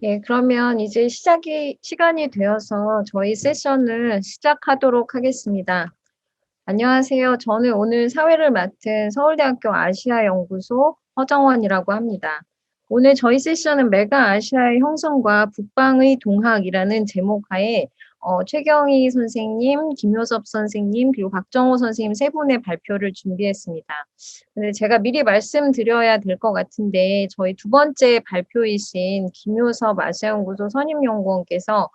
예, 그러면 이제 시간이 되어서 저희 세션을 시작하도록 하겠습니다. 안녕하세요. 저는 오늘 사회를 맡은 서울대학교 아시아연구소 허정원이라고 합니다. 오늘 저희 세션은 메가 아시아의 형성과 북방의 동학이라는 제목 하에 최경희 선생님, 김효섭 선생님, 그리고 박정호 선생님 세 분의 발표를 준비했습니다. 근데 제가 미리 말씀드려야 될 것 같은데 저희 두 번째 발표이신 김효섭 아시아연구소 선임연구원께서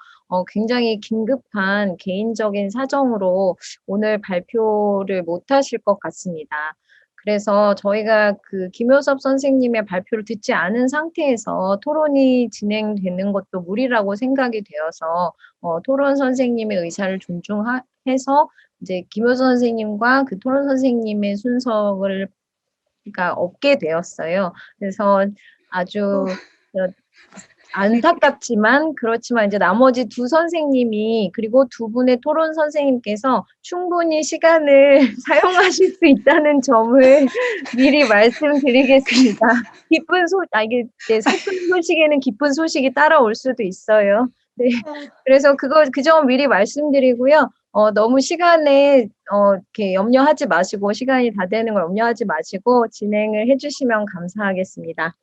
굉장히 긴급한 개인적인 사정으로 오늘 발표를 못 하실 것 같습니다. 그래서 저희가 그 김효섭 선생님의 발표를 듣지 않은 상태에서 토론이 진행되는 것도 무리라고 생각이 되어서 토론 선생님의 의사를 존중해서 이제 김효섭 선생님과 그 토론 선생님의 순서를 그러니까 없게 되었어요. 그래서 아주 안타깝지만 그렇지만 이제 나머지 두 선생님이 그리고 두 분의 토론 선생님께서 충분히 시간을 사용하실 수 있다는 점을 미리 말씀드리겠습니다. 이게 네, 슬픈 소식에는 기쁜 소식이 따라올 수도 있어요. 네, 그래서 그 점 미리 말씀드리고요. 너무 시간에 이렇게 염려하지 마시고 시간이 다 되는 걸 염려하지 마시고 진행을 해주시면 감사하겠습니다.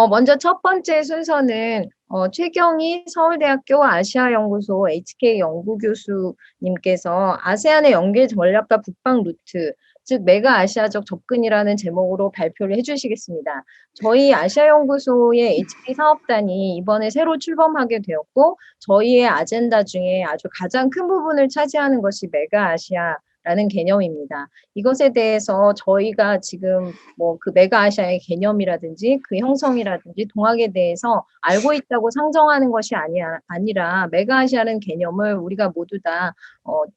먼저 첫 번째 순서는 최경희 서울대학교 아시아연구소 HK 연구교수님께서 아세안의 연계 전략과 북방 루트, 즉 메가 아시아적 접근이라는 제목으로 발표를 해주시겠습니다. 저희 아시아연구소의 HK 사업단이 이번에 새로 출범하게 되었고 저희의 아젠다 중에 아주 가장 큰 부분을 차지하는 것이 메가 아시아라는 개념입니다. 이것에 대해서 저희가 지금 뭐 그 메가 아시아의 개념이라든지 그 형성이라든지 동학에 대해서 알고 있다고 상정하는 것이 아니라 메가 아시아라는 개념을 우리가 모두 다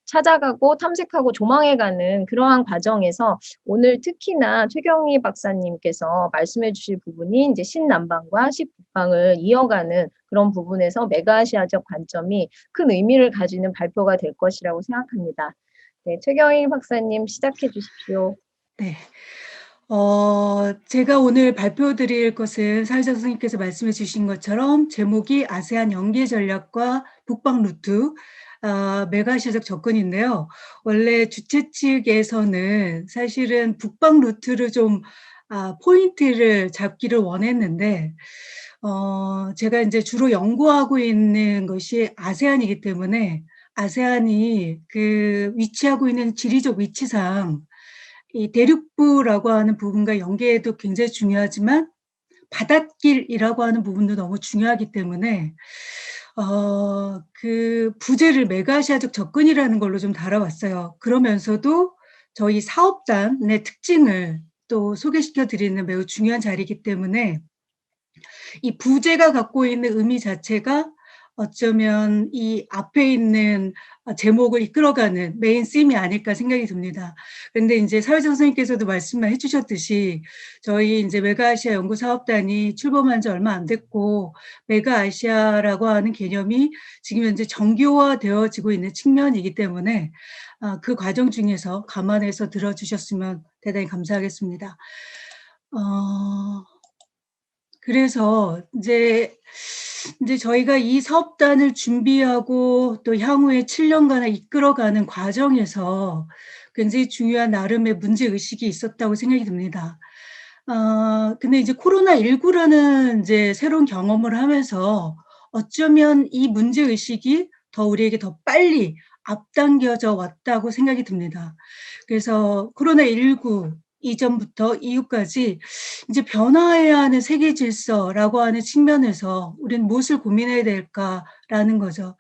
찾아가고 탐색하고 조망해가는 그러한 과정에서 오늘 특히나 최경희 박사님께서 말씀해 주실 부분이 이제 신남방과 신북방을 이어가는 그런 부분에서 메가 아시아적 관점이 큰 의미를 가지는 발표가 될 것이라고 생각합니다. 네, 최경희 박사님 시작해 주십시오. 네. 제가 오늘 발표드릴 것은 사회자 선생님께서 말씀해 주신 것처럼 제목이 아세안 연계 전략과 북방 루트, 메가시아적 접근인데요. 원래 주최 측에서는 사실은 북방 루트를 좀 포인트를 잡기를 원했는데 제가 이제 주로 연구하고 있는 것이 아세안이기 때문에 아세안이 그 위치하고 있는 지리적 위치상 이 대륙부라고 하는 부분과 연계도 굉장히 중요하지만 바닷길이라고 하는 부분도 너무 중요하기 때문에 그 부제를 메가아시아적 접근이라는 걸로 좀 달아왔어요. 그러면서도 저희 사업단의 특징을 또 소개시켜 드리는 매우 중요한 자리이기 때문에 이 부제가 갖고 있는 의미 자체가 어쩌면 이 앞에 있는 제목을 이끌어가는 메인 씀이 아닐까 생각이 듭니다. 그런데 이제 사회자 선생님께서도 말씀을 해주셨듯이 저희 이제 메가아시아 연구사업단이 출범한 지 얼마 안 됐고 메가아시아라고 하는 개념이 지금 현재 정교화되어지고 있는 측면이기 때문에 그 과정 중에서 감안해서 들어주셨으면 대단히 감사하겠습니다. 그래서 이제 저희가 이 사업단을 준비하고 또 향후에 7년간을 이끌어가는 과정에서 굉장히 중요한 나름의 문제의식이 있었다고 생각이 듭니다. 근데 이제 코로나19라는 이제 새로운 경험을 하면서 어쩌면 이 문제의식이 더 우리에게 더 빨리 앞당겨져 왔다고 생각이 듭니다. 그래서 코로나19 이전부터 이후까지 이제 변화해야 하는 세계 질서라고 하는 측면에서 우리는 무엇을 고민해야 될까라는 거죠.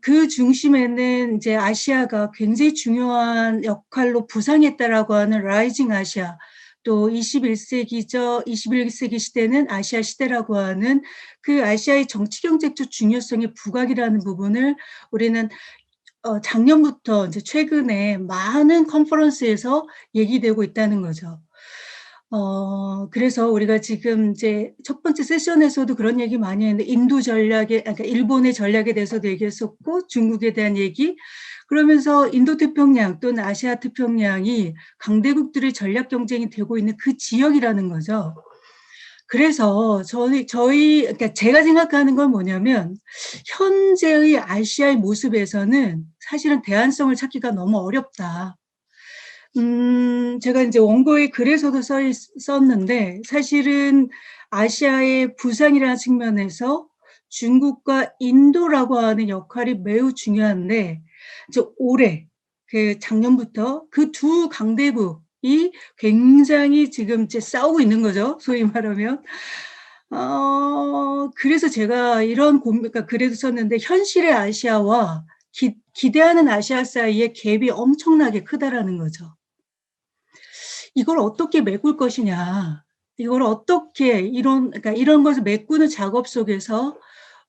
그 중심에는 이제 아시아가 굉장히 중요한 역할로 부상했다라고 하는 라이징 아시아, 또 21세기 시대는 아시아 시대라고 하는 그 아시아의 정치 경제적 중요성의 부각이라는 부분을 우리는 작년부터 이제 최근에 많은 컨퍼런스에서 얘기되고 있다는 거죠. 그래서 우리가 지금 이제 첫 번째 세션에서도 그런 얘기 많이 했는데 인도 전략에, 그러니까 일본의 전략에 대해서도 얘기했었고 중국에 대한 얘기, 그러면서 인도 태평양 또는 아시아 태평양이 강대국들의 전략 경쟁이 되고 있는 그 지역이라는 거죠. 그래서 그러니까 제가 생각하는 건 뭐냐면 현재의 아시아의 모습에서는 사실은 대안성을 찾기가 너무 어렵다. 제가 인제 원고에 글에서도 썼는데 사실은 아시아의 부상이라는 측면에서 중국과 인도라고 하는 역할이 매우 중요한데 이제 올해 작년부터 그 두 강대국이 굉장히 지금 이제 싸우고 있는 거죠, 소위 말하면. 그래서 제가 이런 그러니까 글에도 썼는데 현실의 아시아와 기대하는 아시아 사이의 갭이 엄청나게 크다라는 거죠. 이걸 어떻게 메꿀 것이냐. 이걸 어떻게 그러니까 이런 것을 메꾸는 작업 속에서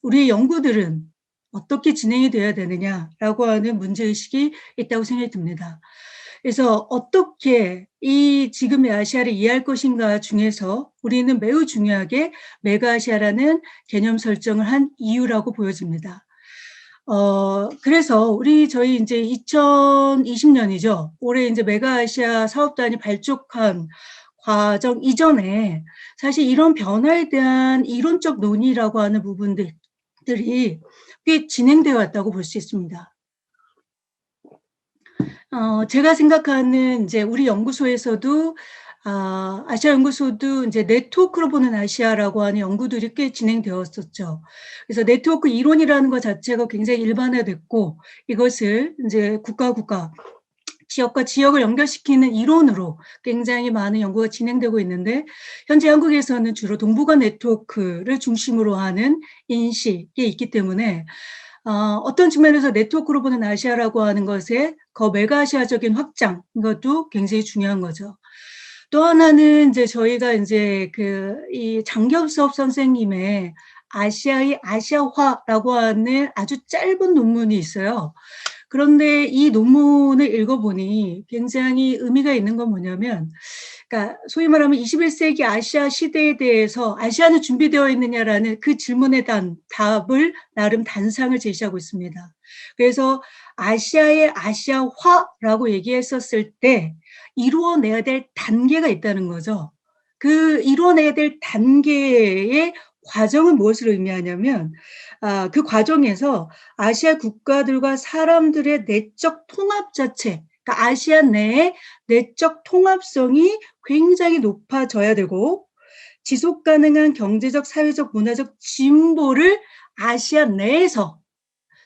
우리의 연구들은 어떻게 진행이 돼야 되느냐라고 하는 문제의식이 있다고 생각이 듭니다. 그래서 어떻게 이 지금의 아시아를 이해할 것인가 중에서 우리는 매우 중요하게 메가아시아라는 개념 설정을 한 이유라고 보여집니다. 그래서 저희 인제 2020년이죠. 올해 인제 메가아시아 사업단이 발족한 과정 이전에 사실 이런 변화에 대한 이론적 논의라고 하는 부분들이 꽤 진행되어 왔다고 볼 수 있습니다. 제가 생각하는 인제 우리 연구소에서도 아시아 연구소도 인제 네트워크로 보는 아시아라고 하는 연구들이 꽤 진행되었었죠. 그래서 네트워크 이론이라는 것 자체가 굉장히 일반화됐고 이것을 인제 국가와 지역과 지역을 연결시키는 이론으로 굉장히 많은 연구가 진행되고 있는데 현재 한국에서는 주로 동북아 네트워크를 중심으로 하는 인식이 있기 때문에 어떤 측면에서 네트워크로 보는 아시아라고 하는 것의 메가아시아적인 확장 이것도 굉장히 중요한 거죠. 또 하나는 인제 저희가 인제 이 장경섭 선생님의 아시아의 아시아화라고 하는 아주 짧은 논문이 있어요. 그런데 이 논문을 읽어보니 굉장히 의미가 있는 건 뭐냐면 그러니까 소위 말하면 21세기 아시아 시대에 대해서 '아시아는 준비되어 있느냐.'라는 그 질문에 대한 답을 나름 단상을 제시하고 있습니다. 그래서 아시아의 아시아화라고 얘기했었을 때 이루어내야 될 단계가 있다는 거죠. 그 이루어내야 될 단계의 과정은 무엇을 의미하냐면 그 과정에서 아시아 국가들과 사람들의 내적 통합 자체 그러니까 아시아 내의 내적 통합성이 굉장히 높아져야 되고 지속 가능한 경제적, 사회적, 문화적 진보를 아시아 내에서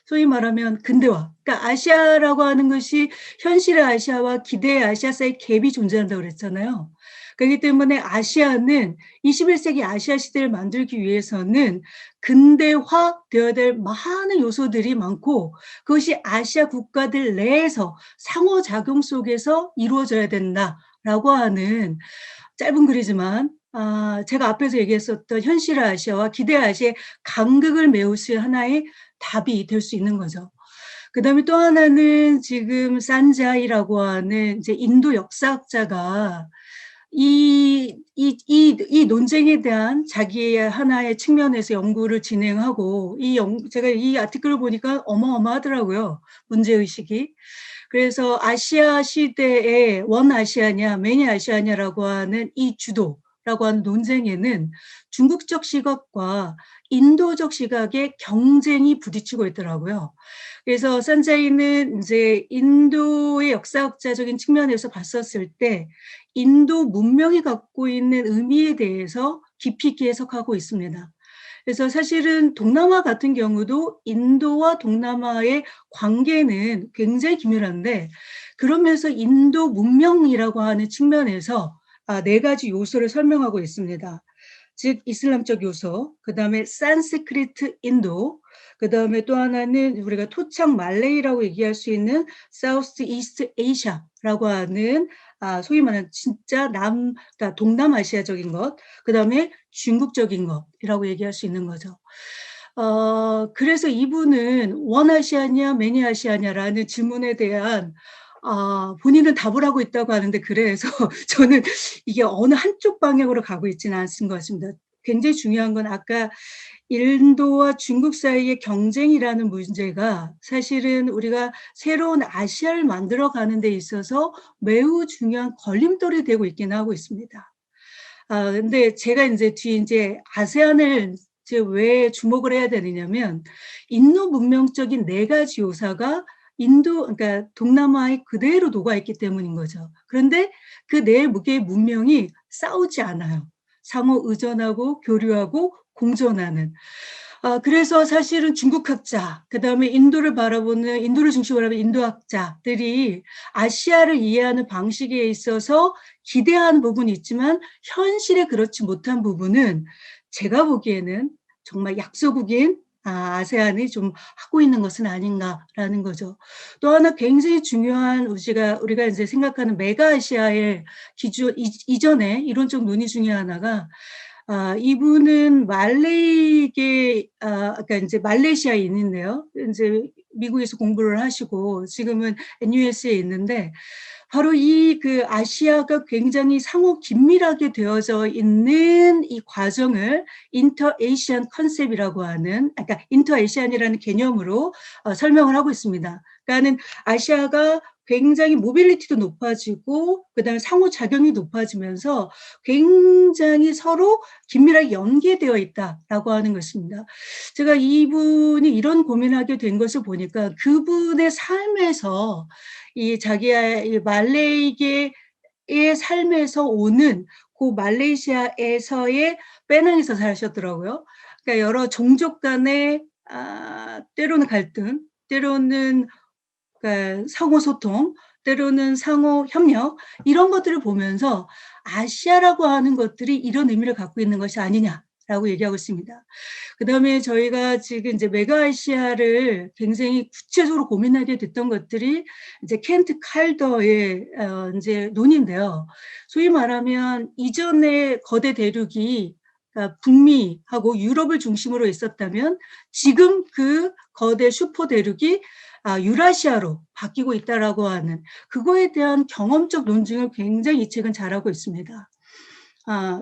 소위 말하면 근대화 그러니까 아시아라고 하는 것이 현실의 아시아와 기대의 아시아 사이의 갭이 존재한다고 그랬잖아요. 그렇기 때문에 아시아는 21세기 아시아 시대를 만들기 위해서는 근대화되어야 될 많은 요소들이 많고 그것이 아시아 국가들 내에서 상호작용 속에서 이루어져야 된다라고 하는 짧은 글이지만 제가 앞에서 얘기했었던 현실의 아시아와 기대의 아시아의 간극을 메울 수 있는 하나의 답이 될 수 있는 거죠. 그다음에 또 하나는 지금 산자이라고 하는 이제 인도 역사학자가 이 논쟁에 대한 자기의 하나의 측면에서 연구를 진행하고 제가 이 아티클을 보니까 어마어마하더라고요, 문제의식이. 그래서 아시아 시대의 원아시아냐 매니아시아냐라고 하는 이 주도라고 하는 논쟁에는 중국적 시각과 인도적 시각의 경쟁이 부딪히고 있더라고요. 그래서 산자이는 인제 인도의 역사학자적인 측면에서 봤었을 때 인도 문명이 갖고 있는 의미에 대해서 깊이 있게 해석하고 있습니다. 그래서 사실은 동남아 같은 경우도 인도와 동남아의 관계는 굉장히 기밀한데 그러면서 인도 문명이라고 하는 측면에서 4가지 요소를 설명하고 있습니다. 즉 이슬람적 요소, 그다음에 산스크리트 인도, 그다음에 또 하나는 우리가 토착 말레이라고 얘기할 수 있는 사우스 이스트 아시아라고 하는 소위 말하는 진짜 그러니까 동남아시아적인 것, 그다음에 중국적인 것이라고 얘기할 수 있는 거죠. 그래서 이분은 원아시아냐 매니아시아냐라는 질문에 대한 본인은 답을 하고 있다고 하는데 그래서 저는 이게 어느 한쪽 방향으로 가고 있지는 않은 것 같습니다. 굉장히 중요한 건 아까 인도와 중국 사이의 경쟁이라는 문제가 사실은 우리가 새로운 아시아를 만들어 가는 데 있어서 매우 중요한 걸림돌이 되고 있긴 하고 있습니다. 근데 제가 인제 뒤에 인제 아세안을 이제 왜 주목을 해야 되느냐면 인도 문명적인 4 가지 요소가 인도 그러니까 동남아에 그대로 녹아 있기 때문인 거죠. 그런데 그 4 개의 문명이 싸우지 않아요. 상호 의존하고 교류하고 공존하는. 그래서 사실은 중국학자 그다음에 인도를 중심으로 하는 인도학자들이 아시아를 이해하는 방식에 있어서 기대하는 부분이 있지만 현실에 그렇지 못한 부분은 제가 보기에는 정말 약소국인 아세안이 좀 하고 있는 것은 아닌가라는 거죠. 또 하나 굉장히 중요한 우리가 인제 생각하는 메가아시아의 기준 이전에 이론적 논의 중에 하나가 이분은 말레이계 그러니까 인제 말레이시아에 있는데요. 인제 미국에서 공부를 하시고 지금은 NUS에 있는데 바로 그 아시아가 굉장히 상호 긴밀하게 되어져 있는 이 과정을 인터 에이시안 컨셉이라고 하는 그러니까 인터 에이시안이라는 개념으로 설명을 하고 있습니다. 그러니까는 아시아가 굉장히 모빌리티도 높아지고 그다음에 상호작용이 높아지면서 굉장히 서로 긴밀하게 연계되어 있다라고 하는 것입니다. 제가 이분이 이런 고민을 하게 된 것을 보니까 그분의 삶에서 이 자기의 이 말레이계의 삶에서 오는 그 말레이시아에서의 페낭에서 사셨더라고요. 그러니까 여러 종족 간의 때로는 갈등, 때로는 그러니까 상호 소통, 때로는 상호 협력 이런 것들을 보면서 '아시아라고 하는 것들이 이런 의미를 갖고 있는 것이 아니냐.'라고 얘기하고 있습니다. 그다음에 저희가 지금 이제 메가아시아를 굉장히 구체적으로 고민하게 됐던 것들이 이제 켄트 칼더의 인제 논인데요. 소위 말하면 이전에 거대 대륙이 그러니까 북미하고 유럽을 중심으로 있었다면 지금 그 거대 슈퍼 대륙이 유라시아로 바뀌고 있다라고 하는 그거에 대한 경험적 논증을 굉장히 이 책은 잘하고 있습니다.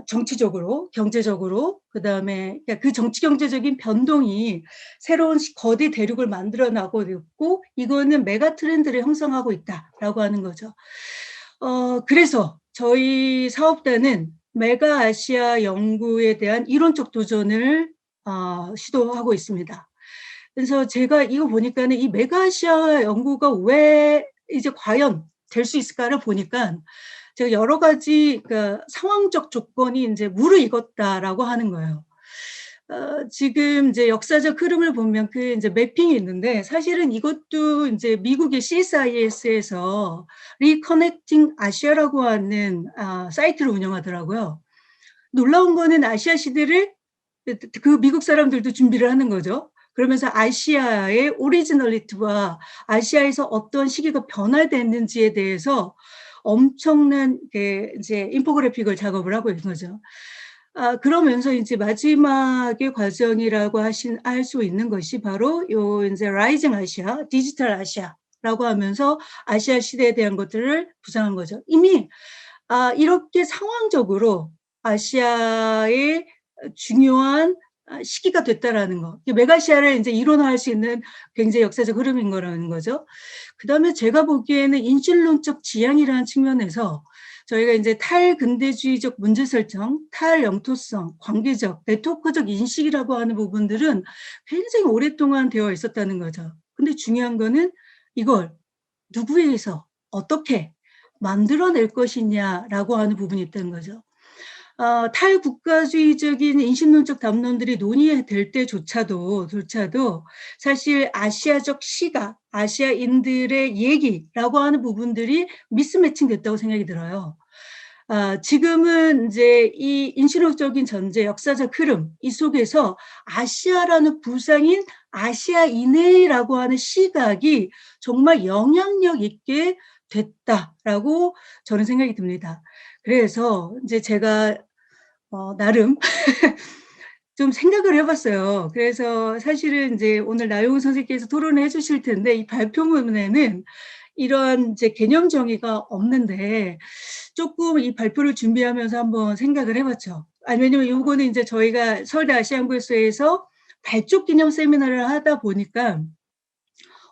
정치적으로, 경제적으로 그다음에 그러니까 그 정치 경제적인 변동이 새로운 거대 대륙을 만들어 나가고 있고 이거는 메가 트렌드를 형성하고 있다라고 하는 거죠. 그래서 저희 사업단은 메가 아시아 연구에 대한 이론적 도전을 시도하고 있습니다. 그래서 제가 이거 보니까는 이 메가아시아 연구가 왜 이제 과연 될 수 있을까를 보니까 제가 여러 가지 그러니까 상황적 조건이 인제 무르익었다라고 하는 거예요. 지금 이제 역사적 흐름을 보면 그 인제 매핑이 있는데 사실은 이것도 인제 미국의 CSIS에서 Reconnecting Asia라고 하는 사이트를 운영하더라고요. 놀라운 거는 아시아 시대를 그 미국 사람들도 준비를 하는 거죠. 그러면서 아시아의 오리지널리티와 아시아에서 어떤 시기가 변화됐는지에 대해서 엄청난 이제 인포그래픽을 작업을 하고 있는 거죠. 그러면서 인제 마지막의 과정이라고 할 수 있는 것이 바로 요 인제 라이징 아시아, 디지털 아시아라고 하면서 아시아 시대에 대한 것들을 구상한 거죠. 이미 이렇게 상황적으로 아시아의 중요한 시기가 됐다라는 거. 이게 메가시아를 인제 이론화할 수 있는 굉장히 역사적 흐름인 거라는 거죠. 그다음에 제가 보기에는 인신론적 지향이라는 측면에서 저희가 인제 탈근대주의적 문제 설정, 탈영토성, 관계적, 네트워크적 인식이라고 하는 부분들은 굉장히 오랫동안 되어 있었다는 거죠. 근데 중요한 거는 이걸 누구에 의해서 어떻게 만들어낼 것이냐라고 하는 부분이 있다는 거죠. 탈국가주의적인 인신론적 담론들이 논의될 때조차도 사실 아시아적 시각, 아시아인들의 얘기라고 하는 부분들이 미스매칭 됐다고 생각이 들어요. 지금은 인제 이 인신론적인 전제, 역사적 흐름 이 속에서 아시아라는 부상인 아시아인해라고 하는 시각이 정말 영향력 있게 됐다라고 저는 생각이 듭니다. 그래서 인제 제가 나름 좀 생각을 해 봤어요. 그래서 사실은 인제 오늘 나영훈 선생님께서 토론을 해 주실 텐데 이 발표문에는 이런 이제 개념 정의가 없는데 쪼끔 이 발표를 준비하면서 한번 생각을 해 봤죠. 왜냐면 요거는 인제 저희가 서울대 아시아연구소에서 발족 기념 세미나를 하다 보니까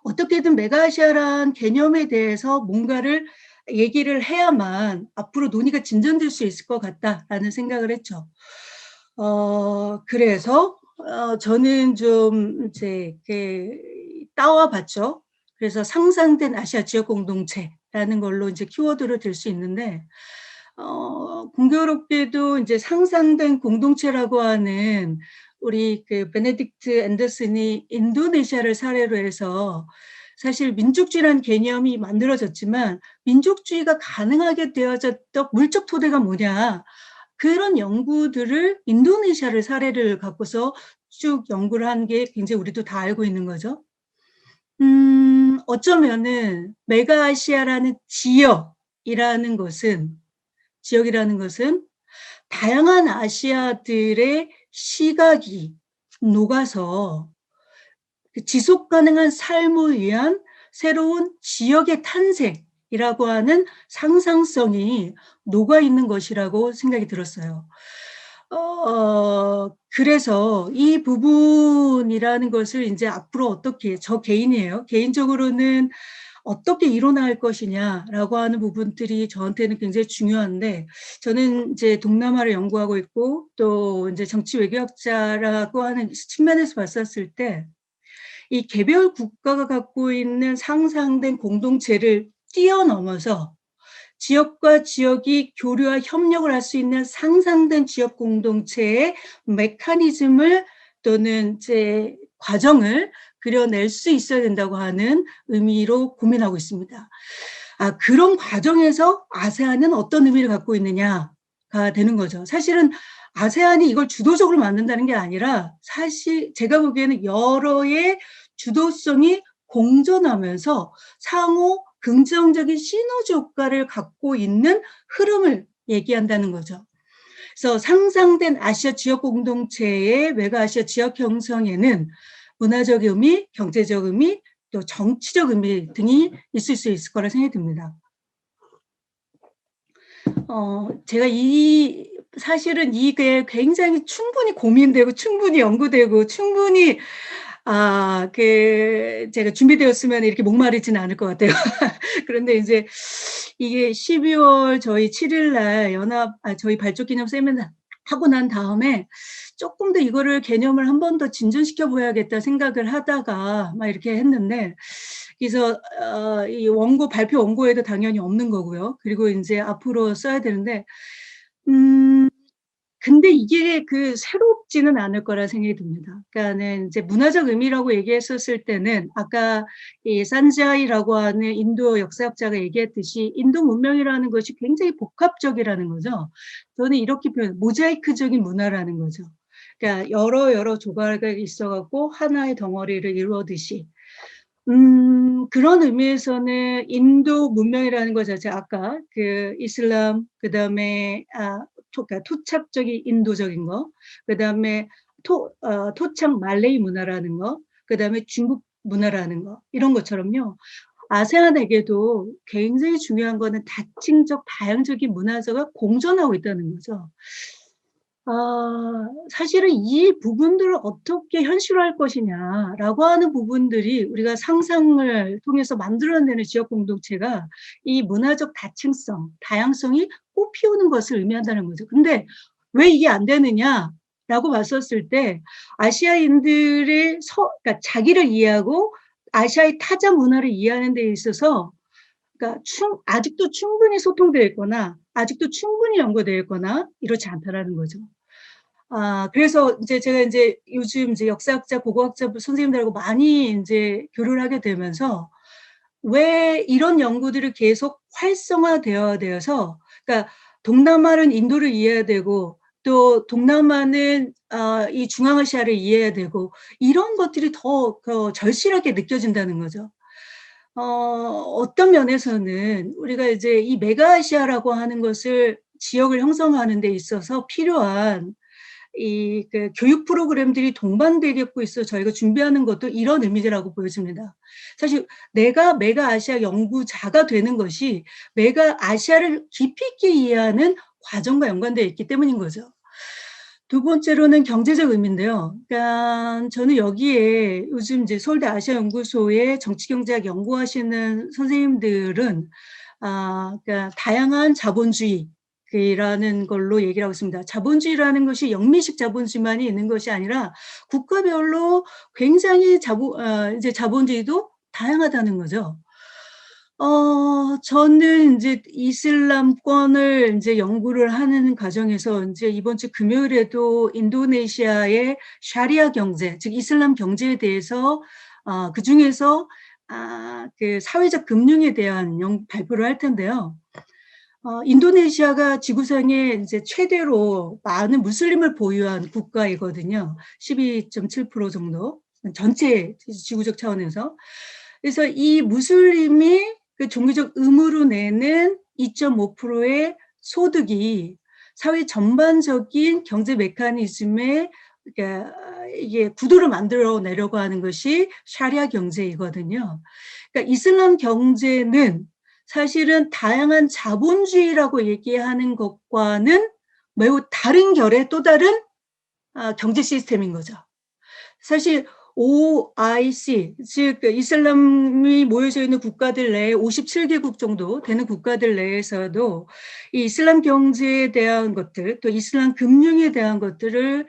어떻게든 메가아시아라는 개념에 대해서 뭔가를 얘기를 해야만 앞으로 논의가 진전될 수 있을 것 같다라는 생각을 했죠. 그래서 저는 좀 이제 따와 봤죠. 그래서 상상된 아시아 지역 공동체라는 걸로 이제 키워드로 들 수 있는데, 공교롭게도 이제 상상된 공동체라고 하는 우리 베네딕트 앤더슨이 인도네시아를 사례로 해서 사실 민족주의라는 개념이 만들어졌지만 민족주의가 가능하게 되어졌던 물적 토대가 뭐냐, 그런 연구들을 인도네시아를 사례를 갖고서 쭉 연구를 한 게 굉장히 우리도 다 알고 있는 거죠. 어쩌면은 메가아시아라는 지역이라는 것은 다양한 아시아들의 시각이 녹아서 지속 가능한 삶을 위한 새로운 지역의 탄생이라고 하는 상상성이 녹아 있는 것이라고 생각이 들었어요. 그래서 이 부분이라는 것을 인제 앞으로 어떻게, 저 개인이에요. 개인적으로는 '어떻게 이뤄나갈 것이냐.'라고 하는 부분들이 저한테는 굉장히 중요한데, 저는 이제 동남아를 연구하고 있고 또 인제 정치 외교학자라고 하는 측면에서 봤었을 때 이 개별 국가가 갖고 있는 상상된 공동체를 뛰어넘어서 지역과 지역이 교류와 협력을 할 수 있는 상상된 지역 공동체의 메커니즘을 또는 이제 과정을 그려낼 수 있어야 된다고 하는 의미로 고민하고 있습니다. 그런 과정에서 아세안은 어떤 의미를 갖고 있느냐가 되는 거죠. 사실은 아세안이 이걸 주도적으로 만든다는 게 아니라, 사실 제가 보기에는 여러의 주도성이 공존하면서 상호 긍정적인 시너지 효과를 갖고 있는 흐름을 얘기한다는 거죠. 그래서 상상된 아시아 지역 공동체의 외가아시아 지역 형성에는 문화적 의미, 경제적 의미, 또 정치적 의미 등이 있을 수 있을 거라 생각이 듭니다. 제가 사실은 이게 굉장히 충분히 고민되고 충분히 연구되고 충분히 제가 준비되었으면 이렇게 목마르지는 않을 것 같아요. 그런데 이제 이게 12월 저희 7일 날 저희 발족 기념 세미나 하고 난 다음에 조금 더 이거를 개념을 한 번 더 진전시켜 보야겠다 생각을 하다가 막 이렇게 했는데, 그래서 이 발표 원고에도 당연히 없는 거고요. 그리고 인제 앞으로 써야 되는데, 근데 이게 새롭지는 않을 거라 생각이 듭니다. 그러니까는 이제 문화적 의미라고 얘기했었을 때는 아까 이 산자이라고 하는 인도 역사학자가 얘기했듯이 인도 문명이라는 것이 굉장히 복합적이라는 거죠. 저는 이렇게 모자이크적인 문화라는 거죠. 그러니까 여러 조각이 있어 갖고 하나의 덩어리를 이루듯이. 그런 의미에서는 인도 문명이라는 것 자체, 아까 이슬람, 그다음에 그러니까 토착적인 인도적인 거, 그다음에 토착 말레이 문화라는 거, 그다음에 중국 문화라는 거, 이런 것처럼요. 아세안에게도 굉장히 중요한 거는 다층적, 다양적인 문화가 공존하고 있다는 거죠. 사실은 이 부분들을 어떻게 현실화할 것이냐라고 하는 부분들이 우리가 상상을 통해서 만들어내는 지역 공동체가 이 문화적 다층성, 다양성이 꽃피우는 것을 의미한다는 거죠. 근데 왜 이게 안 되느냐라고 봤었을 때, 아시아인들의 그러니까 자기를 이해하고 아시아의 타자 문화를 이해하는 데 있어서, 그러니까 아직도 충분히 소통되어 있거나 아직도 충분히 연구되어 있거나 이렇지 않다라는 거죠. 그래서 제가 요즘 역사학자, 고고학자 선생님들하고 많이 교류를 하게 되면서 왜 이런 연구들이 계속 활성화되어야 되어서, 그러니까 동남아는 인도를 이해해야 되고 또 동남아는 이 중앙아시아를 이해해야 되고, 이런 것들이 더 절실하게 느껴진다는 거죠. 어떤 면에서는 우리가 이 메가아시아라고 하는 것을 지역을 형성하는 데 있어서 필요한 교육 프로그램들이 동반되고 있어 저희가 준비하는 것도 이런 의미라고 보여집니다. 사실 내가 메가아시아 연구자가 되는 것이 메가아시아를 깊이 있게 이해하는 과정과 연관되어 있기 때문인 거죠. 두 번째로는 경제적 의미인데요. 그러니까 저는 여기에 요즘 서울대 아시아연구소에 정치경제학 연구하시는 선생님들은 그러니까 다양한 자본주의라는 걸로 얘기를 하고 있습니다. 자본주의라는 것이 영미식 자본주의만이 있는 것이 아니라 국가별로 굉장히 이제 자본주의도 다양하다는 거죠. 저는 인제 이슬람권을 인제 연구를 하는 과정에서 인제 이번 주 금요일에도 인도네시아의 샤리아 경제, 즉 이슬람 경제에 대해서 그중에서 그 사회적 금융에 대한 발표를 할 텐데요. 인도네시아가 지구상에 인제 최대로 많은 무슬림을 보유한 국가이거든요. 12.7% 정도. 전체 지구적 차원에서. 그래서 이 무슬림이 그 종교적 의무로 내는 2.5%의 소득이 사회 전반적인 경제 메커니즘에 그러니까 이게 구도를 만들어 내려고 하는 것이 샤리아 경제이거든요. 그러니까 이슬람 경제는 사실은 다양한 자본주의라고 얘기하는 것과는 매우 다른 결의 또 다른 경제 시스템인 거죠. 사실 OIC, 즉 이슬람이 모여져 있는 국가들 내에 57개국 정도 되는 국가들 내에서도 이 이슬람 경제에 대한 것들, 또 이슬람 금융에 대한 것들을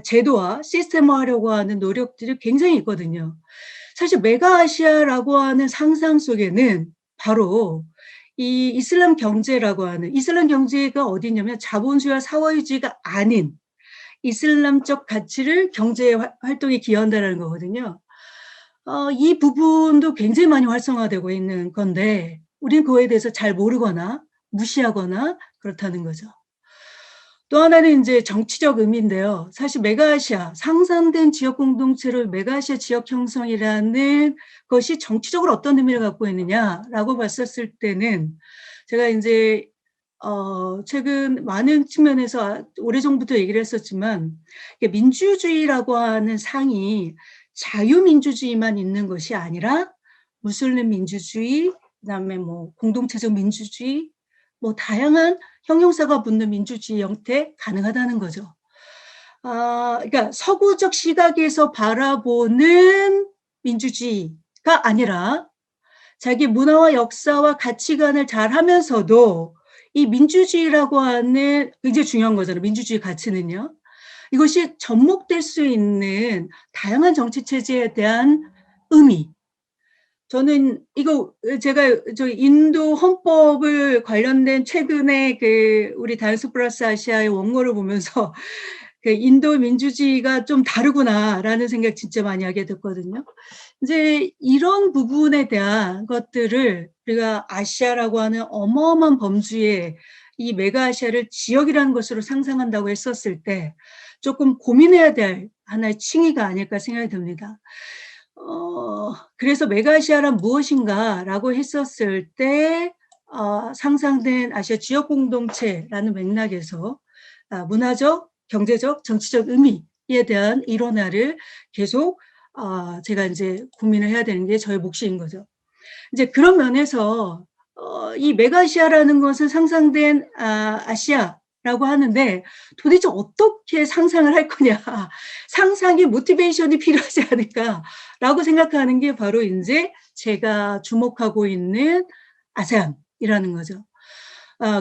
제도화, 시스템화하려고 하는 노력들이 굉장히 있거든요. 사실 메가아시아라고 하는 상상 속에는 바로 이 이슬람 경제라고 하는, 이슬람 경제가 어디냐면 자본주의와 사회주의가 아닌 이슬람적 가치를 경제 활동에 기여한다라는 거거든요. 이 부분도 굉장히 많이 활성화되고 있는 건데 우리는 그거에 대해서 잘 모르거나 무시하거나 그렇다는 거죠. 또 하나는 인제 정치적 의미인데요. 사실 메가아시아, 상상된 지역 공동체를 메가아시아 지역 형성이라는 것이 정치적으로 어떤 의미를 갖고 있느냐라고 봤었을 때는 제가 인제 최근 많은 측면에서 오래전부터 얘기를 했었지만 이게 민주주의라고 하는 상이 자유민주주의만 있는 것이 아니라 무슬림 민주주의, 그다음에 뭐 공동체적 민주주의, 뭐 다양한 형용사가 붙는 민주주의 형태 가능하다는 거죠. 그러니까 서구적 시각에서 바라보는 민주주의가 아니라 자기 문화와 역사와 가치관을 잘 하면서도 이 민주주의라고 하는 굉장히 중요한 거잖아요, 민주주의 가치는요. 이것이 접목될 수 있는 다양한 정치 체제에 대한 의미. 저는 이거 제가 인도 헌법을 관련된 최근에 그 우리 다이아스포라스 아시아의 원고를 보면서 그 '인도 민주주의가 좀 다르구나.'라는 생각 진짜 많이 하게 됐거든요. 인제 이런 부분에 대한 것들을 우리가 아시아라고 하는 어마어마한 범주의 이 메가아시아를 지역이라는 것으로 상상한다고 했었을 때 쪼끔 고민해야 될 하나의 층위가 아닐까 생각이 듭니다. 그래서 '메가아시아란 무엇인가?'라고 했었을 때 상상된 아시아 지역 공동체라는 맥락에서 문화적, 경제적, 정치적 의미에 대한 일원화를 계속 제가 인제 고민을 해야 되는 게 저의 몫인 거죠. 이제 그런 면에서 이 메가아시아라는 것은 상상된 아시아라고 하는데 도대체 어떻게 상상을 할 거냐. '상상의 모티베이션이 필요하지 않을까.'라고 생각하는 게 바로 인제 제가 주목하고 있는 아세안이라는 거죠.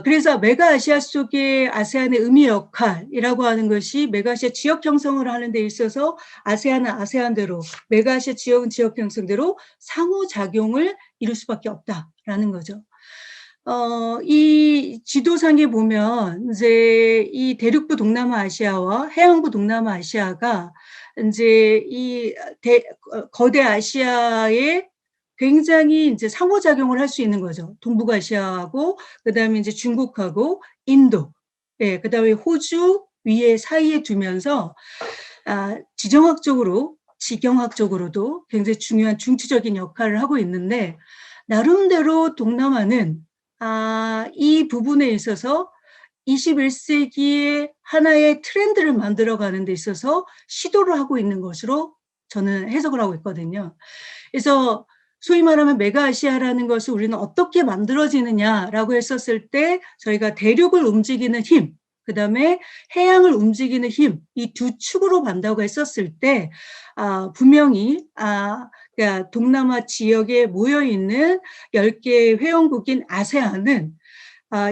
그래서 메가아시아 속의 아세안의 의미 역할이라고 하는 것이 메가아시아 지역 형성을 하는 데 있어서 아세안은 아세안대로, 메가아시아 지역은 지역 형성대로 상호작용을 이룰 수밖에 없다라는 거죠. 이 지도상에 보면 인제 이 대륙부 동남아 아시아와 해안부 동남아 아시아가 인제 이 거대 아시아의 굉장히 인제 상호작용을 할 수 있는 거죠. 동북아시아하고 그다음에 인제 중국하고 인도, 예, 그다음에 호주 위에 사이에 두면서 지정학적으로, 지경학적으로도 굉장히 중요한 중추적인 역할을 하고 있는데 나름대로 동남아는 이 부분에 있어서 21 세기의 하나의 트렌드를 만들어 가는 데 있어서 시도를 하고 있는 것으로 저는 해석을 하고 있거든요. 그래서 소위 말하면 메가아시아라는 것을 우리는 어떻게 만들어지느냐라고 했었을 때 저희가 대륙을 움직이는 힘, 그다음에 해양을 움직이는 힘, 이 두 축으로 본다고 했었을 때 분명히 그러니까 동남아 지역에 모여 있는 10개의 회원국인 아세안은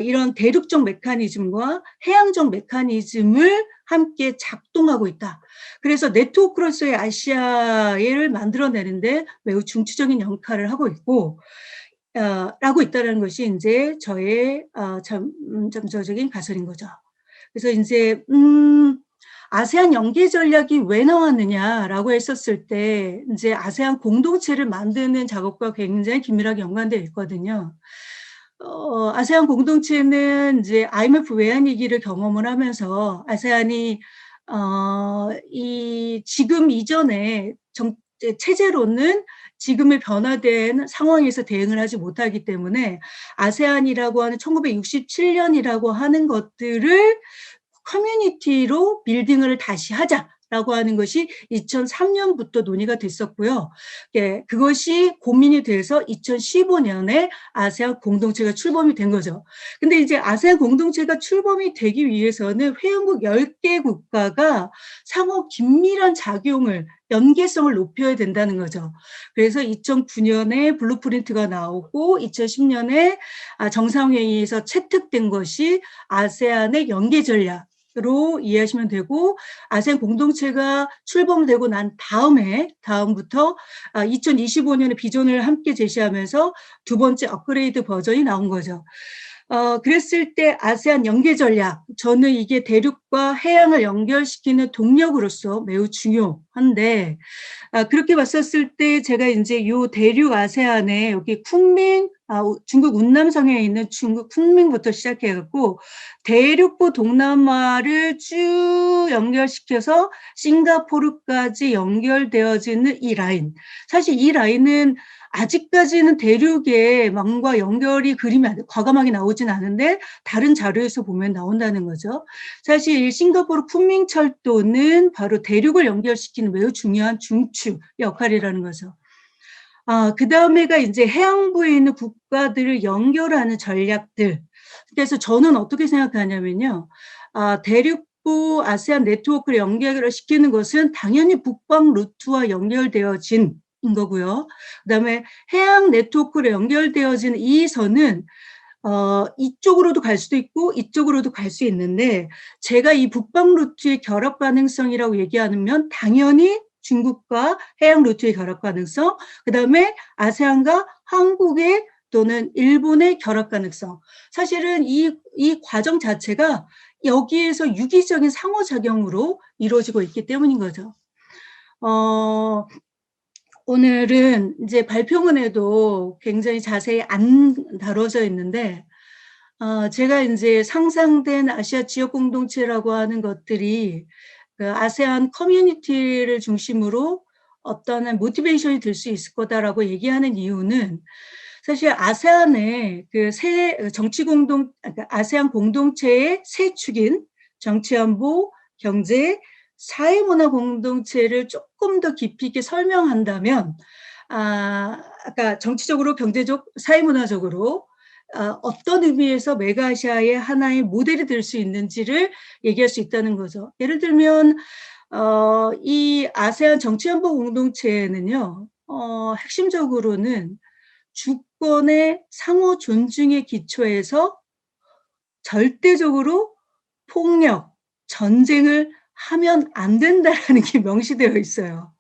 이런 대륙적 메커니즘과 해양적 메커니즘을 함께 작동하고 있다. 그래서 네트워크로서의 아시아를 만들어내는데 매우 중추적인 역할을 하고 있고, 라고 있다는 것이 이제 저의 점적인 가설인 거죠. 그래서 이제 아세안 연계 전략이 왜 나왔느냐라고 했었을 때 이제 아세안 공동체를 만드는 작업과 굉장히 긴밀하게 연관되어 있거든요. 아세안 공동체는 이제 IMF 외환위기를 경험을 하면서 아세안이 이 지금 이전에 체제로는 지금의 변화된 상황에서 대응을 하지 못하기 때문에 아세안이라고 하는 1967년이라고 하는 것들을 커뮤니티로 빌딩을 다시 하자라고 하는 것이 2003년부터 논의가 됐었고요. 그것이 고민이 돼서 2015년에 아세안 공동체가 출범이 된 거죠. 근데 이제 아세안 공동체가 출범이 되기 위해서는 회원국 10개 국가가 상호 긴밀한 작용을 연계성을 높여야 된다는 거죠. 그래서 2009년에 블루프린트가 나오고 2010년에 정상회의에서 채택된 것이 아세안의 연계 전략으로 이해하시면 되고, 아세안 공동체가 출범되고 난 다음부터 2025년에 비전을 함께 제시하면서 두 번째 업그레이드 버전이 나온 거죠. 그랬을 때 아세안 연계 전략, 저는 이게 대륙과 해양을 연결시키는 동력으로서 매우 중요한데, 그렇게 봤었을 때 제가 이제 요 대륙 아세안에 여기 쿤밍, 중국 운남성에 있는 중국 쿤밍부터 시작해갖고 대륙부 동남아를 쭉 연결시켜서 싱가포르까지 연결되어지는 이 라인. 사실 이 라인은 아직까지는 대륙의 망과 연결이 그림이 과감하게 나오진 않은데 다른 자료에서 보면 나온다는 거죠. 사실 싱가포르 쿤밍 철도는 바로 대륙을 연결시키는 매우 중요한 중추 역할이라는 거죠. 그 다음에가 이제 해양부에 있는 국가들을 연결하는 전략들. 그래서 저는 어떻게 생각하냐면요. 대륙부 아세안 네트워크를 연결시키는 것은 당연히 북방 루트와 연결되어진 거고요. 그다음에 해양 네트워크로 연결되어진 이 선은 이쪽으로도 갈 수도 있고 이쪽으로도 갈 수 있는데, 제가 이 북방 루트의 결합 가능성이라고 얘기하면 당연히 중국과 해양 루트의 결합 가능성, 그다음에 아세안과 한국의 또는 일본의 결합 가능성. 사실은 이 과정 자체가 여기에서 유기적인 상호작용으로 이루어지고 있기 때문인 거죠. 오늘은 이제 발표문에도 굉장히 자세히 안 다뤄져 있는데, 제가 이제 상상된 아시아 지역 공동체라고 하는 것들이 그 아세안 커뮤니티를 중심으로 어떤 모티베이션이 될 수 있을 거다라고 얘기하는 이유는, 사실 아세안의 그러니까 아세안 공동체의 세 축인 정치안보, 경제, 사회문화 공동체를 조금 더 깊이 있게 설명한다면, 아까 정치적으로, 경제적, 사회문화적으로 어떤 의미에서 메가아시아의 하나의 모델이 될 수 있는지를 얘기할 수 있다는 거죠. 예를 들면 이 아세안 정치안보 공동체는요, 핵심적으로는 주권의 상호 존중에 기초해서 절대적으로 폭력, 전쟁을 하면 안 된다라는 게 명시되어 있어요.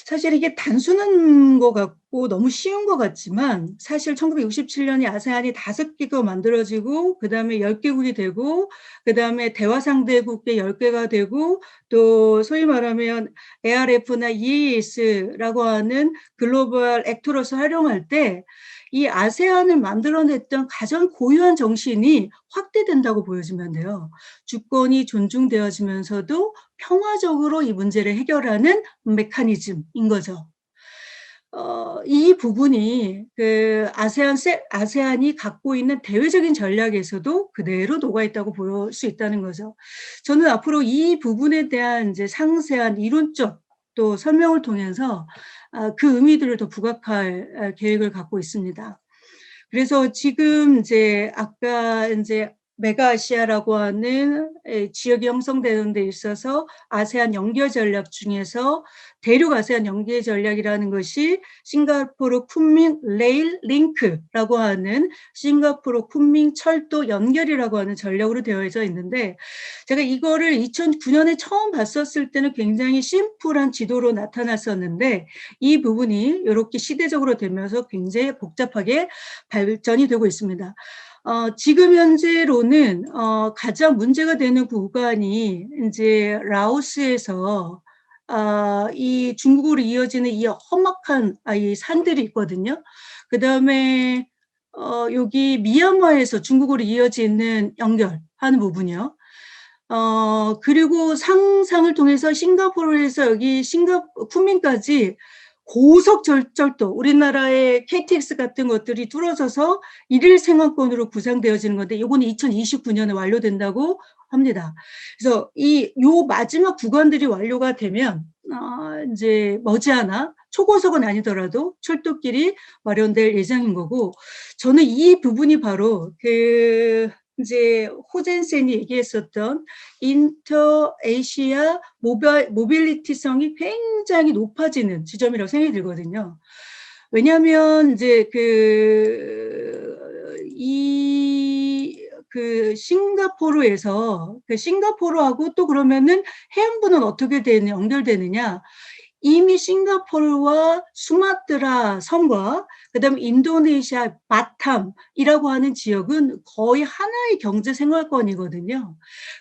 사실 이게 단순한 것 같고 너무 쉬운 것 같지만, 사실 1967년에 아세안이 5개가 만들어지고 그다음에 10개국이 되고 그다음에 대화 상대국의 10개가 되고 또 소위 말하면 ARF나 EAS라고 하는 글로벌 액터로서 활용할 때 이 아세안을 만들어냈던 가장 고유한 정신이 확대된다고 보여지면 돼요. 주권이 존중되어지면서도 평화적으로 이 문제를 해결하는 메커니즘인 거죠. 이 부분이 그 아세안이 갖고 있는 대외적인 전략에서도 그대로 녹아 있다고 볼 수 있다는 거죠. 저는 앞으로 이 부분에 대한 이제 상세한 이론적 또 설명을 통해서 그 의미들을 더 부각할 계획을 갖고 있습니다. 그래서 지금 이제 아까 이제 메가아시아라고 하는 지역이 형성되는 데 있어서 아세안 연계 전략 중에서 대륙 아세안 연계 전략이라는 것이 싱가포르 쿤밍 레일 링크라고 하는 싱가포르 쿤밍 철도 연결이라고 하는 전략으로 되어져 있는데, 제가 이거를 2009년에 처음 봤었을 때는 굉장히 심플한 지도로 나타났었는데, 이 부분이 이렇게 시대적으로 되면서 굉장히 복잡하게 발전이 되고 있습니다. 지금 현재로는 가장 문제가 되는 구간이 이제 라오스에서 이 중국으로 이어지는 이 험악한 이 산들이 있거든요. 그다음에 여기 미얀마에서 중국으로 이어지는 연결하는 부분이요. 그리고 상상을 통해서 싱가포르에서 여기 쿤민까지 고속철도, 우리나라의 KTX 같은 것들이 뚫어져서 일일 생활권으로 구상되어지는 건데, 이거는 2029년에 완료된다고 합니다. 그래서 요 마지막 구간들이 완료가 되면 이제 머지않아 초고속은 아니더라도 철도길이 마련될 예정인 거고, 저는 이 부분이 바로 이제 호젠센이 얘기했었던 인터에시아 모빌리티성이 굉장히 높아지는 지점이라고 생각이 들거든요. 왜냐하면 이제 싱가포르에서 싱가포르하고 또 그러면은 해안부는 어떻게 연결되느냐? 이미 싱가포르와 수마트라 섬과 그다음에 인도네시아 바탐이라고 하는 지역은 거의 하나의 경제 생활권이거든요.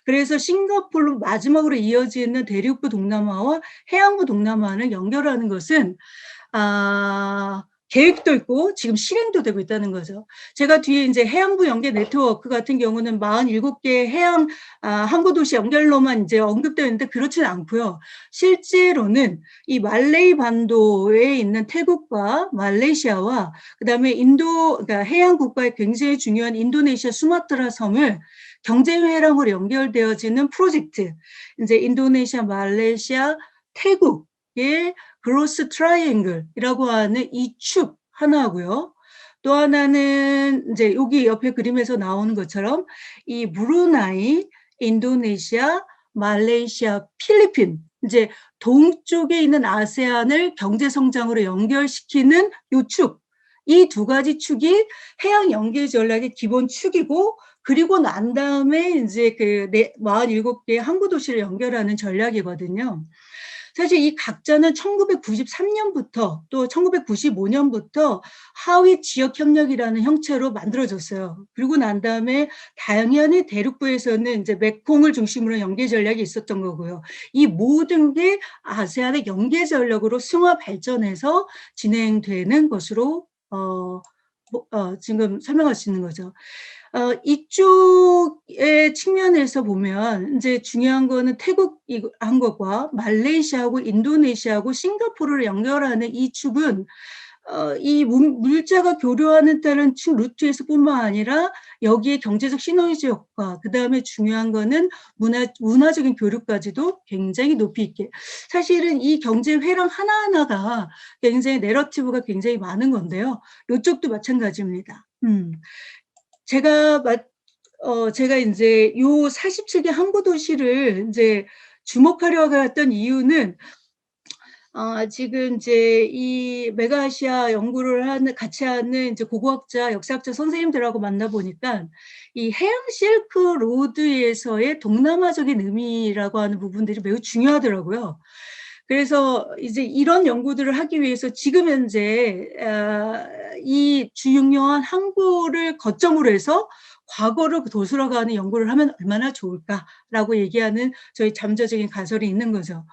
그래서 싱가포르 마지막으로 이어지는 대륙부 동남아와 해안부 동남아를 연결하는 것은 계획도 있고 지금 실행도 되고 있다는 거죠. 제가 뒤에 이제 해안부 연계 네트워크 같은 경우는 47개 해양 항구 도시 연결로만 이제 언급되어 있는데, 그렇지는 않고요. 실제로는 이 말레이 반도에 있는 태국과 말레이시아와 그다음에 그러니까 해양 국가의 굉장히 중요한 인도네시아 수마트라 섬을 경제 회랑으로 연결되어지는 프로젝트, 이제 인도네시아, 말레이시아, 태국의 그로스 트라이앵글이라고 하는 이 축 하나고요. 또 하나는 이제 여기 옆에 그림에서 나오는 것처럼 이 브루나이, 인도네시아, 말레이시아, 필리핀, 이제 동쪽에 있는 아세안을 경제 성장으로 연결시키는 요 축, 이 두 가지 축이 해양 연계 전략의 기본 축이고, 그리고 난 다음에 이제 47개 항구 도시를 연결하는 전략이거든요. 사실 이 각자는 1993년부터 또 1995년부터 하위 지역 협력이라는 형태로 만들어졌어요. 그리고 난 다음에 당연히 대륙부에서는 이제 메콩을 중심으로 연계 전략이 있었던 거고요. 이 모든 게 아세안의 연계 전략으로 승화 발전해서 진행되는 것으로 지금 설명할 수 있는 거죠. 이쪽의 측면에서 보면 이제 중요한 거는 태국 한국과 말레이시아하고 인도네시아하고 싱가포르를 연결하는 이 축은 이 물자가 교류하는 다른 루트에서뿐만 아니라 여기에 경제적 시너지 효과, 그다음에 중요한 거는 문화적인 교류까지도 굉장히 높이 있게, 사실은 이 경제 회랑 하나하나가 굉장히 내러티브가 굉장히 많은 건데요. 이쪽도 마찬가지입니다. 제가 이제 요 47개 항구 도시를 이제 주목하려고 했던 이유는, 지금 이제 이 메가아시아 연구를 같이 하는 이제 고고학자, 역사학자 선생님들하고 만나보니까 이 해양 실크 로드에서의 동남아적인 의미라고 하는 부분들이 매우 중요하더라고요. 그래서 이제 이런 연구들을 하기 위해서 지금 현재 이 중요한 항구를 거점으로 해서 과거를 도스러가는 연구를 하면 얼마나 좋을까라고 얘기하는 저희 잠재적인 가설이 있는 거죠.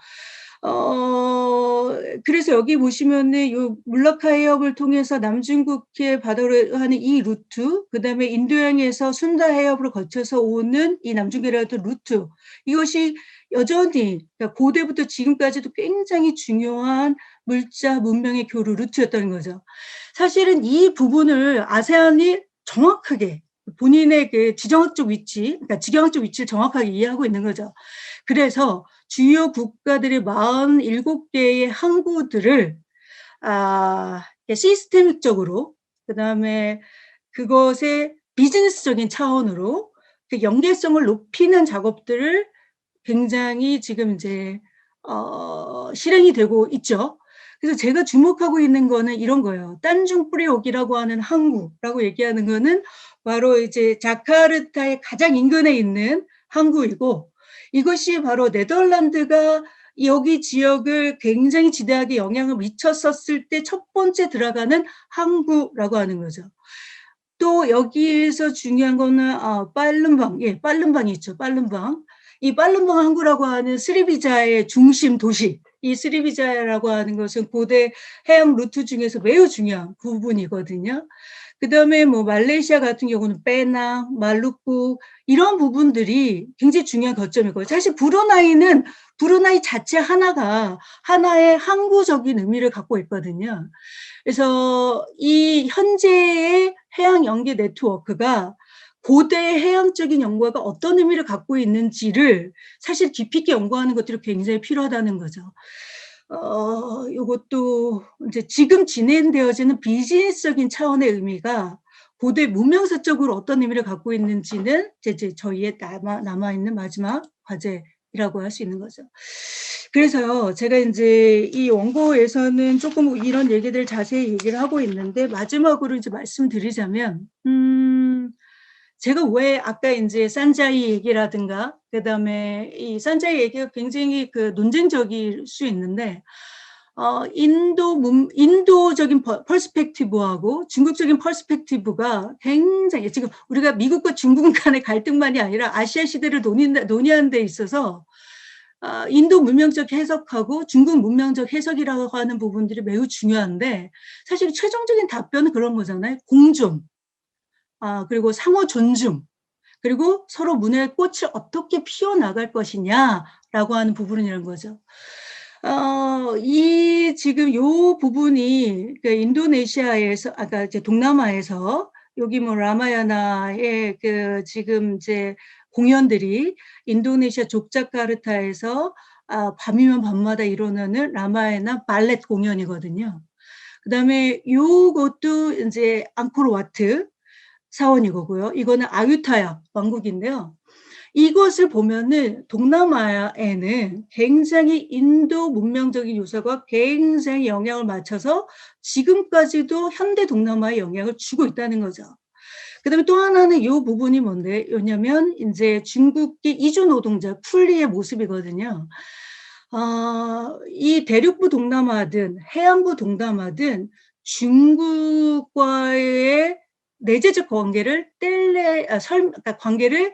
그래서 여기 보시면은 요 물라카 해협을 통해서 남중국해 바다로 하는 이 루트, 그다음에 인도양에서 순다 해협으로 거쳐서 오는 이 남중계라는 루트, 이것이 여전히 그러니까 고대부터 지금까지도 굉장히 중요한 물자 문명의 교류 루트였다는 거죠. 사실은 이 부분을 아세안이 정확하게 본인의 지정학적 위치, 그러니까 지경학적 위치를 정확하게 이해하고 있는 거죠. 그래서 주요 국가들의 47개의 항구들을 시스템적으로, 그다음에 그것의 비즈니스적인 차원으로 그 연계성을 높이는 작업들을 굉장히 지금 이제 실행이 되고 있죠. 그래서 제가 주목하고 있는 거는 이런 거예요. tanjung 하는 항구라고 얘기하는 거는 바로 이제 자카르타의 가장 인근에 있는 항구이고, 이것이 바로 네덜란드가 여기 지역을 굉장히 지대하게 영향을 미쳤었을 때 첫 번째 들어가는 항구라고 하는 거죠. 또 여기에서 중요한 거는 팔름방, 팔름방이 있죠. 팔름방. 이 팔름방 항구라고 하는 스리비자의 중심 도시, 이 스리비자라고 하는 것은 고대 해양 루트 중에서 매우 중요한 부분이거든요. 그다음에 뭐 말레이시아 같은 경우는 페낭, 말루쿠 이런 부분들이 굉장히 중요한 거점이고, 사실 브루나이 자체 하나가 하나의 항구적인 의미를 갖고 있거든요. 그래서 이 현재의 해양 연계 네트워크가 고대 해양적인 연구가 어떤 의미를 갖고 있는지를 사실 깊이 있게 연구하는 것들이 굉장히 필요하다는 거죠. 요것도 이제 지금 진행되어지는 비즈니스적인 차원의 의미가 고대 문명사적으로 어떤 의미를 갖고 있는지는 이제 저희의 남아있는 마지막 과제라고 할 수 있는 거죠. 그래서요, 제가 이제 이 원고에서는 조금 이런 얘기들 자세히 얘기를 하고 있는데, 마지막으로 이제 말씀드리자면, 제가 왜 아까 이제 산자이 얘기라든가, 그 다음에 이 산자이 얘기가 굉장히 그 논쟁적일 수 있는데, 인도적인 퍼스펙티브하고 중국적인 퍼스펙티브가 굉장히, 지금 우리가 미국과 중국 간의 갈등만이 아니라 아시아 시대를 논의하는 데 있어서 인도 문명적 해석하고 중국 문명적 해석이라고 하는 부분들이 매우 중요한데, 사실 최종적인 답변은 그런 거잖아요. 공존, 그리고 상호 존중, 그리고 서로 문화의 꽃을 어떻게 피워나갈 것이냐라고 하는 부분이라는 거죠. 이 지금 요 부분이 그 인도네시아에서, 아까 이제 동남아에서 여기 뭐 라마야나의 그 지금 이제 공연들이 인도네시아 족자카르타에서 밤이면 밤마다 일어나는 라마야나 발렛 공연이거든요. 그다음에 요것도 이제 앙코르와트 사원이고요. 이거는 아유타야 왕국인데요. 이것을 보면은 동남아에는 굉장히 인도 문명적인 요소가 굉장히 영향을 맞춰서 지금까지도 현대 동남아에 영향을 주고 있다는 거죠. 그다음에 또 하나는 이 부분이 뭐냐면 이제 중국계 이주 노동자 쿨리의 모습이거든요. 이 대륙부 동남아든 해안부 동남아든 중국과의 내재적 관계를 관계를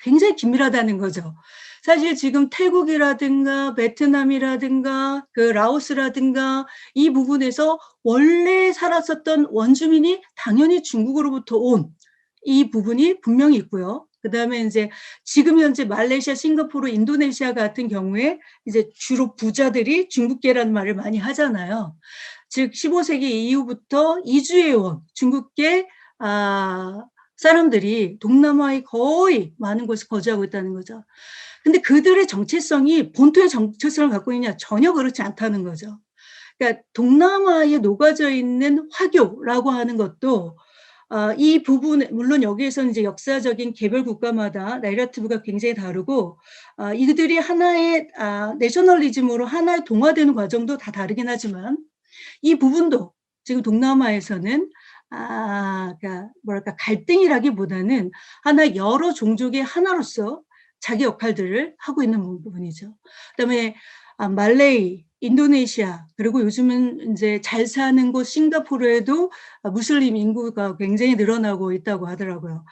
굉장히 긴밀하다는 거죠. 사실 지금 태국이라든가 베트남이라든가 그 라오스라든가 이 부분에서 원래 살았었던 원주민이 당연히 중국으로부터 온 이 부분이 분명히 있고요. 그다음에 이제 지금 현재 말레이시아, 싱가포르, 인도네시아 같은 경우에 이제 주로 부자들이 중국계라는 말을 많이 하잖아요. 즉 15세기 이후부터 이주해온 중국계 사람들이 동남아의 거의 많은 곳에 거주하고 있다는 거죠. 근데 그들의 정체성이 본토의 정체성을 갖고 있냐? 전혀 그렇지 않다는 거죠. 그러니까 동남아에 녹아져 있는 화교라고 하는 것도 이 부분, 물론 여기에서는 이제 역사적인 개별 국가마다 내러티브가 굉장히 다르고 이들이 하나의 내셔널리즘으로 하나의 동화되는 과정도 다 다르긴 하지만, 이 부분도 지금 동남아에서는 그러니까 뭐랄까 갈등이라기보다는 하나 여러 종족의 하나로서 자기 역할들을 하고 있는 부분이죠. 그다음에 말레이, 인도네시아, 그리고 요즘은 이제 잘 사는 곳 싱가포르에도 무슬림 인구가 굉장히 늘어나고 있다고 하더라고요.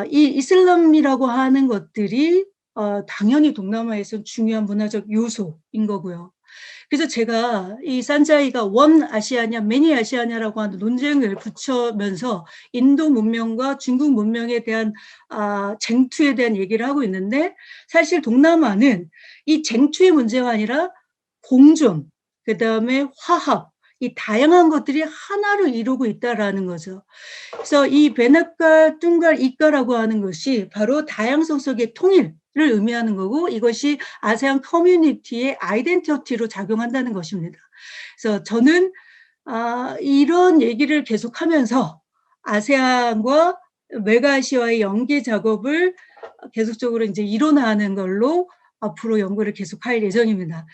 이 이슬람이라고 하는 것들이 당연히 동남아에서 중요한 문화적 요소인 거고요. 그래서 제가 이 산자이가 원 아시아냐 매니 아시아냐라고 하는 논쟁을 붙여면서 인도 문명과 중국 문명에 대한 쟁투에 대한 얘기를 하고 있는데, 사실 동남아는 이 쟁투의 문제가 아니라 공존, 그다음에 화합, 이 다양한 것들이 하나를 이루고 있다라는 거죠. 그래서 이 베나카 뚱갈 이까라고 하는 것이 바로 다양성 속의 통일을 의미하는 거고, 이것이 아세안 커뮤니티의 아이덴티티로 작용한다는 것입니다. 그래서 저는 이런 얘기를 계속하면서 아세안과 메가시와의 연계 작업을 계속적으로 이제 이뤄나가는 걸로 앞으로 연구를 계속할 예정입니다.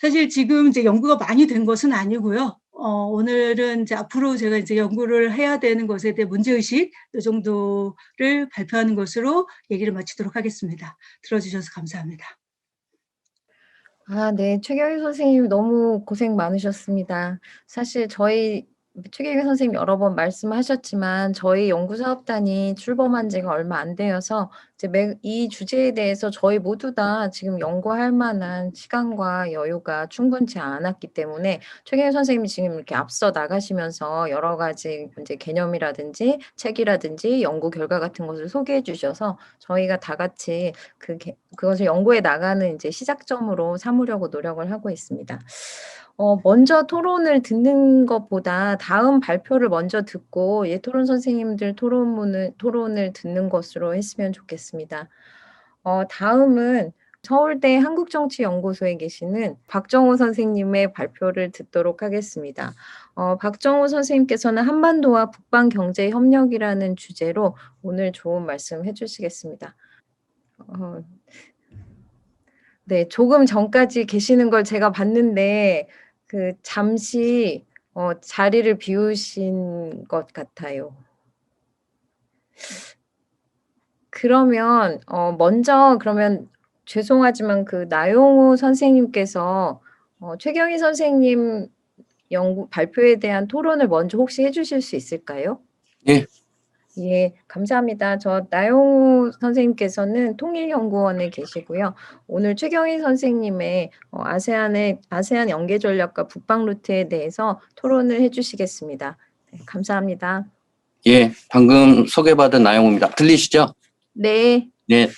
사실 지금 이제 연구가 많이 된 것은 아니고요. 오늘은 이제 앞으로 제가 이제 연구를 해야 되는 것에 대해 문제의식 이 정도를 발표하는 것으로 얘기를 마치도록 하겠습니다. 들어주셔서 감사합니다. 아, 네. 최경희 선생님 너무 고생 많으셨습니다. 사실 저희 최경희 선생님 여러 번 말씀하셨지만 저희 연구사업단이 출범한 지가 얼마 안 되어서 이제 이 주제에 대해서 저희 모두 다 지금 연구할 만한 시간과 여유가 충분치 않았기 때문에 최경희 선생님이 지금 이렇게 앞서 나가시면서 여러 가지 이제 개념이라든지 책이라든지 연구 결과 같은 것을 소개해 주셔서 저희가 다 같이 그것을 연구해 나가는 이제 시작점으로 삼으려고 노력을 하고 있습니다. 먼저 토론을 듣는 것보다 다음 발표를 먼저 듣고 토론 선생님들 토론을 듣는 것으로 했으면 좋겠습니다. 다음은 서울대 한국정치연구소에 계시는 박정호 선생님의 발표를 듣도록 하겠습니다. 박정호 선생님께서는 한반도와 북방경제협력이라는 주제로 오늘 좋은 말씀 해주시겠습니다. 네, 조금 전까지 계시는 걸 제가 봤는데 잠시 자리를 비우신 것 같아요. 그러면 먼저 그러면 죄송하지만 나용우 선생님께서 최경희 선생님 연구 발표에 대한 토론을 먼저 혹시 해주실 수 있을까요? 예. 예, 감사합니다. 나용우 선생님께서는 통일연구원에 계시고요. 오늘 최경희 선생님의 아세안 연계 전략과 북방 루트에 대해서 토론을 해주시겠습니다. 네, 감사합니다. 예, 방금 소개받은 나영우입니다. 들리시죠? 네. 네.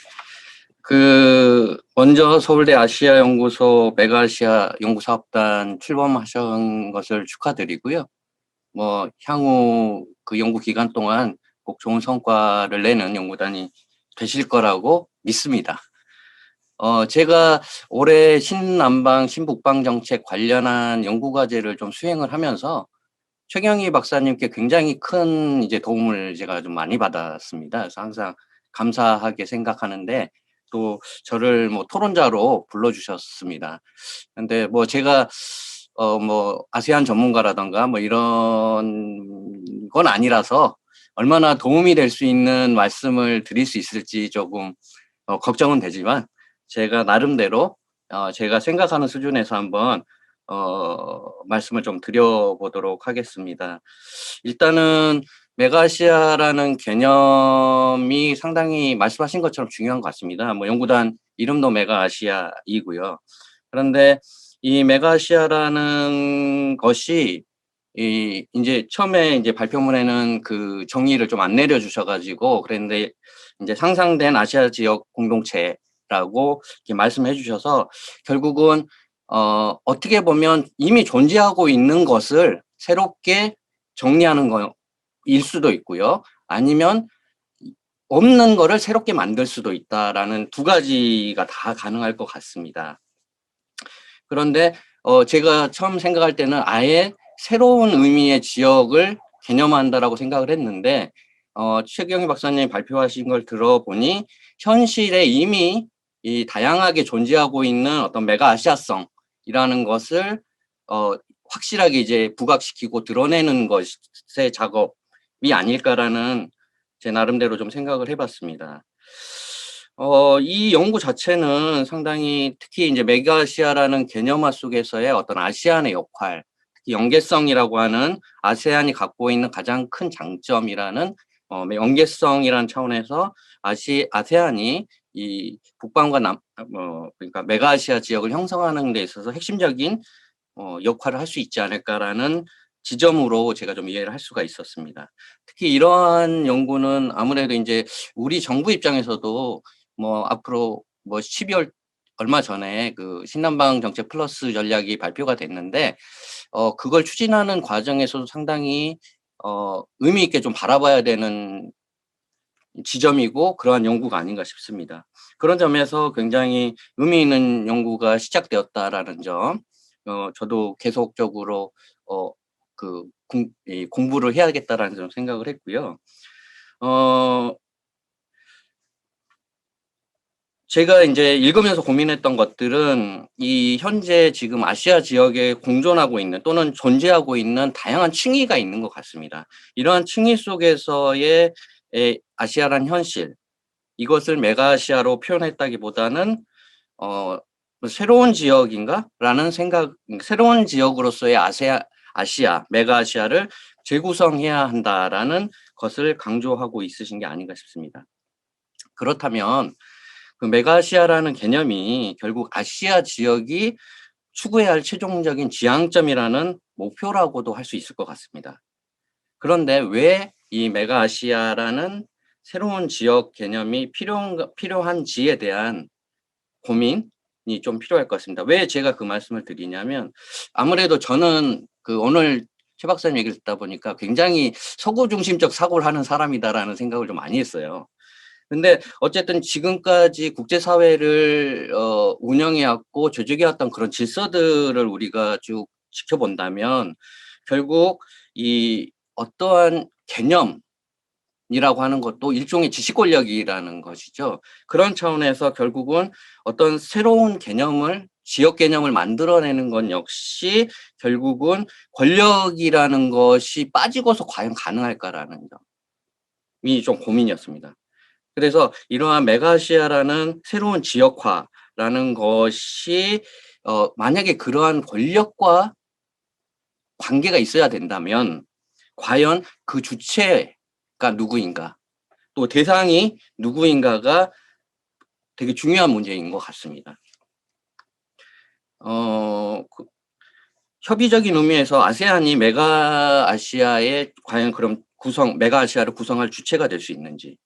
먼저 서울대 아시아연구소 메가아시아 연구사업단 출범하신 것을 축하드리고요. 향후 연구 기간 동안 꼭 좋은 성과를 내는 연구단이 되실 거라고 믿습니다. 제가 올해 신남방, 신북방 정책 관련한 연구과제를 좀 수행을 하면서 최경희 박사님께 굉장히 큰 도움을 제가 좀 많이 받았습니다. 그래서 항상 감사하게 생각하는데 또 저를 토론자로 불러주셨습니다. 근데 제가 아세안 전문가라던가 이런 건 아니라서 얼마나 도움이 될 수 있는 말씀을 드릴 수 있을지 조금 걱정은 되지만 제가 나름대로 제가 생각하는 수준에서 한번 말씀을 좀 드려보도록 하겠습니다. 일단은 메가아시아라는 개념이 상당히 말씀하신 것처럼 중요한 것 같습니다. 연구단 이름도 메가아시아이고요. 그런데 이 메가아시아라는 것이 이제 처음에 발표문에는 정의를 좀 안 내려주셔가지고 그랬는데 이제 상상된 아시아 지역 공동체라고 이렇게 말씀해 주셔서 결국은 어떻게 보면 이미 존재하고 있는 것을 새롭게 정리하는 거일 수도 있고요. 아니면 없는 거를 새롭게 만들 수도 있다라는 두 가지가 다 가능할 것 같습니다. 그런데 제가 처음 생각할 때는 아예 새로운 의미의 지역을 개념한다라고 생각을 했는데 최경희 박사님 발표하신 걸 들어보니 현실에 이미 다양하게 존재하고 있는 어떤 메가아시아성이라는 것을 확실하게 부각시키고 드러내는 것의 작업이 아닐까라는 제 나름대로 좀 생각을 해봤습니다. 이 연구 자체는 상당히 특히 이제 메가아시아라는 개념화 속에서의 어떤 아시안의 역할, 특히 연계성이라고 하는 아세안이 갖고 있는 가장 큰 장점이라는 연계성이라는 차원에서 아세안이 이 북방과 그러니까 메가아시아 지역을 형성하는 데 있어서 핵심적인 역할을 할 수 있지 않을까라는 지점으로 제가 좀 이해를 할 수가 있었습니다. 특히 이러한 연구는 아무래도 이제 우리 정부 입장에서도 앞으로 12월 얼마 전에 신남방 정책 플러스 전략이 발표가 됐는데 그걸 추진하는 과정에서도 상당히 의미 있게 좀 바라봐야 되는 지점이고 그러한 연구가 아닌가 싶습니다. 그런 점에서 굉장히 의미 있는 연구가 시작되었다라는 점, 저도 계속적으로 공부를 해야겠다라는 점 생각을 했고요. 어 제가 인제 읽으면서 고민했던 것들은 이 현재 지금 아시아 지역에 공존하고 있는 또는 존재하고 있는 다양한 층위가 있는 것 같습니다. 이러한 층위 속에서의 아시아란 현실, 이것을 메가아시아로 표현했다기보다는 뭐 '새로운 지역인가?'라는 생각, 새로운 지역으로서의 아시아, 메가아시아를 재구성해야 한다라는 것을 강조하고 있으신 게 아닌가 싶습니다. 그렇다면 그 메가아시아라는 개념이 결국 아시아 지역이 추구해야 할 최종적인 지향점이라는 목표라고도 할 수 있을 것 같습니다. 그런데 왜 이 메가아시아라는 새로운 지역 개념이 필요한지에 대한 고민이 좀 필요할 것 같습니다. 왜 제가 그 말씀을 드리냐면, 아무래도 저는 그 오늘 최 박사님 얘기를 듣다 보니까 굉장히 서구 중심적 사고를 하는 사람이다라는 생각을 좀 많이 했어요. 근데 어쨌든 지금까지 국제사회를 운영해 왔고 조직해 왔던 그런 질서들을 우리가 쭉 지켜본다면, 결국 이 어떠한 개념이라고 하는 것도 일종의 지식 권력이라는 것이죠. 그런 차원에서 결국은 어떤 새로운 개념을, 지역 개념을 만들어내는 건 역시 결국은 권력이라는 것이 빠지고서 과연 가능할까라는 점이 좀 고민이었습니다. 그래서 이러한 메가아시아라는 새로운 지역화라는 것이 만약에 그러한 권력과 관계가 있어야 된다면 과연 그 주체가 누구인가, 또 대상이 누구인가가 되게 중요한 문제인 것 같습니다. 그 협의적인 의미에서 아세안이 메가아시아의 과연 그럼 메가아시아를 구성할 주체가 될 수 있는지,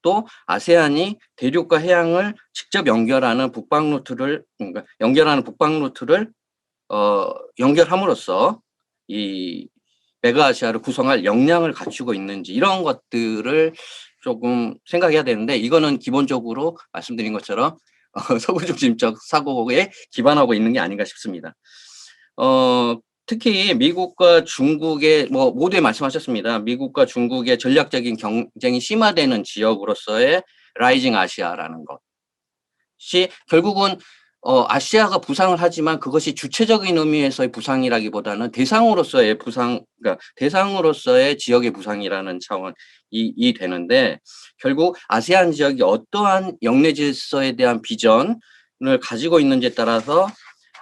또 아세안이 대륙과 해양을 직접 연결하는 그러니까 북방 루트를 연결함으로써 이 메가아시아를 구성할 역량을 갖추고 있는지, 이런 것들을 조금 생각해야 되는데, 이거는 기본적으로 말씀드린 것처럼 서구 중심적 사고에 기반하고 있는 게 아닌가 싶습니다. 특히 미국과 중국의, 뭐 모두에 말씀하셨습니다. 미국과 중국의 전략적인 경쟁이 심화되는 지역으로서의 라이징 아시아라는 것이 결국은 아시아가 부상을 하지만 그것이 주체적인 의미에서의 부상이라기보다는 대상으로서의 그러니까 대상으로서의 지역의 부상이라는 차원이 되는데, 결국 아세안 지역이 어떠한 영내 질서에 대한 비전을 가지고 있는지에 따라서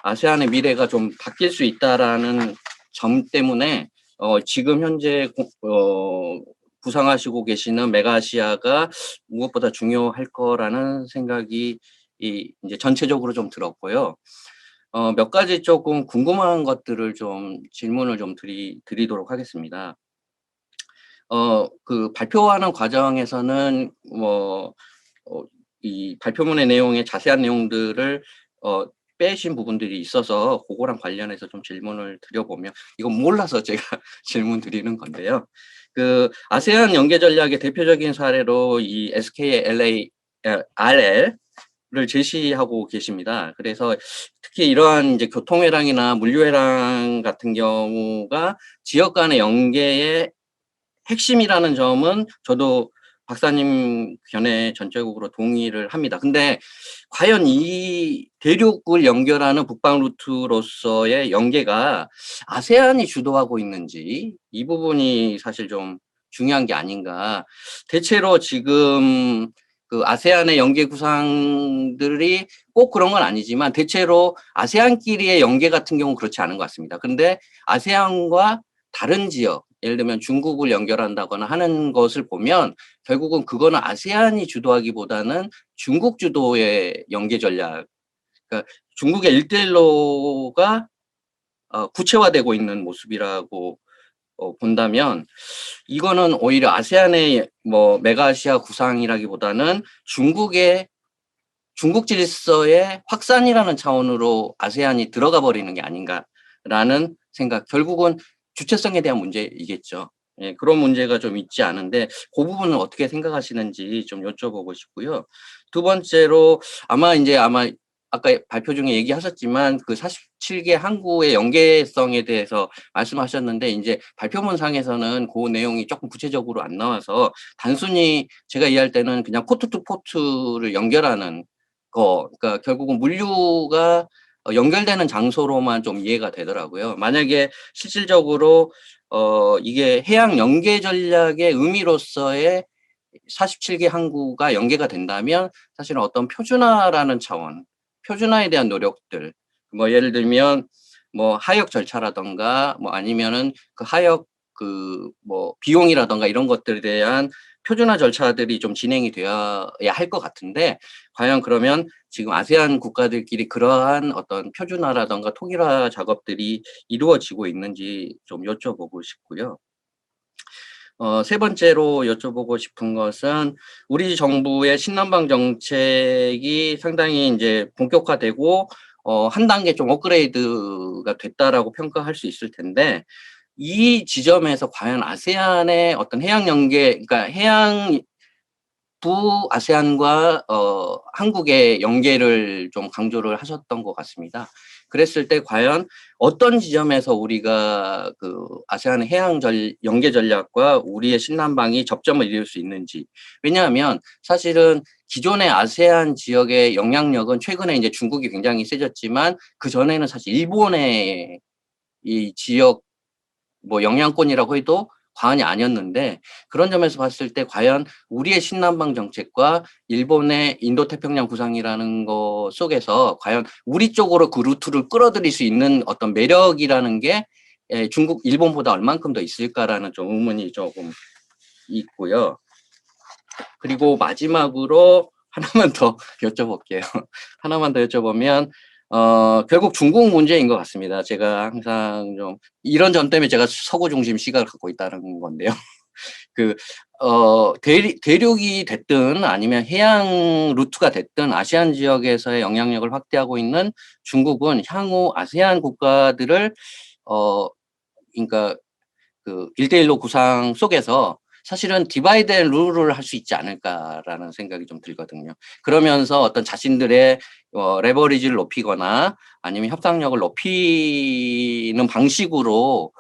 아세안의 미래가 좀 바뀔 수 있다라는 점 때문에 지금 현재 구상하시고 계시는 메가아시아가 무엇보다 중요할 거라는 생각이 이제 전체적으로 좀 들었고요. 몇 가지 조금 궁금한 것들을 좀 질문을 좀 드리도록 하겠습니다. 그 발표하는 과정에서는 이 발표문의 내용의 자세한 내용들을 빼신 부분들이 있어서 그거랑 관련해서 좀 질문을 드려보면, 이건 몰라서 제가 질문 드리는 건데요. 그 아세안 연계 전략의 대표적인 사례로 이 SKLARL을 제시하고 계십니다. 그래서 특히 이러한 이제 교통회랑이나 물류회랑 같은 경우가 지역 간의 연계의 핵심이라는 점은 저도 박사님 견해에 전적으로 동의를 합니다. 근데 과연 이 대륙을 연결하는 북방 루트로서의 연계가 아세안이 주도하고 있는지, 이 부분이 사실 좀 중요한 게 아닌가. 대체로 지금 그 아세안의 연계 구상들이 꼭 그런 건 아니지만 대체로 아세안끼리의 연계 같은 경우는 그렇지 않은 것 같습니다. 근데 아세안과 다른 지역, 예를 들면 중국을 연결한다거나 하는 것을 보면 결국은 그거는 아세안이 주도하기보다는 중국 주도의 연계 전략, 그러니까 중국의 1대1로가 구체화되고 있는 모습이라고 본다면, 이거는 오히려 아세안의 뭐 메가아시아 구상이라기보다는 중국 질서의 확산이라는 차원으로 아세안이 들어가 버리는 게 아닌가라는 생각, 결국은 주체성에 대한 문제이겠죠. 예, 그런 문제가 좀 있지 않은데 그 부분은 어떻게 생각하시는지 좀 여쭤보고 싶고요. 두 번째로 아마 아까 발표 중에 얘기하셨지만 그 47개 항구의 연계성에 대해서 말씀하셨는데 이제 발표문상에서는 그 내용이 조금 구체적으로 안 나와서 단순히 제가 이해할 때는 그냥 포트 투 포트를 연결하는 거, 그러니까 결국은 물류가 연결되는 장소로만 좀 이해가 되더라고요. 만약에 실질적으로 이게 해양 연계 전략의 의미로서의 47개 항구가 연계가 된다면 사실은 어떤 표준화라는 차원, 표준화에 대한 노력들, 뭐 예를 들면 뭐 하역 절차라던가 뭐 아니면은 그 하역 그 뭐 비용이라던가 이런 것들에 대한 표준화 절차들이 좀 진행이 되어야 할 것 같은데 과연 그러면 지금 아세안 국가들끼리 그러한 어떤 표준화라던가 통일화 작업들이 이루어지고 있는지 좀 여쭤보고 싶고요. 세 번째로 여쭤보고 싶은 것은 우리 정부의 신남방 정책이 상당히 이제 본격화되고 한 단계 좀 업그레이드가 됐다라고 평가할 수 있을 텐데 이 지점에서 과연 아세안의 어떤 해양 연계, 그러니까 해양 아세안과 한국의 연계를 좀 강조를 하셨던 것 같습니다. 그랬을 때 과연 어떤 지점에서 우리가 그 아세안 연계 전략과 우리의 신남방이 접점을 이룰 수 있는지. 왜냐하면 사실은 기존의 아세안 지역의 영향력은 최근에 이제 중국이 굉장히 세졌지만 그 전에는 사실 일본의 이 지역 뭐 영향권이라고 해도 과언이 아니었는데 그런 점에서 봤을 때 과연 우리의 신남방 정책과 일본의 인도태평양 구상이라는 것 속에서 과연 우리 쪽으로 그 루트를 끌어들일 수 있는 어떤 매력이라는 게 중국, 일본보다 얼만큼 더 있을까라는 좀 의문이 조금 있고요. 그리고 마지막으로 하나만 더 여쭤볼게요. 하나만 더 여쭤보면 결국 중국 문제인 것 같습니다. 제가 항상 좀 이런 점 때문에 제가 서구 중심 시각을 갖고 있다는 건데요. 그 대륙이 됐든 아니면 해양 루트가 됐든 아시안 지역에서의 영향력을 확대하고 있는 중국은 향후 아세안 국가들을 그러니까 그 1대1로 구상 속에서 사실은 디바이드 앤 룰을 할 수 있지 않을까라는 생각이 좀 들거든요. 그러면서 어떤 자신들의 레버리지를 높이거나 아니면 협상력을 높이는 방식으로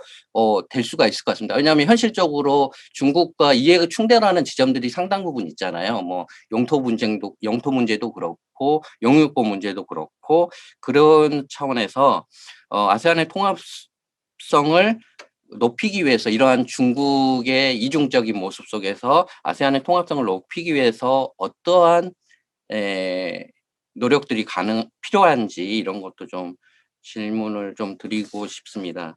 될 수가 있을 것 같습니다. 왜냐하면 현실적으로 중국과 이해가 충돌하는 지점들이 상당 부분 있잖아요. 뭐 영토 문제도 그렇고 영유권 문제도 그렇고 그런 차원에서 아세안의 통합성을 높이기 위해서 이러한 중국의 이중적인 모습 속에서 아세안의 통합성을 높이기 위해서 어떠한 노력들이 필요한지 이런 것도 좀 질문을 좀 드리고 싶습니다.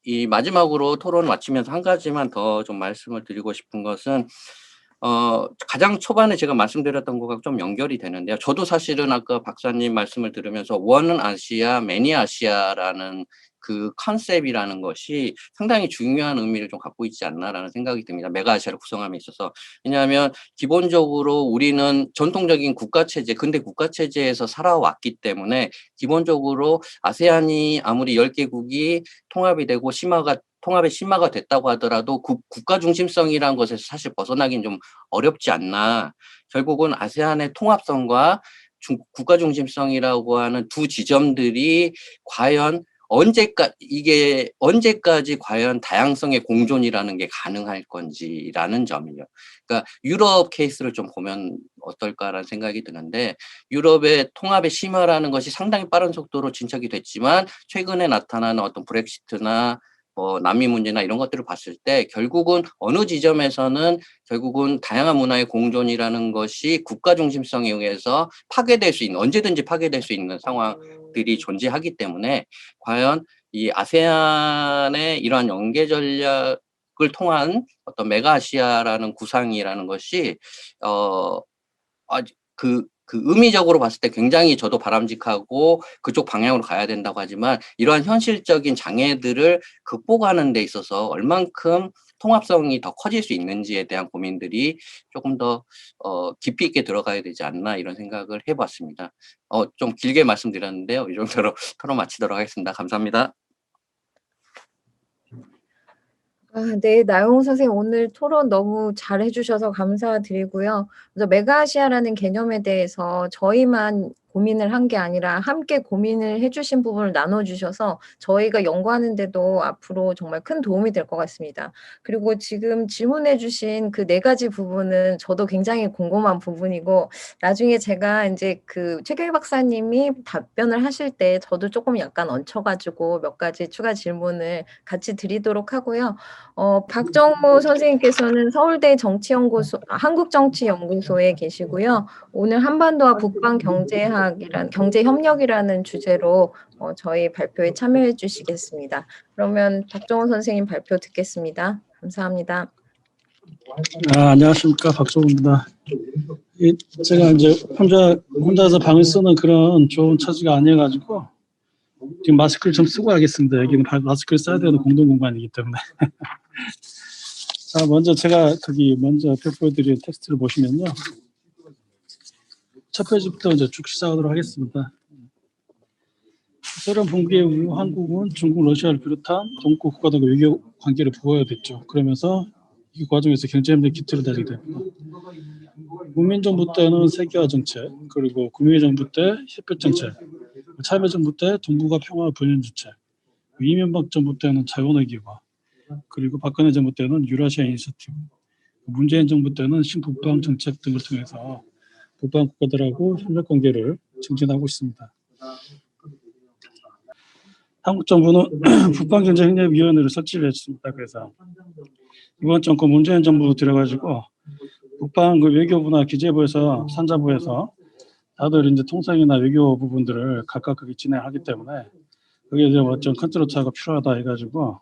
이 마지막으로 토론 마치면서 한 가지만 더 좀 말씀을 드리고 싶은 것은 가장 초반에 제가 말씀드렸던 거가 좀 연결이 되는데요. 저도 사실은 아까 박사님 말씀을 들으면서 원 아시아, 매니 아시아라는 그 컨셉이라는 것이 상당히 중요한 의미를 좀 갖고 있지 않나라는 생각이 듭니다. 메가 아시아를 구성함에 있어서. 왜냐하면 기본적으로 우리는 전통적인 국가체제, 근대 국가체제에서 살아왔기 때문에 기본적으로 아세안이 아무리 10개국이 통합이 되고 통합의 심화가 됐다고 하더라도 국가 중심성이라는 것에서 사실 벗어나긴 좀 어렵지 않나. 결국은 아세안의 통합성과 국가 중심성이라고 하는 두 지점들이 과연 이게 언제까지 과연 다양성의 공존이라는 게 가능할 건지라는 점이요. 그러니까 유럽 케이스를 좀 보면 어떨까라는 생각이 드는데 유럽의 통합의 심화라는 것이 상당히 빠른 속도로 진척이 됐지만 최근에 나타나는 어떤 브렉시트나 난민 문제나 이런 것들을 봤을 때 결국은 어느 지점에서는 결국은 다양한 문화의 공존이라는 것이 국가 중심성에 의해서 언제든지 파괴될 수 있는 상황들이 존재하기 때문에 과연 이 아세안의 이러한 연계 전략을 통한 어떤 메가아시아라는 구상이라는 것이 그 의미적으로 봤을 때 굉장히 저도 바람직하고 그쪽 방향으로 가야 된다고 하지만 이러한 현실적인 장애들을 극복하는 데 있어서 얼만큼 통합성이 더 커질 수 있는지에 대한 고민들이 조금 더 깊이 있게 들어가야 되지 않나 이런 생각을 해봤습니다. 좀 길게 말씀드렸는데요. 이 정도로 토론 마치도록 하겠습니다. 감사합니다. 네. 나영호 선생님 오늘 토론 너무 잘 해주셔서 감사드리고요. 그래서 메가아시아라는 개념에 대해서 저희만 고민을 한 게 아니라 함께 고민을 해주신 부분을 나눠주셔서 저희가 연구하는 데도 앞으로 정말 큰 도움이 될 것 같습니다. 그리고 지금 질문해 주신 그 4가지 부분은 저도 굉장히 궁금한 부분이고 나중에 제가 인제 그 최경희 박사님이 답변을 하실 때 저도 조금 약간 얹혀 가지고 몇 가지 추가 질문을 같이 드리도록 하고요. 박정호 선생님께서는 서울대 한국정치연구소에 계시고요. 오늘 한반도와 경제협력이라는 주제로 저희 발표에 참여해 주시겠습니다. 그러면 박정호 선생님 발표 듣겠습니다. 감사합니다. 안녕하십니까. 박종호입니다. 제가 이제 혼자서 방을 쓰는 그런 좋은 처지가 아니어가지고 지금 마스크를 좀 쓰고 하겠습니다. 여기는 마스크를 써야 되는 공동 공간이기 때문에. 자, 먼저 제가 먼저 발표드릴 텍스트를 보시면요. 첫 페이지부터 이제 쭉 시작하도록 하겠습니다. 소련 붕괴 이후 한국은 중국, 러시아를 비롯한 동구 국가들과 외교 관계를 부어야 됐죠. 그러면서 이 과정에서 경제협력 기틀을 다지게 됩니다. 문민정부 때는 세계화 정책, 그리고 국민의 정부 때 햇볕 정책, 참여정부 때 동북아 평화 번영 정책, 이명박 정부 때는 자유원화 기화, 그리고 박근혜 정부 때는 유라시아 이니셔티브, 문재인 정부 때는 신북방 정책 등을 통해서 북방 국가들하고 협력 관계를 증진하고 있습니다. 한국 정부는 북방경제협력위원회를 설치를 했습니다. 그래서 이번 정권 문재인 정부 들여가지고 북방 외교부나 기재부에서 산자부에서 다들 이제 통상이나 외교 부분들을 각각 진행하기 때문에 거기에 이제 어떤 컨트롤 차가 필요하다 해가지고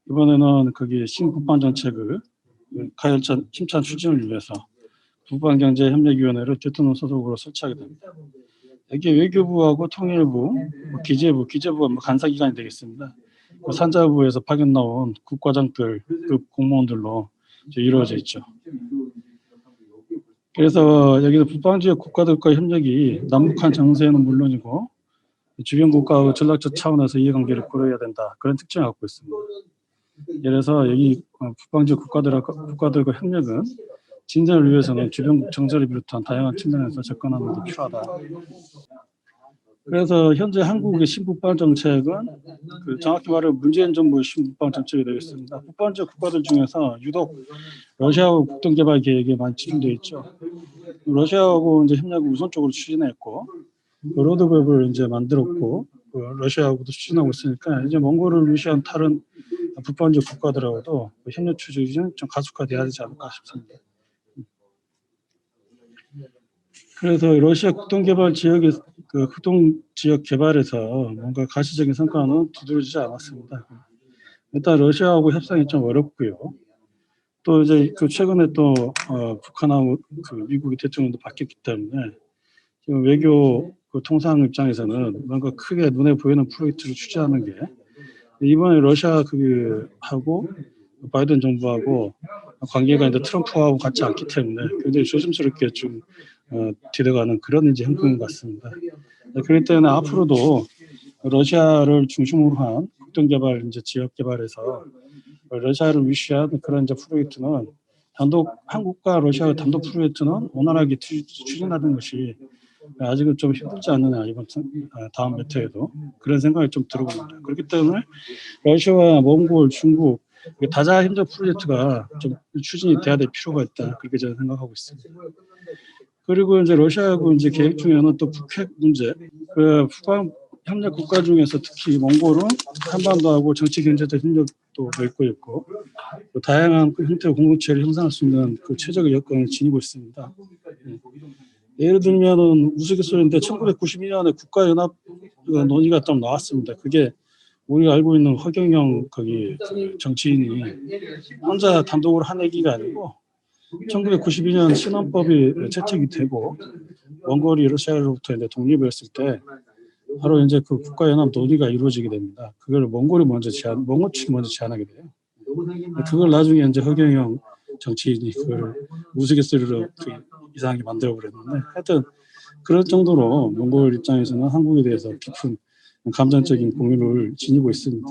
이번에는 거기 신북방 정책을 가열찬 힘찬 추진을 위해서 북방경제협력위원회를 대통령 소속으로 설치하게 됩니다. 여기 외교부하고 통일부, 기재부가 간사기관이 되겠습니다. 산자부에서 파견 나온 국과장들, 공무원들로 이루어져 있죠. 그래서 여기는 북방지역 국가들과 협력이 남북한 정세는 물론이고 주변 국가와 전략적 차원에서 이해관계를 고려해야 된다. 그런 특징을 갖고 있습니다. 그래서 여기 북방지역 국가들과 협력은 진전을 위해서는 주변국 정세를 비롯한 다양한 측면에서 접근하는 게 필요하다. 그래서 현재 한국의 신북방 정책은 정확히 말하면 문재인 정부의 신북방 정책이 되겠습니다. 북방지역 국가들 중에서 유독 러시아하고 국동개발 계획에 많이 집중되어 있죠. 러시아하고 이제 협력을 우선적으로 추진했고 로드맵을 이제 만들었고 러시아하고도 추진하고 있으니까 이제 몽골을 위시한 다른 북방지역 국가들하고도 협력 추진이 좀 가속화돼야 되지 않을까 싶습니다. 그래서 러시아 국동개발 지역의 흑동 지역 개발에서 뭔가 가시적인 성과는 두드러지지 않았습니다. 일단 러시아하고 협상이 좀 어렵고요. 또 이제 최근에 또 북한하고 미국의 대통령도 바뀌었기 때문에 지금 외교 통상 입장에서는 뭔가 크게 눈에 보이는 프로젝트를 추진하는 게 이번에 러시아 하고 바이든 정부하고 관계가 이제 트럼프하고 같지 않기 때문에 굉장히 조심스럽게 좀 들어가는 그런 이제 형국인 것 같습니다. 그렇기 때문에 앞으로도 러시아를 중심으로 한 국동개발 이제 지역 개발에서 러시아를 위시한 그런 이제 프로젝트는 한국과 러시아의 단독 프로젝트는 원활하게 추진하는 것이 아직은 좀 힘들지 않느냐 이번 다음 몇 해에도 그런 생각이 좀 들어봅니다. 그렇기 때문에 러시아와 몽골, 중국 다자 협력 프로젝트가 좀 추진이 돼야 될 필요가 있다 그렇게 저는 생각하고 있습니다. 그리고 이제 러시아하고 이제 계획 중에는 또 북핵 문제, 북방 협력 국가 중에서 특히 몽골은 한반도하고 정치 경제적 협력도 맺고 있고 또 다양한 형태의 공동체를 형성할 수 있는 최적의 여건을 지니고 있습니다. 예를 들면은 우스갯소리인데 1992년에 국가연합 논의가 좀 나왔습니다. 그게 우리가 알고 있는 허경영 정치인이 혼자 단독으로 한 얘기가 아니고 1992년 신헌법이 채택이 되고 몽골이 러시아로부터 이제 독립을 했을 때 바로 이제 국가연합 논의가 이루어지게 됩니다. 그걸 몽골이 먼저 제안하게 돼요. 그걸 나중에 이제 허경영 정치인이 그걸 우스갯소리로 이상하게 만들어 버렸는데 하여튼 그럴 정도로 몽골 입장에서는 한국에 대해서 깊은 감정적인 공유를 지니고 있습니다.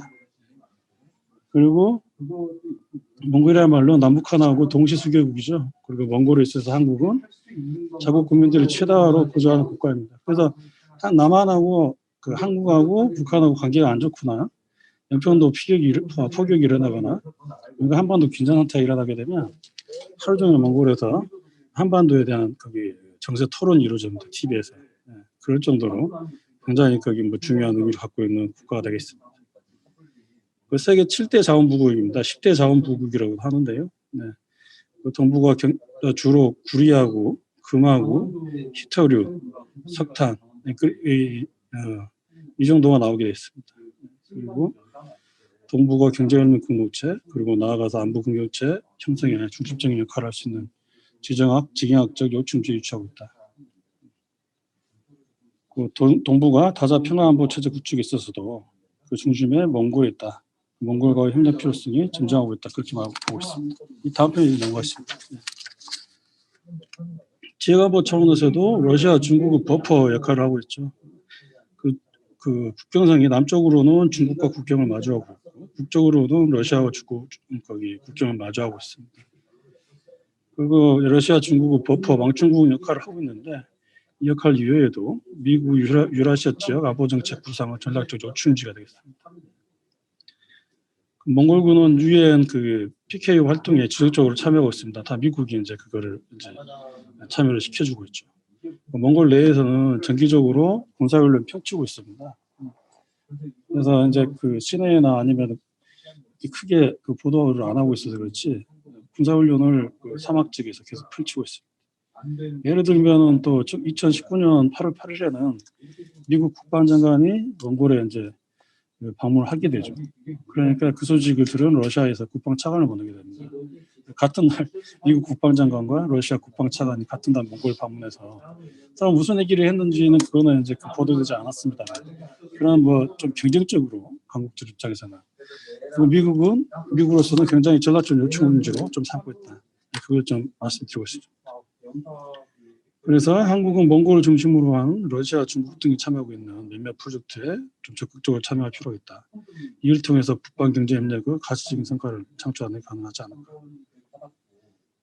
그리고 몽골이야말로 남북한하고 동시 수교국이죠. 그리고 몽골에 있어서 한국은 자국 국민들을 최다로 보좌하는 국가입니다. 그래서 남한하고 그 한국하고 북한하고 관계가 안 좋구나, 연평도 포격이 일어나거나 뭔가 한반도 긴장 상태가 일어나게 되면 하루 종일 몽골에서 한반도에 대한 거기 정세 토론이 이루어집니다. TV에서. 그럴 정도로 굉장히 거기 뭐 중요한 의미를 갖고 있는 국가가 되겠습니다. 그 세계 7대 자원부국입니다. 10대 자원부국이라고 하는데요. 네. 그 동부가 주로 구리하고 금하고 히토류, 석탄 이 정도가 나오게 됐습니다. 그리고 동부가 경제협력 공동체, 그리고 나아가서 안보 공동체 형성에 중심적인 역할을 할 수 있는 지정학, 지경학적 요충지를 유치하고 있다. 그 동부가 다자 평화안보 체제 구축에 있어서도 그 중심에 몽골이 있다. 몽골과의 협력 필요성이 점증하고 있다. 그렇게 보고 있습니다. 이 다음 페이지 넘어가겠습니다. 지역안보 차원에서도 러시아, 중국은 버퍼 역할을 하고 있죠. 그 국경선이 남쪽으로는 중국과 국경을 마주하고 있고, 북쪽으로는 러시아와 중국 거기 국경을 마주하고 있습니다. 그리고 러시아, 중국은 버퍼, 망중국 역할을 하고 있는데, 이 역할 이외에도 미국, 유라시아 지역 안보 정책 구상은 전략적 요충지가 되겠습니다. 몽골군은 유엔 그 PK 활동에 지속적으로 참여하고 있습니다. 다 미국이 이제 그거를 이제 참여를 시켜주고 있죠. 몽골 내에서는 정기적으로 군사훈련 펼치고 있습니다. 그래서 이제 그 시내나 아니면 크게 그 보도를 안 하고 있어서 그렇지 군사훈련을 그 사막 지역에서 계속 펼치고 있습니다. 예를 들면은 또 2019년 8월 8일에는 미국 국방장관이 몽골에 이제 방문을 하게 되죠. 그러니까 그 소식을 들은 러시아에서 국방차관을 보내게 됩니다. 같은 날 미국 국방장관과 러시아 국방차관이 같은 날 몽골 방문해서 서로 무슨 얘기를 했는지는 그거는 이제 그 보도되지 않았습니다. 그런 뭐 좀 경쟁적으로 강국들 입장에서는, 그리고 미국으로서는 굉장히 전략적 요충 문제로 좀 삼고 있다. 그걸 좀 말씀드리고 싶습니다. 그래서 한국은 몽골을 중심으로 한 러시아, 중국 등이 참여하고 있는 몇몇 프로젝트에 좀 적극적으로 참여할 필요가 있다. 이를 통해서 북방 경제 협력의 가시적인 성과를 창출하는 게 가능하지 않을까.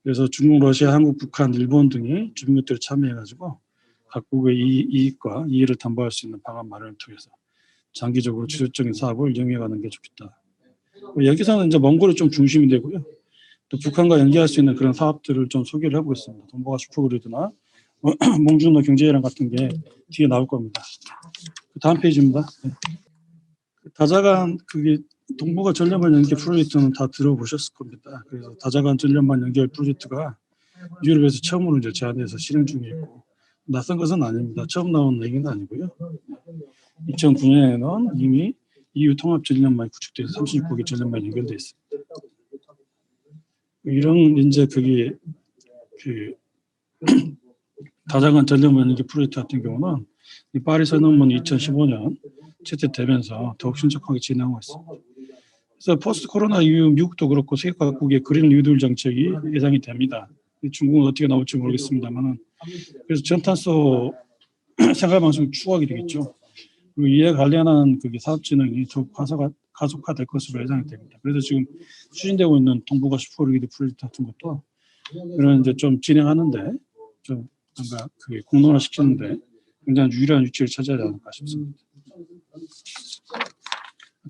그래서 중국, 러시아, 한국, 북한, 일본 등이 주민국들이 참여해가지고 각국의 이익과 이해를 담보할 수 있는 방안 마련을 통해서 장기적으로 지속적인 사업을 이용해가는 게 좋겠다. 여기서는 이제 몽골이 좀 중심이 되고요. 또 북한과 연계할 수 있는 그런 사업들을 좀 소개를 해보겠습니다. 동북아 슈퍼그리드나 몽준호 경제회랑 같은 게 뒤에 나올 겁니다. 다음 페이지입니다. 다자간 그게 동북아 전력망 연계 프로젝트는 다 들어보셨을 겁니다. 그래서 다자간 전력망 연결 프로젝트가 유럽에서 처음으로 이제 제안해서 실행 중에 있고, 낯선 것은 아닙니다. 처음 나온 얘기는 아니고요. 2009년에는 이미 EU 통합 전력망이 구축돼서 36국의 전력망이 연결돼 있습니다. 이런 이제 그게 그 다자간 전력망 연계 프로젝트 같은 경우는 이 파리 선언문이 2015년 채택되면서 더욱 신속하게 진행하고 있습니다. 그래서 포스트 코로나 이후 미국도 그렇고 세계 각국의 그린 뉴딜 정책이 예상이 됩니다. 중국은 어떻게 나올지 모르겠습니다만은, 그래서 저탄소 생활 방식 추구하게 되겠죠. 그리고 이에 관련한 그게 사업 진행이 더욱 가속화될 것으로 예상이 됩니다. 그래서 지금 추진되고 있는 동북아 슈퍼그리드 프로젝트 같은 것도 이런 이제 좀 진행하는데 좀 뭔가 그 공론화 시키는데 굉장히 유리한 위치를 차지하지 않을까 싶습니다.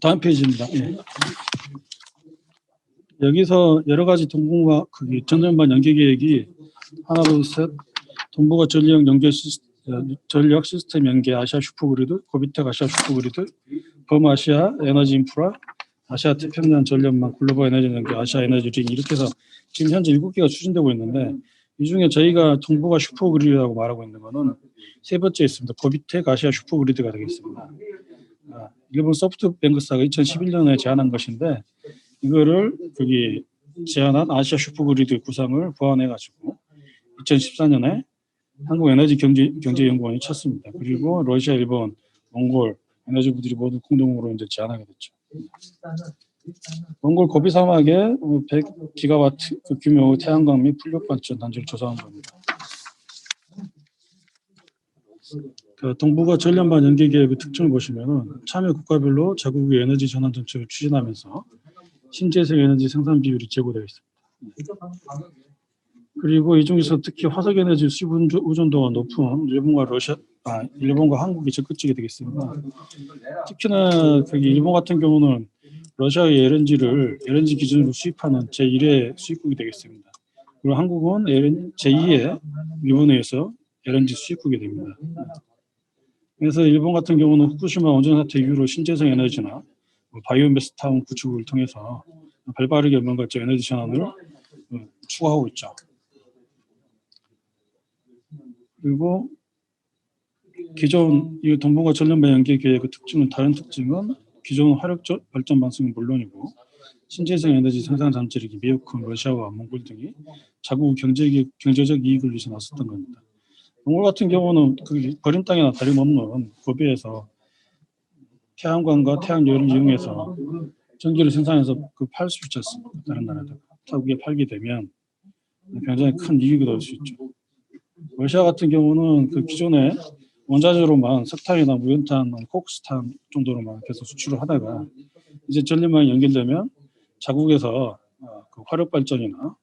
다음 페이지입니다. 예. 여기서 여러 가지 동북아 그게 전전반 연계 계획이 하나 둘 셋 동북아 전력 시스템 연계 아시아 슈퍼그리드, 고비텍 아시아 슈퍼그리드, 범아시아 에너지 인프라, 아시아 태평양 전력망, 글로벌 에너지 연계, 아시아 에너지 링, 이렇게 해서 지금 현재 7개가 추진되고 있는데, 이 중에 저희가 동북아 슈퍼그리드라고 말하고 있는 거는 세 번째 있습니다. 고비텍 아시아 슈퍼그리드가 되겠습니다. 일본 소프트뱅크사가 2011년에 제안한 것인데, 이거를 거기 제안한 아시아 슈퍼그리드 구상을 보완해가지고 2014년에 한국에너지경제연구원이 쳤습니다. 그리고 러시아, 일본, 몽골 에너지부들이 모두 공동으로 이제 제안하게 됐죠. 몽골 고비 사막에 100기가와트 그 규모의 태양광 및 풍력 발전 단지를 조성한 겁니다. 그 동북아 전력망 연계 계획의 특징을 보시면은 참여 국가별로 자국의 에너지 전환 정책을 추진하면서 신재생 에너지 생산 비율이 제고되어 있습니다. 그리고 이 중에서 특히 화석 에너지 수입 의존도가 높은 일본과 한국이 적극적이 되겠습니다. 특히나 일본 같은 경우는 러시아의 LNG 기준으로 수입하는 제1의 수입국이 되겠습니다. 그리고 한국은 제2의 일본에 의해서 LNG 수입국이 됩니다. 그래서 일본 같은 경우는 후쿠시마 원전 사태 이후로 신재생 에너지나 바이오매스 타운 구축을 통해서 발빠르게 뭔가 에너지 전환을 추구하고 있죠. 그리고 기존 이 동북아 전력망 연계 계획의 다른 특징은 기존 화력 발전 방식은 물론이고 신재생 에너지 생산 잠재력이 매우 큰 러시아와 몽골 등이 자국 경제적 이익을 위해서 나섰던 겁니다. 몽골 같은 경우는 버린 땅이나 다름없는 고비에서 태양광과 태양열을 이용해서 전기를 생산해서 팔 수 있지 않습니까? 다른 나라들 타국에 팔게 되면 굉장히 큰 이익을 얻을 수 있죠. 러시아 같은 경우는 기존에 원자재로만 석탄이나 무연탄, 코크스탄 정도로만 계속 수출을 하다가 이제 전력망이 연결되면 자국에서 화력 발전이나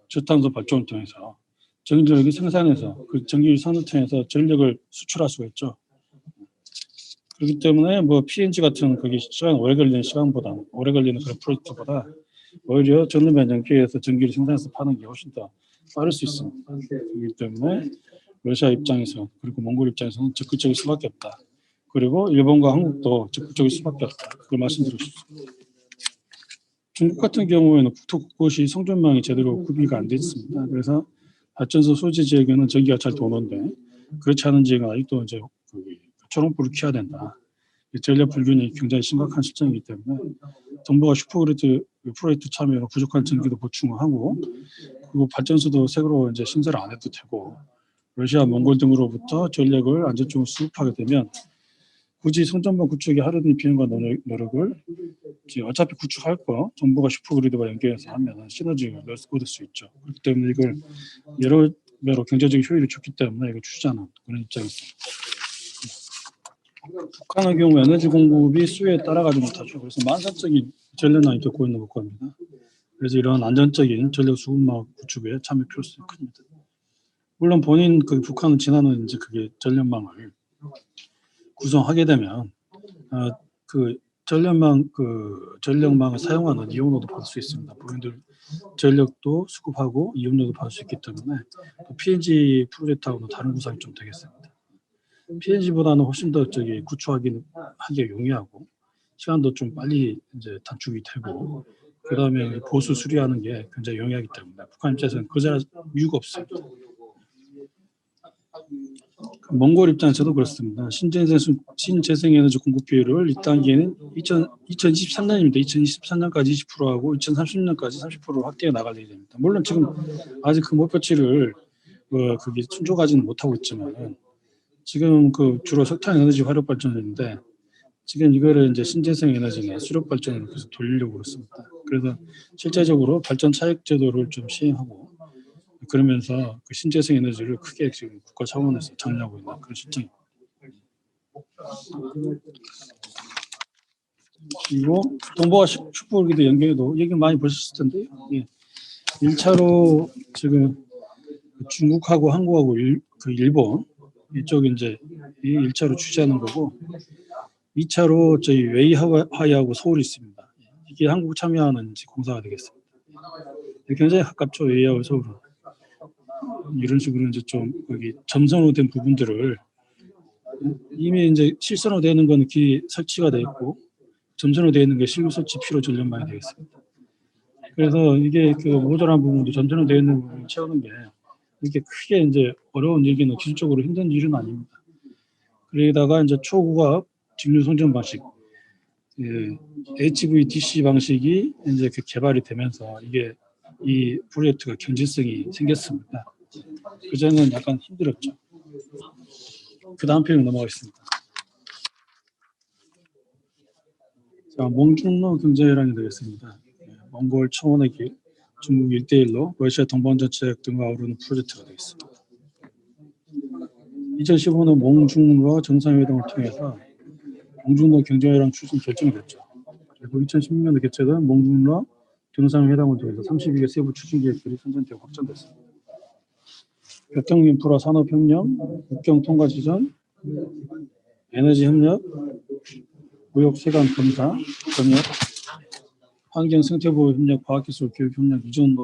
저탄소 발전을 통해서 전기를 생산해서 전기를 통해서 전력을 수출할 수가 있죠. 그렇기 때문에 PNG 같은 시간 오래 걸리는 그런 프로젝트보다 오히려 전력망 연계해서 전기를 생산해서 파는 게 훨씬 더 빠를 수 있습니다. 그렇기 때문에 러시아 입장에서 그리고 몽골 입장에서는 적극적일 수밖에 없다. 그리고 일본과 한국도 적극적일 수밖에 없다. 그걸 말씀드리고 싶습니다. 중국 같은 경우에는 국토 곳곳이 송전망이 제대로 구비가 안 돼 있습니다. 그래서 발전소 소재 지역에는 전기가 잘 도는데 그렇지 않은 지역은 아직도 초롱불을 켜야 된다. 전력 불균이 굉장히 심각한 실정이기 때문에 정부가 슈퍼그리드 프로젝트 참여로 부족한 전기도 보충하고 그리고 발전소도 새로 신설을 안 해도 되고 러시아, 몽골 등으로부터 전력을 안정적으로 수급하게 되면 굳이 송전망 구축에 하려는 비용과 노력을 어차피 구축할 거 정부가 슈퍼그리드와 연계해서 하면 시너지를 얻을 수 있죠. 그렇기 때문에 이걸 여러 배로 경제적 효율이 좋기 때문에 이걸 추진하는 그런 입장이 있습니다. 북한의 경우 에너지 공급이 수요에 따라가지 못하죠. 그래서 만사적인 전력난이 겪고 있는 국가입니다. 그래서 이런 안정적인 전력 수급망 구축에 참여 필요성이 큽니다. 물론 본인 북한은 지난해 전력망을 구성하게 되면 전력망을 사용하는 이용료도 받을 수 있습니다. 본인들 전력도 수급하고 이용료도 받을 수 있기 때문에 PNG 프로젝트하고는 다른 구상이 좀 되겠습니다. PNG보다는 훨씬 더 구축하기 용이하고 시간도 좀 빨리 단축이 되고 그다음에 보수 수리하는 게 굉장히 용이하기 때문에 북한 입장에서는 그럴 이유가 없습니다. 몽골 입장에서도 그렇습니다. 신재생 에너지 공급 비율을 이 단계는 2023년입니다. 2023년까지 20%하고 2030년까지 30%로 확대해 나갈 예정입니다. 물론 지금 아직 그 목표치를 그게 충족하지는 못하고 있지만 지금 주로 석탄 에너지 화력 발전인데 지금 이거를 신재생 에너지나 수력 발전으로 계속 돌리려고 그렇습니다. 그래서 실제적으로 발전 차익 제도를 좀 시행하고 그러면서 신재생 에너지를 크게 지금 국가 차원에서 장려하고 있는 그런 실정입니다. 그리고 동북아 슈퍼그리드 연계도 얘기 많이 보셨을 텐데요. 1차로 지금 중국하고 한국하고 일본 이쪽 이 1차로 취재하는 거고 2차로 저희 웨이하이하고 서울이 있습니다. 이게 한국 참여하는 공사가 되겠습니다. 굉장히 가깝죠. 웨이하고 서울은. 이런 식으로 좀 점선호된 부분들을 이미 실선호되는 건 설치가 되어 있고 점선호되어 있는 게 실무 설치 필요 전력망이 되겠습니다. 그래서 이게 모자란 부분도 점선호되어 있는 부분을 채우는 게 이렇게 크게 어려운 얘기는 기술적으로 힘든 일은 아닙니다. 그러다가 초고압 직류 송전 방식, HVDC 방식이 개발이 되면서 이 프로젝트가 경제성이 생겼습니다. 그전에는 약간 힘들었죠. 그 다음 페이지 넘어가겠습니다. 자, 몽중로 경제회랑이 되겠습니다. 몽골 청원의 길, 중국 1대1로 러시아 동반전체약 등과 아우르는 프로젝트가 되겠습니다. 2015년 몽중로 정상회담을 통해서 몽중로 경제회랑 추진 결정이 됐죠. 그리고 2016년에 개최된 몽블랑 정상회담을 통해서 32개 세부 추진 계획들이 선정되고 확정됐습니다. 교통인프라 산업혁명, 국경통과지점, 에너지협력, 무역세관 검사, 협력, 환경생태보호 협력, 과학기술 교육 협력, 이전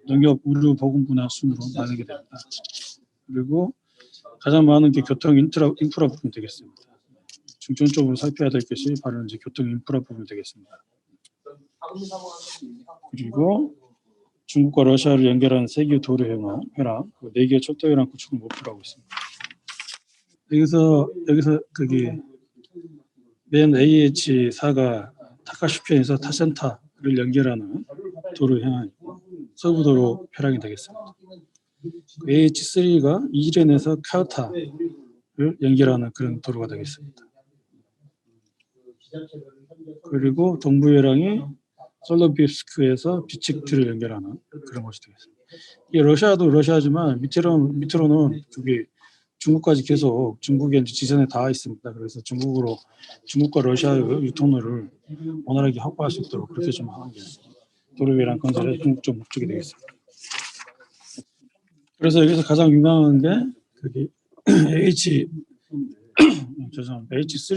농협, 의료, 보건 분야 순으로 나누게 됩니다. 그리고 가장 많은 게 교통 인프라 부분 되겠습니다. 중점적으로 살펴야 될 것이 바로 이제 교통 인프라 부분 되겠습니다. 그리고 중국과 러시아를 연결하는 세계 도로 회랑, 4개 철도 회랑 구축을 목표로 하고 있습니다. 여기서 거기 맨 AH4가 타카슈켄에서 타센타를 연결하는 도로 회항이고 서부도로 회랑이 되겠습니다. AH3가 이렌에서 카우타를 연결하는 그런 도로가 되겠습니다. 그리고 동부회랑이 솔로비스크에서 비치크를 연결하는 그런 것이 되겠습니다. 이 러시아도 러시아지만 밑으로는 그게 중국까지 계속 중국의 이제 지선에 닿아 있습니다. 그래서 중국과 러시아의 유통로를 원활하게 확보할 수 있도록 그렇게 좀 하는 게 도로회랑 건설의 궁극적 목적이 되겠습니다. 그래서 여기서 가장 유명한 게 그게 H3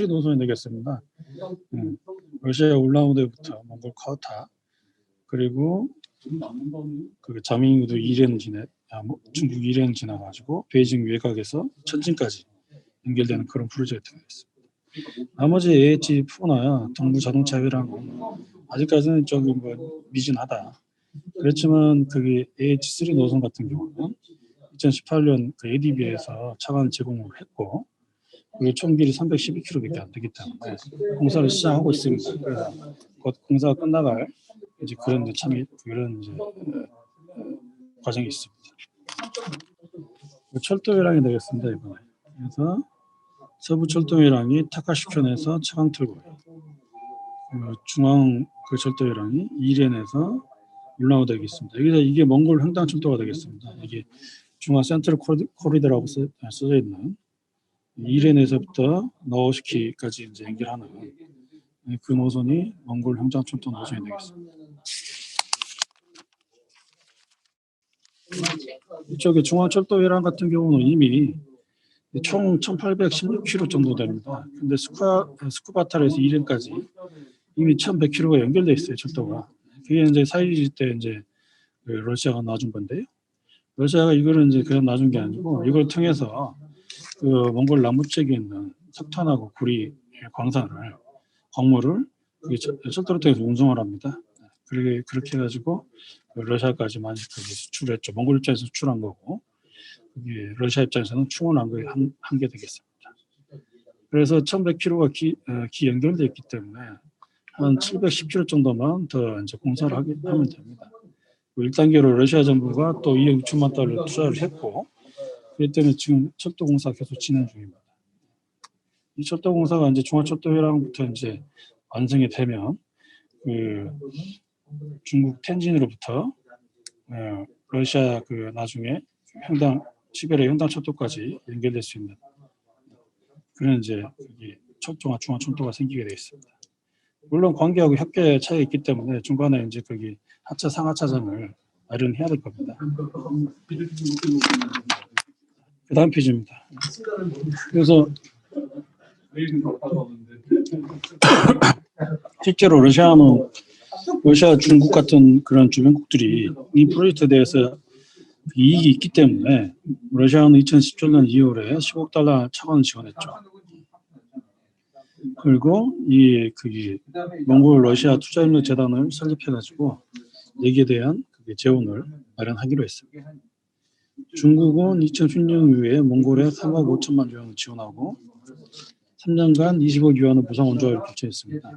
노선이 되겠습니다. 러시아 울라우데부터 몽골 카우타 그리고 그 자밍도 중국 이렌 지나가지고 베이징 외곽에서 천진까지 연결되는 그런 프로젝트가 있습니다. 나머지 AH4나 동부 자동차 회랑은 아직까지는 조금 미진하다. 그렇지만 그게 AH3 노선 같은 경우는 2018년 그 ADB에서 차관 제공을 했고 그리고 총 길이 312km밖에 안 되기 때문에 공사를 시작하고 있습니다. 그래서 곧 공사가 끝나갈 이제 그런 과정이 있습니다. 철도회랑이 되겠습니다 이번에. 그래서 서부 철도회랑이 타카슈켄에서 차강틀고 중앙 그 철도회랑이 이렌에서 울라우 되겠습니다. 여기서 이게 몽골 횡단철도가 되겠습니다. 이게 중앙 센트럴 코리도라고 써져 있는 이렌에서부터 너오시키까지 이제 연결하는 그 노선이 몽골 횡단철도 노선이 되겠습니다. 이쪽에 중앙철도회랑 같은 경우는 이미 총 1,816km 정도 됩니다. 근데 스쿠바타르에서 이렌까지 이미 1,100km가 연결돼 있어요, 철도가. 그게 이제 4.11 때 이제 러시아가 놔준 건데요. 러시아가 이거를 이제 그냥 놔준 게 아니고 이걸 통해서 그 몽골 남부쪽에 있는 석탄하고 구리 광물을 철도를 통해서 운송을 합니다. 그렇게 해가지고 러시아까지 많이 수출했죠. 몽골 입장에서 수출한 거고 러시아 입장에서는 충원한 게 한 게 되겠습니다. 그래서 1,100km가 기 연결되어 있기 때문에 한 710km 정도만 더 이제 공사를 하면 됩니다. 1단계로 러시아 정부가 또 2억 6천만 달러 투자를 했고 그렇기 때문에 지금 철도 공사 계속 진행 중입니다. 이 철도 공사가 이제 중앙철도회랑부터 이제 완성이 되면 그 중국 텐진으로부터 러시아 그 나중에 시베리아 횡단철도까지 연결될 수 있는 그런 이제 중앙철도가 생기게 되어 있습니다. 물론 관계하고 협계 차이가 있기 때문에 중간에 이제 거기 하차 상하차점을 마련해야 될 겁니다. 그 다음 페이지입니다. 그래서 실제로 러시아, 중국 같은 그런 주변국들이 이 프로젝트에 대해서 이익이 있기 때문에 러시아는 2017년 2월에 10억 달러 차관을 지원했죠. 그리고 몽골 러시아 투자협력재단을 설립해가지고 여기에 대한 재원을 마련하기로 했습니다. 중국은 2016년 이후에 몽골에 3억 5천만 유안을 지원하고 3년간 20억 유안의 무상 원조화를 결정했습니다.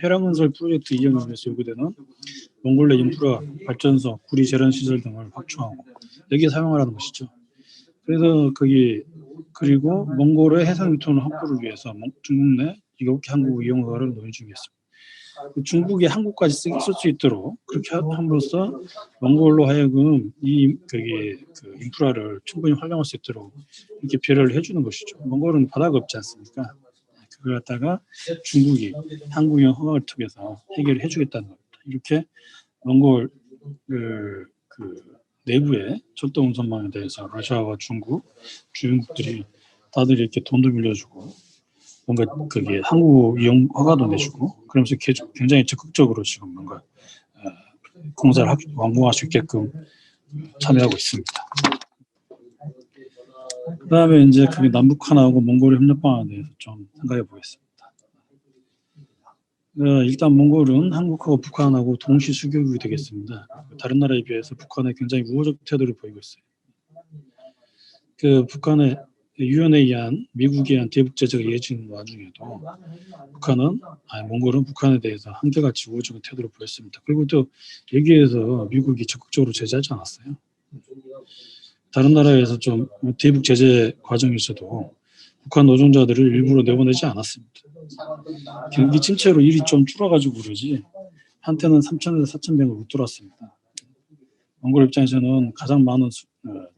회랑건설 프로젝트 이행을 위해서 요구되는 몽골 내 인프라, 발전소, 구리 재련 시설 등을 확충하고 여기에 사용하라는 것이죠. 그래서 그리고 몽골의 해상 유통 확보를 위해서 중국 내 이국계 항구 이용 허가를 논의 중에 있습니다. 중국이 항구까지 쓸 수 있도록 그렇게 함으로써 몽골로 하여금 이 인프라를 충분히 활용할 수 있도록 이렇게 배려를 해주는 것이죠. 몽골은 바다가 없지 않습니까? 그걸 갖다가 중국이 한국형 허가를 통해서 해결을 해주겠다는 겁니다. 이렇게 몽골 그 내부의 철도 운송망에 대해서 러시아와 주요국들이 다들 이렇게 돈도 빌려주고 뭔가 그게 한국 이용 허가도 내주고 그러면서 굉장히 적극적으로 지금 뭔가 공사를 완공할 수 있게끔 참여하고 있습니다. 그다음에 이제 그게 남북한하고 몽골의 협력 방안에 대해서 좀 생각해 보겠습니다. 일단 몽골은 한국하고 북한하고 동시 수교국이 되겠습니다. 다른 나라에 비해서 북한에 굉장히 우호적 태도를 보이고 있어요. 그 북한의 유엔에 의한 미국에 의한 대북 제재가 이어지는 와중에도 몽골은 북한에 대해서 한결같이 우호적인 태도를 보였습니다. 그리고 또 여기에서 미국이 적극적으로 제재하지 않았어요. 다른 나라에서 좀 대북 제재 과정에서도 북한 노동자들을 일부러 내보내지 않았습니다. 경기 침체로 일이 좀 줄어가지고 그러지 한때는 3,000에서 4,000명을 웃돌았습니다. 몽골 입장에서는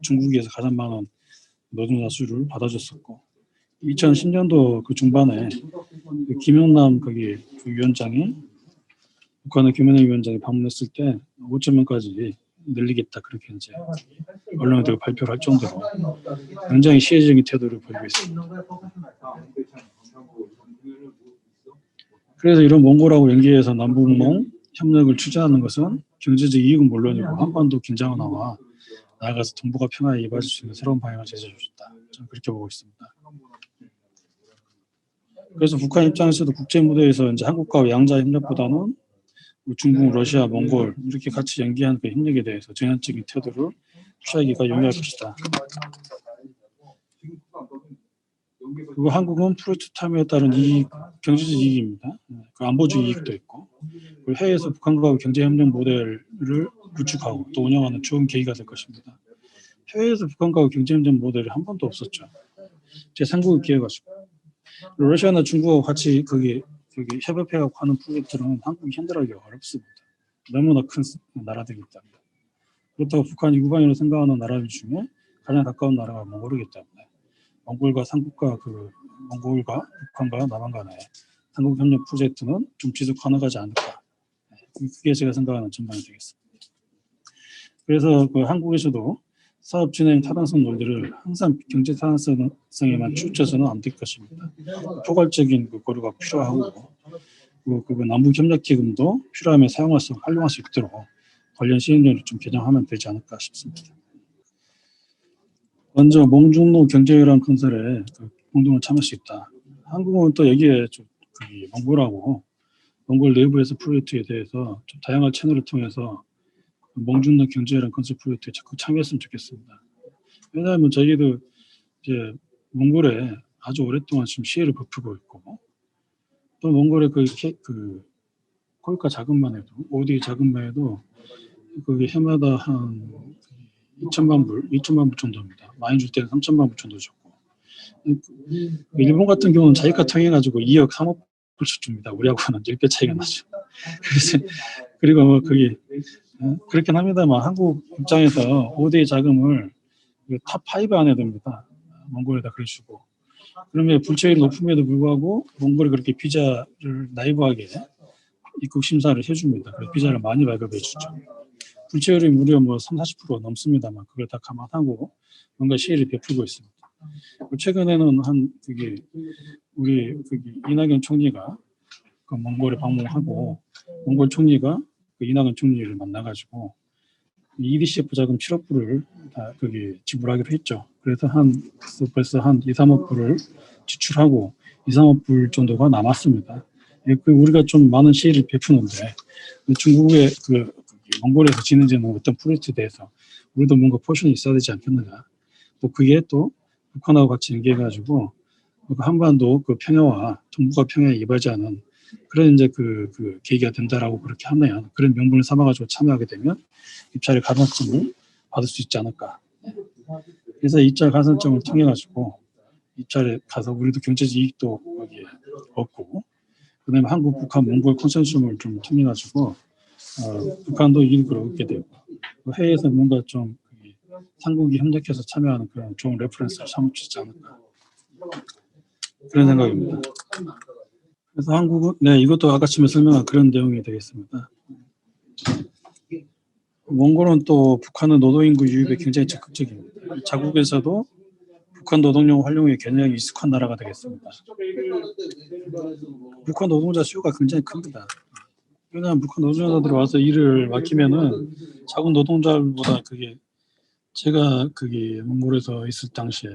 중국에서 가장 많은 노동자 수를 받아줬었고 2010년도 그 중반에 김영남 거기 위원장이 북한의 김영남 위원장이 방문했을 때 5,000명까지 늘리겠다 그렇게 이제 언론에 대고 발표를 할 정도로 굉장히 시혜적인 태도를 보이고 있습니다. 그래서 이런 몽골하고 연계해서 남북몽 협력을 추진하는 것은 경제적 이익은 물론이고 한반도 긴장을 나아가서 동북아 평화에 이바질 수 있는 새로운 방향을 제시해 주셨다. 저는 그렇게 보고 있습니다. 그래서 북한 입장에서도 국제 무대에서 이제 한국과 양자 협력보다는 중국, 러시아, 몽골 이렇게 같이 연계한 그 협력에 대해서 전향적인 태도를 취하기가 용이할 것이다. 그리고 한국은 프로젝트 참여에 따른 경제적 이익입니다. 그 안보적 이익도 있고 그리고 해외에서 북한과 경제협력 모델을 구축하고 또 운영하는 좋은 계기가 될 것입니다. 해외에서 북한과 경제협력 모델이 한 번도 없었죠. 제3국을 기획하시고 러시아나 중국하고 같이 거기 협업해가고 하는 프로젝트는 한국이 힘들어하기 어렵습니다. 너무나 큰 나라들이기 때문에. 그렇다고 북한이 우방이라고 생각하는 나라들 중에 가장 가까운 나라가 몽골이기 때문에 몽골과 북한과 남한 간의 삼국 협력 프로젝트는 좀 지속 가능하지 않을까. 그게 제가 생각하는 전망이 되겠습니다. 그래서 그 한국에서도 사업 진행 타당성 논리를 항상 경제 타당성에만 치우쳐서는 안 될 것입니다. 포괄적인 고려가 필요하고 그 남북 협력 기금도 필요하면 활용할 수 있도록 관련 시행령을 좀 개정하면 되지 않을까 싶습니다. 먼저 몽중로 경제유랑 건설에 공동으로 참여할 수 있다. 한국은 또 여기에 몽골 내부에서 프로젝트에 대해서 좀 다양한 채널을 통해서 몽중로 경제유랑 건설 프로젝트에 적극 참여했으면 좋겠습니다. 왜냐하면 저희도 이제 몽골에 아주 오랫동안 지금 시혜를 베푸고 있고 또 몽골의 코이카 자금만 해도 OD 자금만 해도 그게 해마다 한 2천만 불 정도입니다. 많이 줄 때는 3천만 불 정도 줬고 일본 같은 경우는 자기가 통해가지고 2억 3억 불씩 줍니다. 우리하고는 10배 차이가 나죠. 그리고 거기 그렇긴 합니다만 한국 입장에서 OD 자금을 탑5 안에 듭니다. 몽골에다 그래주고 그러면 불체율이 높음에도 불구하고 몽골이 그렇게 비자를 나이브하게 입국 심사를 해줍니다. 그래서 비자를 많이 발급해 주죠. 불체율이 무려 30-40% 넘습니다만 그걸 다 감안하고 뭔가 시혜를 베풀고 있습니다. 최근에는 우리 이낙연 총리가 그 몽골에 방문하고 몽골 총리가 그 이낙연 총리를 만나가지고 EDCF 자금 7억 불을 다 지불하기로 했죠. 그래서 벌써 한 2-3억 불을 지출하고 2-3억 불 정도가 남았습니다. 우리가 좀 많은 시혜를 베푸는데 중국의 몽골에서 진행되는 어떤 프로젝트에 대해서 우리도 뭔가 포션이 있어야 되지 않겠느냐. 또 그게 또 북한하고 같이 연계해가지고 한반도 평야와 동북아 평야에 이바지하는 그런 이제 계기가 된다라고 그렇게 하면 그런 명분을 삼아가지고 참여하게 되면 입찰의 가산점을 받을 수 있지 않을까. 그래서 입찰 가산점을 통해 가지고 입찰에 가서 우리도 경제적 이익도 거기에 얻고 그다음에 한국, 북한, 몽골 컨센서스를 좀 통해 가지고 북한도 이익을 얻게 되고 해외에서 뭔가 좀 삼국이 협력해서 참여하는 그런 좋은 레퍼런스를 삼을 수 있지 않을까 그런 생각입니다. 그래서 한국은 네 이것도 아까쯤에 설명한 그런 내용이 되겠습니다. 몽골은 또 북한은 노동인구 유입에 굉장히 적극적입니다. 자국에서도 북한 노동력 활용에 굉장히 익숙한 나라가 되겠습니다. 북한 노동자 수요가 굉장히 큽니다. 왜냐하면 북한 노동자들이 와서 일을 맡기면은 자국 노동자보다 그게 제가 그게 몽골에서 있을 당시에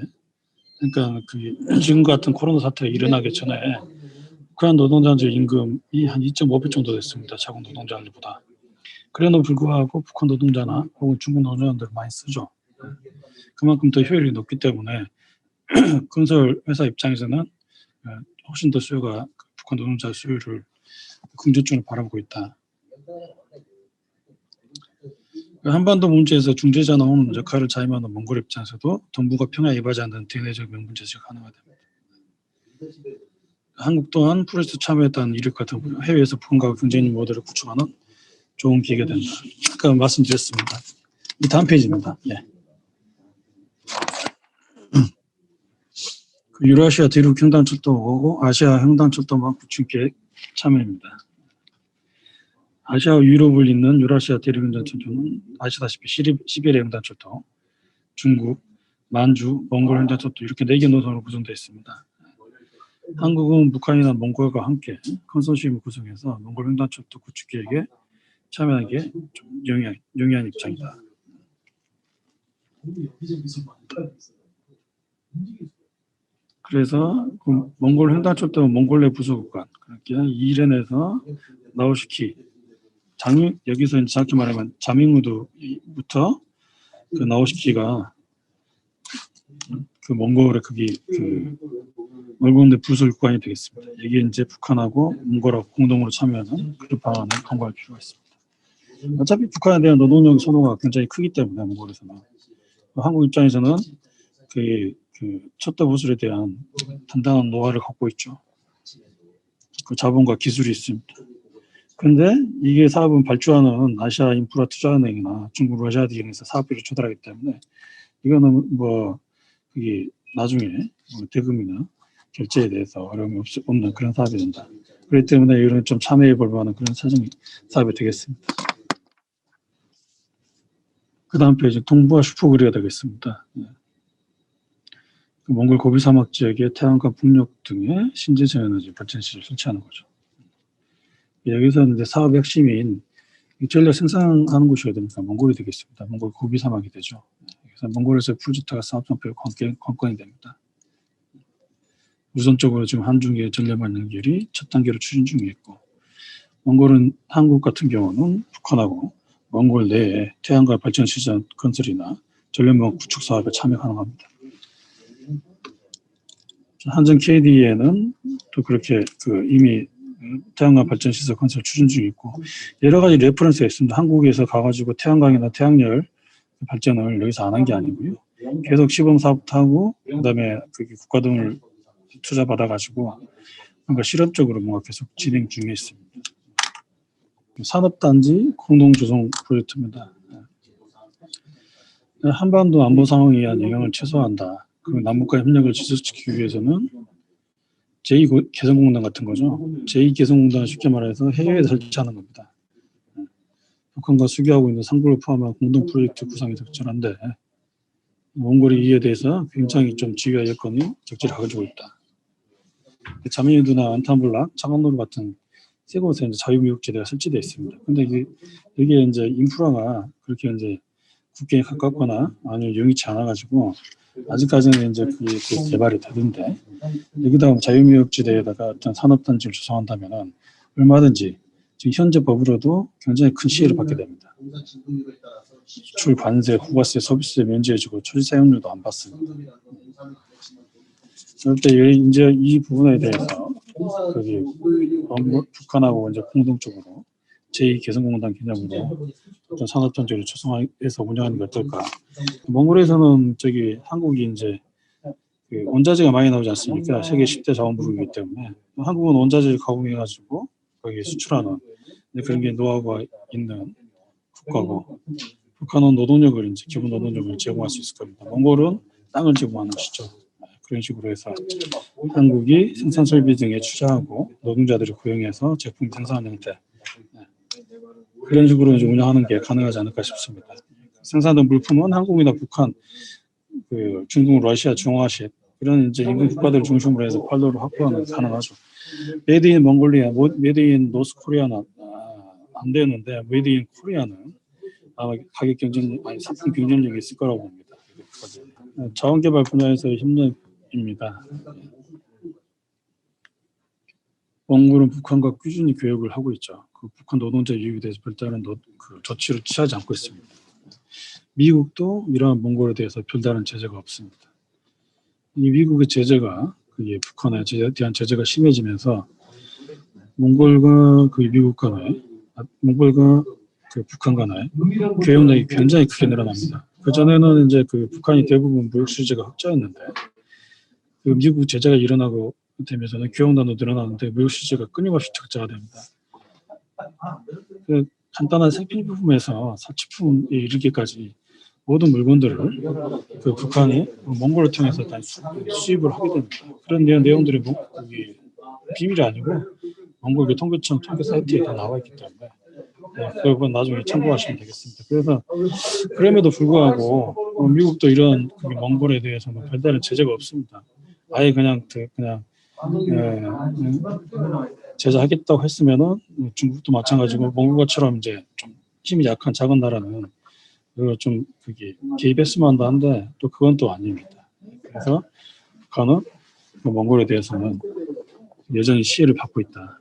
그러니까 그게 지금 같은 코로나 사태가 일어나기 전에 북한 노동자들 임금이 한 2.5배 정도 됐습니다. 자국 노동자들보다. 그래도 불구하고 북한 노동자나 혹은 중국 노동자들 많이 쓰죠. 그만큼 더 효율이 높기 때문에 건설 회사 입장에서는 훨씬 더 수요가 북한 노동자 수요를 긍정적으로 바라보고 있다. 한반도 문제에서 중재자 나오는 역할을 자임하는 몽골 입장에서도 동북아 평화에 이바지 않는 대내적 명분 제시가 가능하다. 한국 또한 프로젝트 참여에 따른 이력 같은 해외에서 북한과 경쟁력 모델을 구축하는 좋은 기회가 된다. 아까 말씀드렸습니다. 이 다음 페이지입니다. 예. 유라시아 대륙 횡단철도하고 아시아 횡단철도망 구축 계획 참여입니다. 아시아와 유럽을 잇는 유라시아 대륙 횡단철도는 아시다시피 시베리아 횡단철도, 중국, 만주, 몽골 횡단철도 이렇게 4개 노선으로 구성되어 있습니다. 한국은 북한이나 몽골과 함께 컨소시엄을 구성해서 몽골 횡단철도 구축 계획에 참여하기에 좀 용이한 입장이다. 그래서 그 몽골 횡단철도 몽골 내 부속국간 그렇게 이렌에서 나우시키 여기서 이제 정확히 말하면 자밍우드부터 그 나우시키가 그 몽골의 그 몽골 내 부속국간이 되겠습니다. 이게 이제 북한하고 몽골하고 공동으로 참여하는 그런 방안을 강구할 필요가 있습니다. 어차피 북한에 대한 노동력 선호가 굉장히 크기 때문에 몽골에서는 한국 입장에서는 그 첩도 부술에 대한 단단한 노하우를 갖고 있죠. 그 자본과 기술이 있습니다. 그런데 이게 사업은 발주하는 아시아 인프라 투자은행이나 중국 러시아드에서 사업비를 조달하기 때문에 이거는 뭐 그게 나중에 뭐 대금이나 결제에 대해서 어려움이 없는 그런 사업이 된다. 그렇기 때문에 이런 좀 참여해 볼 만한 그런 사업이 되겠습니다. 그 다음 페이지 동북아 슈퍼그리드가 되겠습니다. 몽골 고비 사막 지역의 태양광 풍력 등의 신재생 에너지 발전시설을 설치하는 거죠. 여기서는 이제 사업의 핵심인 전력 생산하는 곳이어야 되니까 몽골이 되겠습니다. 몽골 고비 사막이 되죠. 그래서 몽골에서 프로젝트가 사업 성표로 관건이 됩니다. 우선적으로 지금 한중의 전력망 연결이 첫 단계로 추진 중에 있고, 몽골은 한국 같은 경우는 북한하고 몽골 내에 태양광 발전 시설 건설이나 전력망 구축 사업에 참여 가능합니다. 한전 KD에는 또 그렇게 이미 태양광 발전 시설 건설 추진 중에 있고 여러 가지 레퍼런스가 있습니다. 한국에서 가가지고 태양광이나 태양열 발전을 여기서 안 한 게 아니고요. 계속 시범 사업도 하고 그다음에 국가 등을 투자 받아가지고 뭔가 실험적으로 뭔가 계속 진행 중에 있습니다. 산업단지 공동조성 프로젝트입니다. 한반도 안보 상황에 의한 영향을 최소화한다. 그리고 남북과 협력을 지속시키기 위해서는 제2개성공단 같은 거죠. 제2개성공단을 쉽게 말해서 해외에 설치하는 겁니다. 북한과 수교하고 있는 상부를 포함한 공동 프로젝트 구상이 적절한데 몽골이 이에 대해서 굉장히 좀 지휘와 여건이 적절히 가지고 있다. 자미유드나 안탄불락, 창원도로 같은 세 곳에 이제 자유무역지대가 설치되어 있습니다. 근데 이게 이제 인프라가 그렇게 이제 국경에 가깝거나 아니면 용이치 않아가지고 아직까지는 이제 그게 개발이 되던데 여기다가 자유무역지대에다가 어떤 산업단지를 조성한다면은 얼마든지 지금 현재 법으로도 굉장히 큰 시혜를 받게 됩니다. 수출 관세, 후과세, 서비스세 면제해주고 초지 사용료도 안 받습니다. 그럴 때 이제 이 부분에 대해서 북한하고 이제 공동적으로 제2개성공단 개념으로 어떤 산업단지를 조성해서 운영하는 게 어떨까? 몽골에서는 한국이 이제 원자재가 많이 나오지 않습니까? 세계 10대 자원부이기 때문에 한국은 원자재를 가공해가지고 거기에 수출하는 그런 게 노하우가 있는 국가고 북한은 노동력을 이제 기본 노동력을 제공할 수 있을 겁니다. 몽골은 땅을 제공하는 것이죠. 그런 식으로 해서 한국이 생산 설비 등에 투자하고 노동자들을 고용해서 제품 생산하는 형태, 그런 식으로 이제 운영하는 게 가능하지 않을까 싶습니다. 생산된 물품은 한국이나 북한, 중국, 러시아, 중화시 이런 이제 인근 국가들을 중심으로 해서 판로를 확보하는 게 가능하죠. 메이드 인 몽골리아, 메이드 인 노스 코리아는 안 되는데 메이드 인 코리아는 아마 가격 경쟁, 아니 상품 경쟁력이 있을 거라고 봅니다. 자원개발 분야에서의 협력입니다. 몽골은 북한과 꾸준히 교역을 하고 있죠. 북한 노동자 유입에 대해서 별다른 조치를 취하지 않고 있습니다. 미국도 이러한 몽골에 대해서 별다른 제재가 없습니다. 이 미국의 제재가 북한에 대한 제재가 심해지면서 몽골과 미국 간에, 몽골과 북한 간에 교역력이 굉장히 크게 늘어납니다. 그 전에는 이제 북한이 대부분 무역 수지가 흑자였는데 미국 제재가 일어나고 되면서는 교역량도 늘어나는데 무역 수지가 끊임없이 적자가 됩니다. 간단한 생필품에서 사치품에 이르기까지 모든 물건들을 북한이 몽골을 통해서 다 수입을 하게 됩니다. 그런 내용들이 비밀이 아니고 몽골 교통부청 통계 사이트에 다 나와 있기 때문에 그건 나중에 참고하시면 되겠습니다. 그래서 그럼에도 불구하고 미국도 이런 몽골에 대해서는 별다른 제재가 없습니다. 아예 그냥 제재하겠다고 했으면은 중국도 마찬가지고 몽골처럼 이제 좀 힘이 약한 작은 나라는 좀 개입했으면 한다는데 또 그건 또 아닙니다. 그래서 북한은 몽골에 대해서는 여전히 시혜를 받고 있다.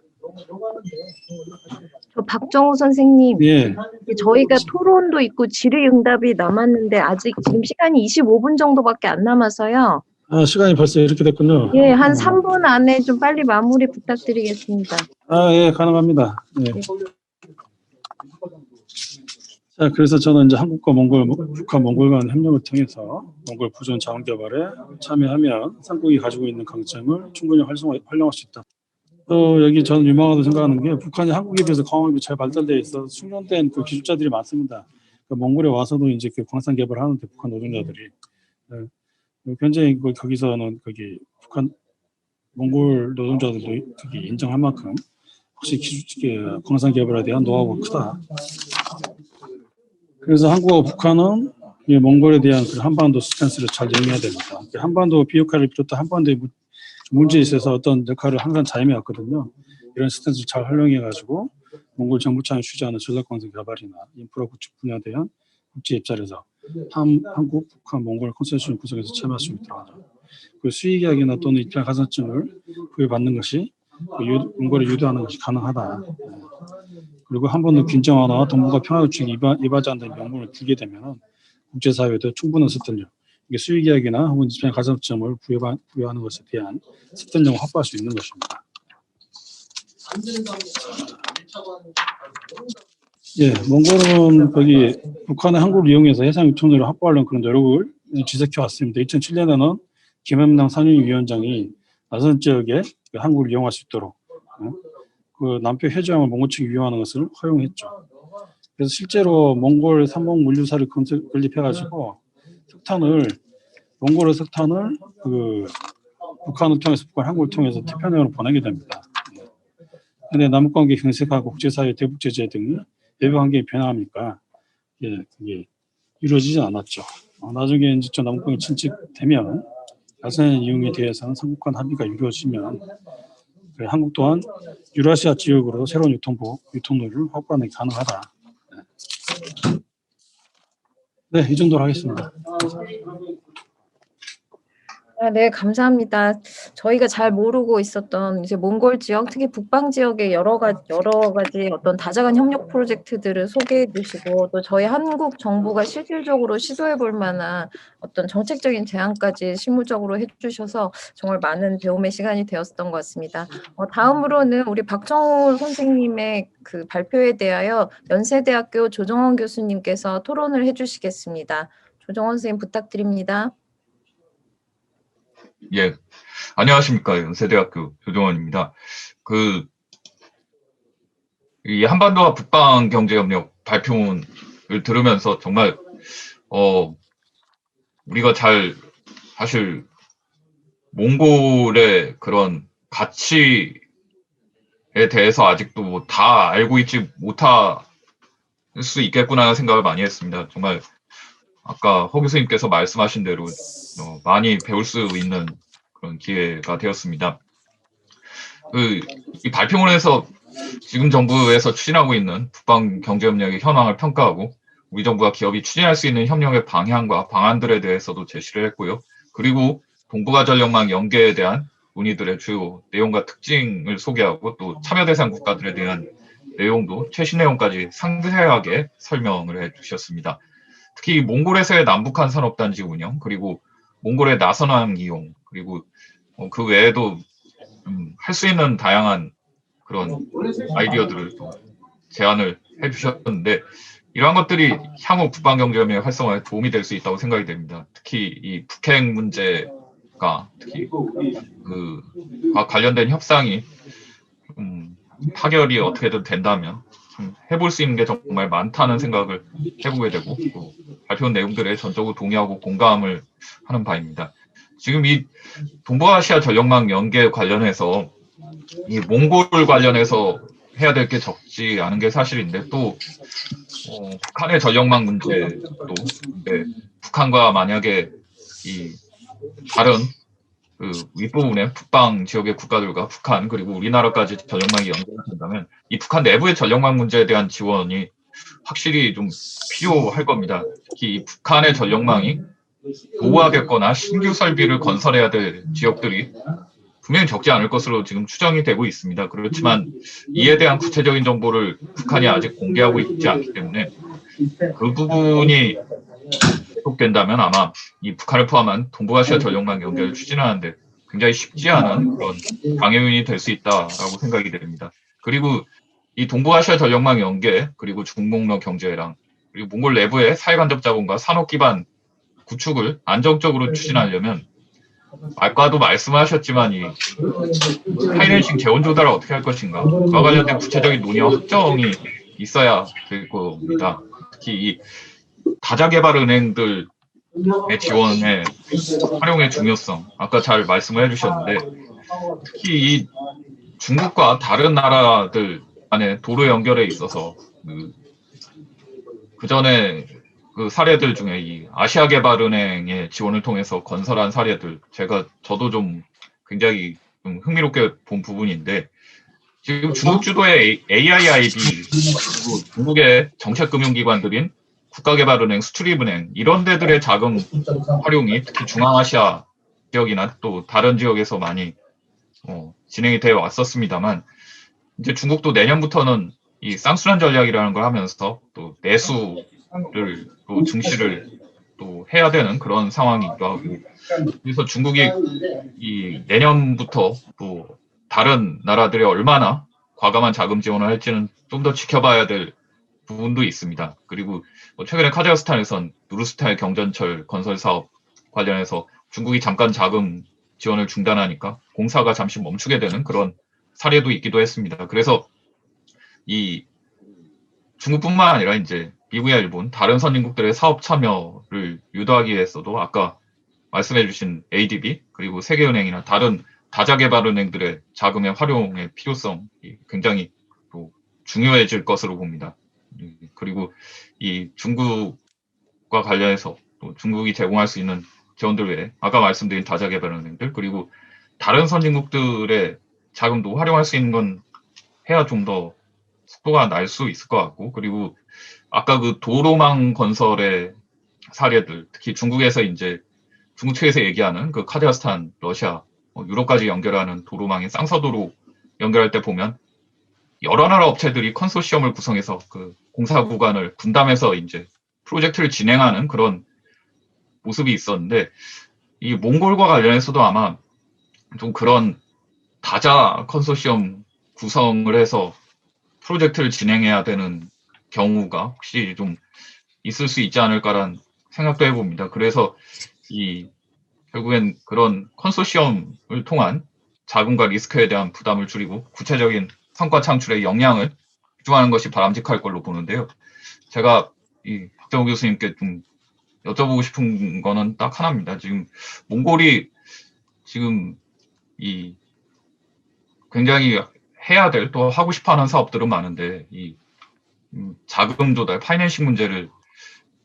박정호 선생님, 예. 저희가 토론도 있고 질의응답이 남았는데 아직 지금 시간이 25분 정도밖에 안 남아서요. 시간이 벌써 이렇게 됐군요. 예, 한 3분 안에 좀 빨리 마무리 부탁드리겠습니다. 예, 가능합니다. 예. 자, 그래서 저는 이제 한국과 북한, 몽골 간 협력을 통해서 몽골 부존 자원 개발에 참여하면 삼국이 가지고 있는 강점을 충분히 활용할 수 있다. 또 여기 저는 유망하다고 생각하는 게 북한이 한국에 비해서 광업이 잘 발달되어 있어 숙련된 기술자들이 많습니다. 몽골에 와서도 이제 광산 개발하는데 북한 노동자들이 굉장히 거기서는 북한 몽골 노동자들도 인정할 만큼 혹시 광산 개발에 대한 노하우가 크다. 그래서 한국과 북한은 몽골에 대한 한반도 스탠스를 잘 이용해야 됩니다. 한반도 비핵화를 비롯한 한반도의 문제에 있어서 어떤 역할을 항상 자임해왔거든요. 이런 스탠스를 잘 활용해가지고 몽골 정부 차원이 주재하는 전략광산 개발이나 인프라 구축 분야에 대한 국제 입장에서 한국, 북한, 몽골 컨센서스 구성해서 참여할 수 있도록 하죠. 수의계약이나 또는 입장 가산점을 부여받는 것이 몽골에 유도하는 것이 가능하다. 그리고 한번도 균정화나 동북아 평화 구축이 이바지한다는 명분을 두게 되면 국제사회도 충분한 습득력, 수의계약이나 혹은 입장 가산점을 부여하는 것에 대한 습득력을 확보할 수 있는 것입니다. 예, 몽골은 북한의 항구를 이용해서 해상 유통로를 확보하려는 그런 노력을 지속해 왔습니다. 2007년에는 김현남 상임위원장이 나선 지역에 항구를 이용할 수 있도록 남표 해저항을 몽골 측이 이용하는 것을 허용했죠. 그래서 실제로 몽골 삼봉 물류사를 건립해가지고 몽골의 석탄을 북한을 통해서 북한 항구를 통해서 태평양으로 보내게 됩니다. 그런데 남북관계 경색하고 국제사회 대북 제재 등이 외부 환경이 변화하니까 그게 이루어지지 않았죠. 나중에 이제 저 남북관계 침체되면 야산 이용에 대해서는 삼국 간 합의가 이루어지면 한국 또한 유라시아 지역으로 새로운 유통로를 확보하는 게 가능하다. 네, 이 정도로 하겠습니다. 네, 감사합니다. 저희가 잘 모르고 있었던 이제 몽골 지역, 특히 북방 지역의 여러 가지 어떤 다자간 협력 프로젝트들을 소개해 주시고 또 저희 한국 정부가 실질적으로 시도해 볼 만한 어떤 정책적인 제안까지 실무적으로 해 주셔서 정말 많은 배움의 시간이 되었던 것 같습니다. 다음으로는 우리 박정호 선생님의 그 발표에 대하여 연세대학교 조정원 교수님께서 토론을 해 주시겠습니다. 조정원 선생님 부탁드립니다. 예, 안녕하십니까. 연세대학교 조정원입니다. 이 한반도와 북방 경제협력 발표문을 들으면서 정말, 우리가 사실 몽골의 그런 가치에 대해서 아직도 뭐 다 알고 있지 못할 수 있겠구나 생각을 많이 했습니다. 정말 아까 허 교수님께서 말씀하신 대로 많이 배울 수 있는 그런 기회가 되었습니다. 이 발표문에서 지금 정부에서 추진하고 있는 북방 경제협력의 현황을 평가하고 우리 정부와 기업이 추진할 수 있는 협력의 방향과 방안들에 대해서도 제시를 했고요. 그리고 동북아 전력망 연계에 대한 논의들의 주요 내용과 특징을 소개하고 또 참여 대상 국가들에 대한 내용도 최신 내용까지 상세하게 설명을 해주셨습니다. 특히 몽골에서의 남북한 산업단지 운영, 그리고 몽골의 나선왕 이용, 그리고 그 외에도 할 수 있는 다양한 그런 아이디어들을 또 제안을 해주셨는데 이러한 것들이 향후 북방경제협력의 활성화에 도움이 될 수 있다고 생각이 됩니다. 특히 이 북핵 문제가 특히 그과 관련된 협상이 타결이 어떻게든 된다면 해볼 수 있는 게 정말 많다는 생각을 해보게 되고 또 발표 내용들에 전적으로 동의하고 공감을 하는 바입니다. 지금 이 동북아시아 전력망 연계 관련해서 이 몽골 관련해서 해야 될 게 적지 않은 게 사실인데 또 북한의 전력망 문제도 북한과 만약에 이 다른 그 윗부분의 북방 지역의 국가들과 북한 그리고 우리나라까지 전력망이 연계가 된다면 이 북한 내부의 전력망 문제에 대한 지원이 확실히 좀 필요할 겁니다. 특히 이 북한의 전력망이 노후화됐거나 신규 설비를 건설해야 될 지역들이 분명히 적지 않을 것으로 지금 추정이 되고 있습니다. 그렇지만 이에 대한 구체적인 정보를 북한이 아직 공개하고 있지 않기 때문에 그 부분이 계속된다면 아마 이 북한을 포함한 동북아시아 전력망 연결을 추진하는데 굉장히 쉽지 않은 그런 방해요인이 될 수 있다라고 생각이 됩니다. 그리고 이 동북아시아 전력망 연계 그리고 중목로 경제랑 그리고 몽골 내부의 사회간접 자본과 산업 기반 구축을 안정적으로 추진하려면 아까도 말씀하셨지만 이 파이낸싱 재원 조달을 어떻게 할 것인가 그와 관련된 구체적인 논의와 확정이 있어야 될 겁니다. 특히 이 다자개발은행들의 지원의 활용의 중요성 아까 잘 말씀을 해주셨는데 특히 이 중국과 다른 나라들 간의 도로 연결에 있어서 그 전에 그 사례들 중에 이 아시아개발은행의 지원을 통해서 건설한 사례들 저도 좀 굉장히 좀 흥미롭게 본 부분인데 지금 중국 주도의 AIIB 그리고 중국의 정책금융기관들인 국가개발은행, 수출입은행 이런 데들의 자금 활용이 특히 중앙아시아 지역이나 또 다른 지역에서 많이 진행이 되어 왔었습니다만 이제 중국도 내년부터는 이 쌍순환 전략이라는 걸 하면서 또 내수를 또 증시를 또 해야 되는 그런 상황이기도 하고 그래서 중국이 이 내년부터 또 다른 나라들이 얼마나 과감한 자금 지원을 할지는 좀 더 지켜봐야 될 부분도 있습니다. 그리고 최근에 카자흐스탄에선 누르스탄 경전철 건설 사업 관련해서 중국이 잠깐 자금 지원을 중단하니까 공사가 잠시 멈추게 되는 그런 사례도 있기도 했습니다. 그래서 이 중국뿐만 아니라 이제 미국이나 일본 다른 선진국들의 사업 참여를 유도하기 위해서도 아까 말씀해주신 ADB 그리고 세계은행이나 다른 다자개발은행들의 자금의 활용의 필요성이 굉장히 또 중요해질 것으로 봅니다. 그리고 이 중국과 관련해서 또 중국이 제공할 수 있는 지원들 외에 아까 말씀드린 다자개발은행들 그리고 다른 선진국들의 자금도 활용할 수 있는 건 해야 좀 더 속도가 날 수 있을 것 같고 그리고 아까 그 도로망 건설의 사례들 특히 중국에서 이제 중국 측에서 얘기하는 그 카자흐스탄, 러시아, 유럽까지 연결하는 도로망인 쌍서도로 연결할 때 보면 여러 나라 업체들이 컨소시엄을 구성해서 그 공사 구간을 분담해서 이제 프로젝트를 진행하는 그런 모습이 있었는데 이 몽골과 관련해서도 아마 좀 그런 다자 컨소시엄 구성을 해서 프로젝트를 진행해야 되는 경우가 혹시 좀 있을 수 있지 않을까라는 생각도 해봅니다. 그래서 결국엔 그런 컨소시엄을 통한 자금과 리스크에 대한 부담을 줄이고 구체적인 성과 창출에 역량을 집중하는 것이 바람직할 걸로 보는데요. 제가 이 박정우 교수님께 좀 여쭤보고 싶은 거는 딱 하나입니다. 지금 몽골이 지금 이 굉장히 해야 될 또 하고 싶어하는 사업들은 많은데 이 자금 조달, 파이낸싱 문제를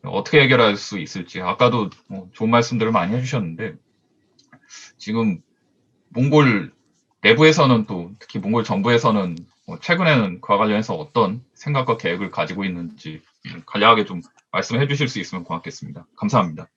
어떻게 해결할 수 있을지 아까도 좋은 말씀들을 많이 해주셨는데 지금 몽골 내부에서는 또 특히 몽골 정부에서는 최근에는 그와 관련해서 어떤 생각과 계획을 가지고 있는지 간략하게 좀 말씀해 주실 수 있으면 고맙겠습니다. 감사합니다.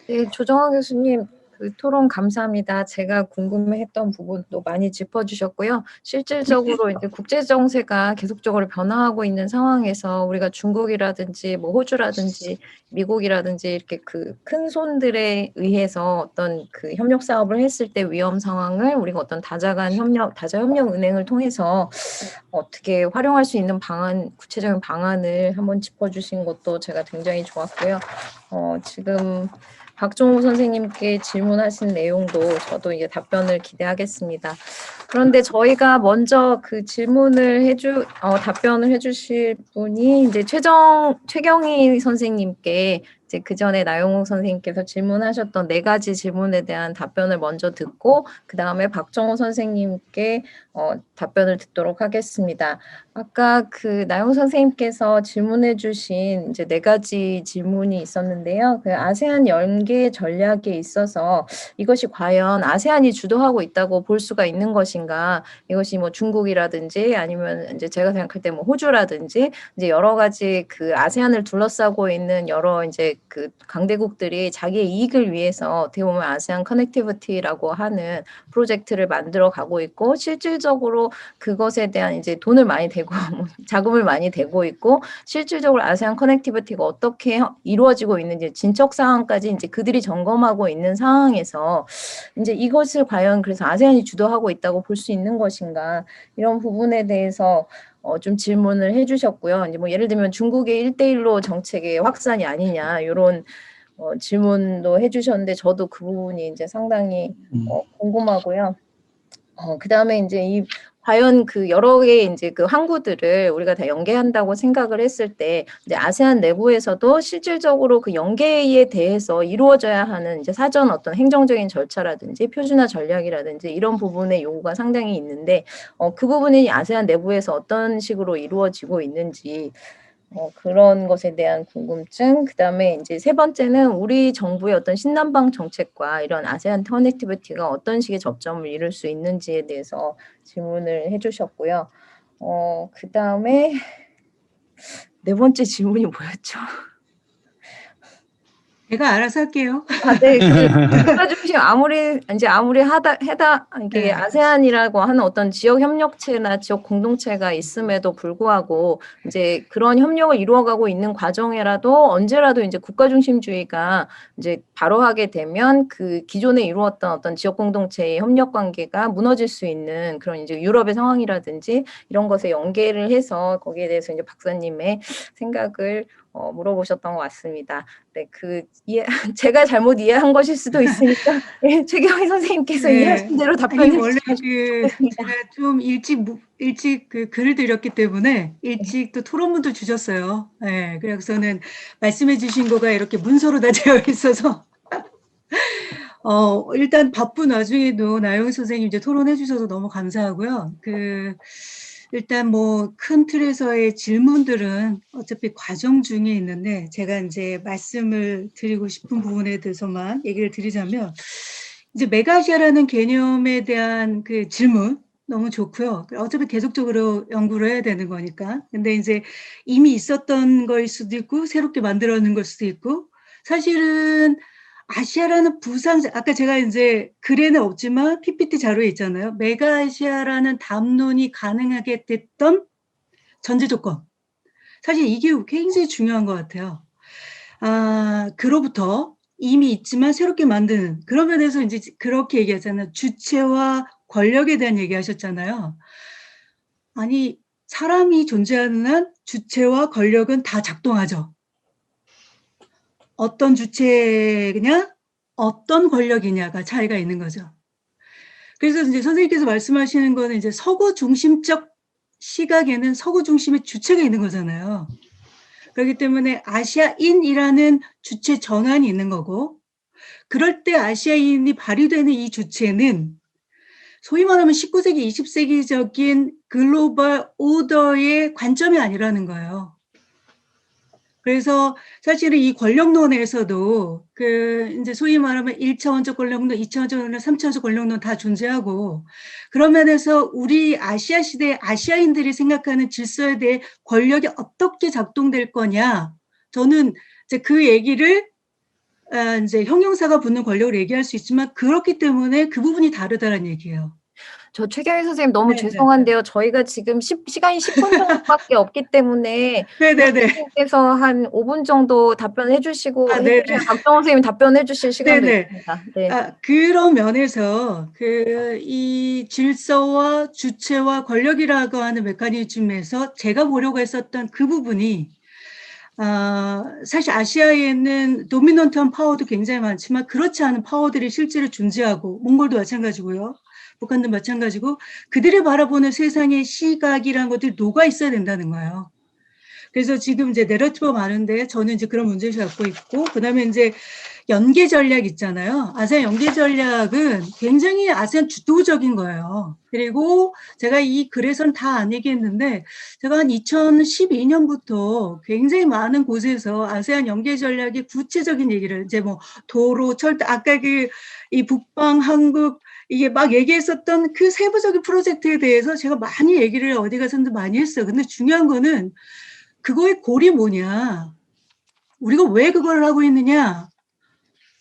네, 조정환 교수님, 그 토론 감사합니다. 제가 궁금했던 부분도 많이 짚어주셨고요. 실질적으로 이제 국제 정세가 계속적으로 변화하고 있는 상황에서 우리가 중국이라든지 뭐 호주라든지 미국이라든지 이렇게 그 큰 손들에 의해서 어떤 그 협력 사업을 했을 때 위험 상황을 우리가 어떤 다자 협력 은행을 통해서 어떻게 활용할 수 있는 방안, 구체적인 방안을 한번 짚어주신 것도 제가 굉장히 좋았고요. 지금 박종호 선생님께 질문하신 내용도 저도 이제 답변을 기대하겠습니다. 그런데 저희가 먼저 그 질문을 답변을 해주실 분이 이제 최경희 선생님께 이제 그 전에 나영욱 선생님께서 질문하셨던 4가지 질문에 대한 답변을 먼저 듣고 그 다음에 박정호 선생님께 답변을 듣도록 하겠습니다. 아까 그 나영욱 선생님께서 질문해 주신 이제 4가지 질문이 있었는데요. 그 아세안 연계 전략에 있어서 이것이 과연 아세안이 주도하고 있다고 볼 수가 있는 것인가? 이것이 뭐 중국이라든지 아니면 이제 제가 생각할 때 뭐 호주라든지 이제 여러 가지 그 아세안을 둘러싸고 있는 여러 이제 그 강대국들이 자기의 이익을 위해서 어떻게 보면 아세안 커넥티비티라고 하는 프로젝트를 만들어 가고 있고 실질적으로 그것에 대한 이제 돈을 많이 대고 자금을 많이 대고 있고 실질적으로 아세안 커넥티비티가 어떻게 이루어지고 있는지 진척 사항까지 이제 그들이 점검하고 있는 상황에서 이제 이것을 과연 그래서 아세안이 주도하고 있다고 볼 수 있는 것인가 이런 부분에 대해서 좀 질문을 해주셨고요. 이제 뭐 예를 들면 중국의 1대1로 정책의 확산이 아니냐 이런 질문도 해주셨는데 저도 그 부분이 이제 상당히 궁금하고요. 그다음에 이제 과연 그 여러 개의 이제 그 항구들을 우리가 다 연계한다고 생각을 했을 때 이제 아세안 내부에서도 실질적으로 그 연계에 대해서 이루어져야 하는 이제 사전 어떤 행정적인 절차라든지 표준화 전략이라든지 이런 부분의 요구가 상당히 있는데 그 부분이 아세안 내부에서 어떤 식으로 이루어지고 있는지 그런 것에 대한 궁금증, 그 다음에 이제 3번째는 우리 정부의 어떤 신남방 정책과 이런 아세안 커넥티비티가 어떤 식의 접점을 이룰 수 있는지에 대해서 질문을 해주셨고요. 그 다음에 4번째 질문이 뭐였죠? 제가 알아서 할게요. 네. 국가중심 아무리 이게 아세안이라고 하는 어떤 지역 협력체나 지역 공동체가 있음에도 불구하고 이제 그런 협력을 이루어가고 있는 과정에라도 언제라도 이제 국가중심주의가 이제 발효하게 되면 그 기존에 이루었던 어떤 지역 공동체의 협력 관계가 무너질 수 있는 그런 이제 유럽의 상황이라든지 이런 것에 연계를 해서 거기에 대해서 이제 박사님의 생각을 물어보셨던 것 같습니다. 네, 제가 잘못 이해한 것일 수도 있으니까 네, 최경희 선생님께서 이해하신 대로 답변해 원래 주셨습니다. 제가 좀 일찍 그 글을 드렸기 때문에 일찍 또 토론문도 주셨어요. 네, 그래서는 말씀해 주신 거가 이렇게 문서로 다 되어 있어서 일단 바쁜 와중에도 나영희 선생님 이제 토론해 주셔서 너무 감사하고요. 일단 뭐 큰 틀에서의 질문들은 어차피 과정 중에 있는데 제가 이제 말씀을 드리고 싶은 부분에 대해서만 얘기를 드리자면 이제 메가시아라는 개념에 대한 그 질문 너무 좋고요. 어차피 계속적으로 연구를 해야 되는 거니까. 근데 이제 이미 있었던 거일 수도 있고 새롭게 만들어낸 걸 수도 있고 사실은 아시아라는 아까 제가 이제 글에는 없지만 PPT 자료에 있잖아요. 메가아시아라는 담론이 가능하게 됐던 전제 조건. 사실 이게 굉장히 중요한 것 같아요. 그로부터 이미 있지만 새롭게 만드는 그런 면에서 이제 그렇게 얘기하잖아요. 주체와 권력에 대한 얘기하셨잖아요. 아니 사람이 존재하는 한 주체와 권력은 다 작동하죠. 어떤 주체냐, 어떤 권력이냐가 차이가 있는 거죠. 그래서 이제 선생님께서 말씀하시는 거는 이제 서구 중심적 시각에는 서구 중심의 주체가 있는 거잖아요. 그렇기 때문에 아시아인이라는 주체 전환이 있는 거고, 그럴 때 아시아인이 발휘되는 이 주체는 소위 말하면 19세기, 20세기적인 글로벌 오더의 관점이 아니라는 거예요. 그래서 사실은 이 권력론에서도 이제 소위 말하면 1차원적 권력론, 2차원적 권력론, 3차원적 권력론 다 존재하고, 그런 면에서 우리 아시아 시대 아시아인들이 생각하는 질서에 대해 권력이 어떻게 작동될 거냐, 저는 이제 그 얘기를 이제 형용사가 붙는 권력을 얘기할 수 있지만 그렇기 때문에 그 부분이 다르다는 얘기예요. 저 최경희 선생님 너무 네네. 죄송한데요. 저희가 지금 시간이 10분 정도밖에 없기 때문에 네네네. 선생님께서 한 5분 정도 답변해 주시고 네네. 박정호 선생님 답변해 주실 시간도 네네. 있습니다. 네. 그런 면에서 이 질서와 주체와 권력이라고 하는 메커니즘에서 제가 보려고 했었던 그 부분이 사실 아시아에는 도미넌트한 파워도 굉장히 많지만 그렇지 않은 파워들이 실제로 존재하고, 몽골도 마찬가지고요. 북한도 마찬가지고, 그들이 바라보는 세상의 시각이라는 것들이 녹아 있어야 된다는 거예요. 그래서 지금 이제 내러티브가 많은데 저는 이제 그런 문제를 갖고 있고, 그다음에 이제 연계 전략 있잖아요. 아세안 연계 전략은 굉장히 아세안 주도적인 거예요. 그리고 제가 이 글에선 다 안 얘기했는데, 제가 한 2012년부터 굉장히 많은 곳에서 아세안 연계 전략의 구체적인 얘기를, 이제 뭐 도로, 철도, 아까 이 북방, 한국, 이게 막 얘기했었던 그 세부적인 프로젝트에 대해서 제가 많이 얘기를 어디 가서도 많이 했어요. 근데 중요한 거는 그거의 골이 뭐냐, 우리가 왜 그걸 하고 있느냐,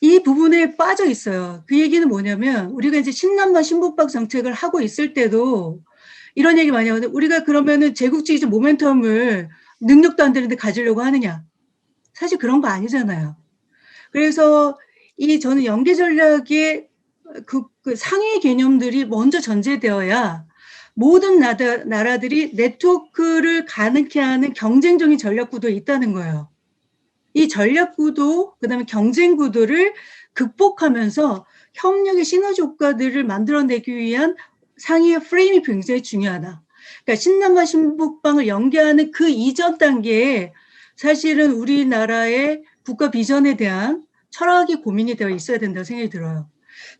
이 부분에 빠져 있어요. 그 얘기는 뭐냐면, 우리가 이제 신남만 신북방 정책을 하고 있을 때도 이런 얘기 많이 하거든요. 우리가 그러면은 제국주의적 모멘텀을 능력도 안 되는데 가지려고 하느냐. 사실 그런 거 아니잖아요. 그래서 저는 연계 전략의 그 상위 개념들이 먼저 전제되어야 모든 나라들이 네트워크를 가능케 하는 경쟁적인 전략 구도에 있다는 거예요. 이 전략 구도, 그다음에 경쟁 구도를 극복하면서 협력의 시너지 효과들을 만들어내기 위한 상위의 프레임이 굉장히 중요하다. 그러니까 신남과 신북방을 연계하는 그 이전 단계에 사실은 우리나라의 국가 비전에 대한 철학이 고민이 되어 있어야 된다고 생각이 들어요.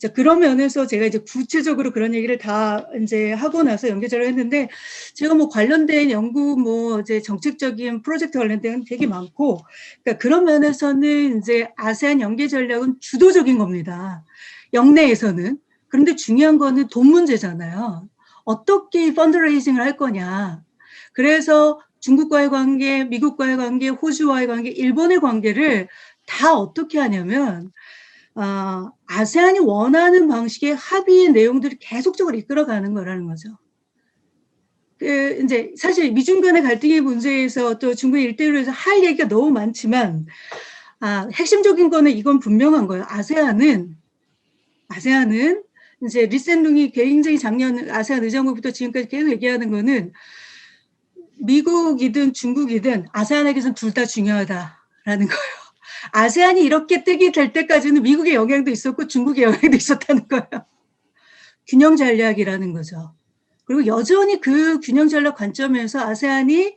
자, 그런 면에서 제가 이제 구체적으로 그런 얘기를 다 이제 하고 나서 연계자를 했는데, 제가 뭐 관련된 연구, 뭐 이제 정책적인 프로젝트 관련된 되게 많고, 그러니까 그런 면에서는 이제 아세안 연계 전략은 주도적인 겁니다. 영내에서는. 그런데 중요한 거는 돈 문제잖아요. 어떻게 펀드레이징을 할 거냐. 그래서 중국과의 관계, 미국과의 관계, 호주와의 관계, 일본의 관계를 다 어떻게 하냐면, 아세안이 원하는 방식의 합의의 내용들을 계속적으로 이끌어가는 거라는 거죠. 이제 사실 미중 간의 갈등의 문제에서 또 중국 일대일로 해서 할 얘기가 너무 많지만, 핵심적인 거는 이건 분명한 거예요. 아세안은 이제 리센룽이 굉장히 작년 아세안 의장국부터 지금까지 계속 얘기하는 거는, 미국이든 중국이든 아세안에게서는 둘 다 중요하다라는 거예요. 아세안이 이렇게 뜨게 될 때까지는 미국의 영향도 있었고 중국의 영향도 있었다는 거예요. 균형 전략이라는 거죠. 그리고 여전히 그 균형 전략 관점에서 아세안이,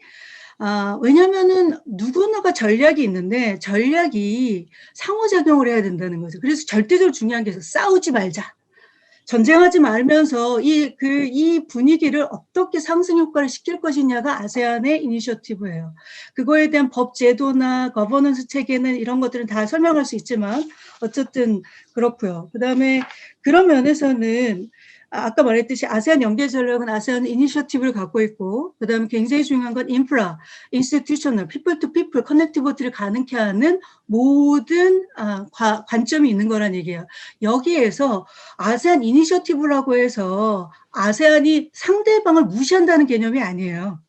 왜냐면은 누구나가 전략이 있는데 전략이 상호작용을 해야 된다는 거죠. 그래서 절대적으로 중요한 게 싸우지 말자. 전쟁하지 말면서 이 분위기를 어떻게 상승 효과를 시킬 것이냐가 아세안의 이니셔티브예요. 그거에 대한 법 제도나 거버넌스 체계는 이런 것들은 다 설명할 수 있지만 어쨌든 그렇고요. 그다음에 그런 면에서는 아까 말했듯이 아세안 연계 전략은 아세안 이니셔티브를 갖고 있고, 그다음에 굉장히 중요한 건 인프라, 인스티튜셔널, 피플 투 피플 커넥티비티를 가능케 하는 모든 관점이 있는 거란 얘기예요. 여기에서 아세안 이니셔티브라고 해서 아세안이 상대방을 무시한다는 개념이 아니에요.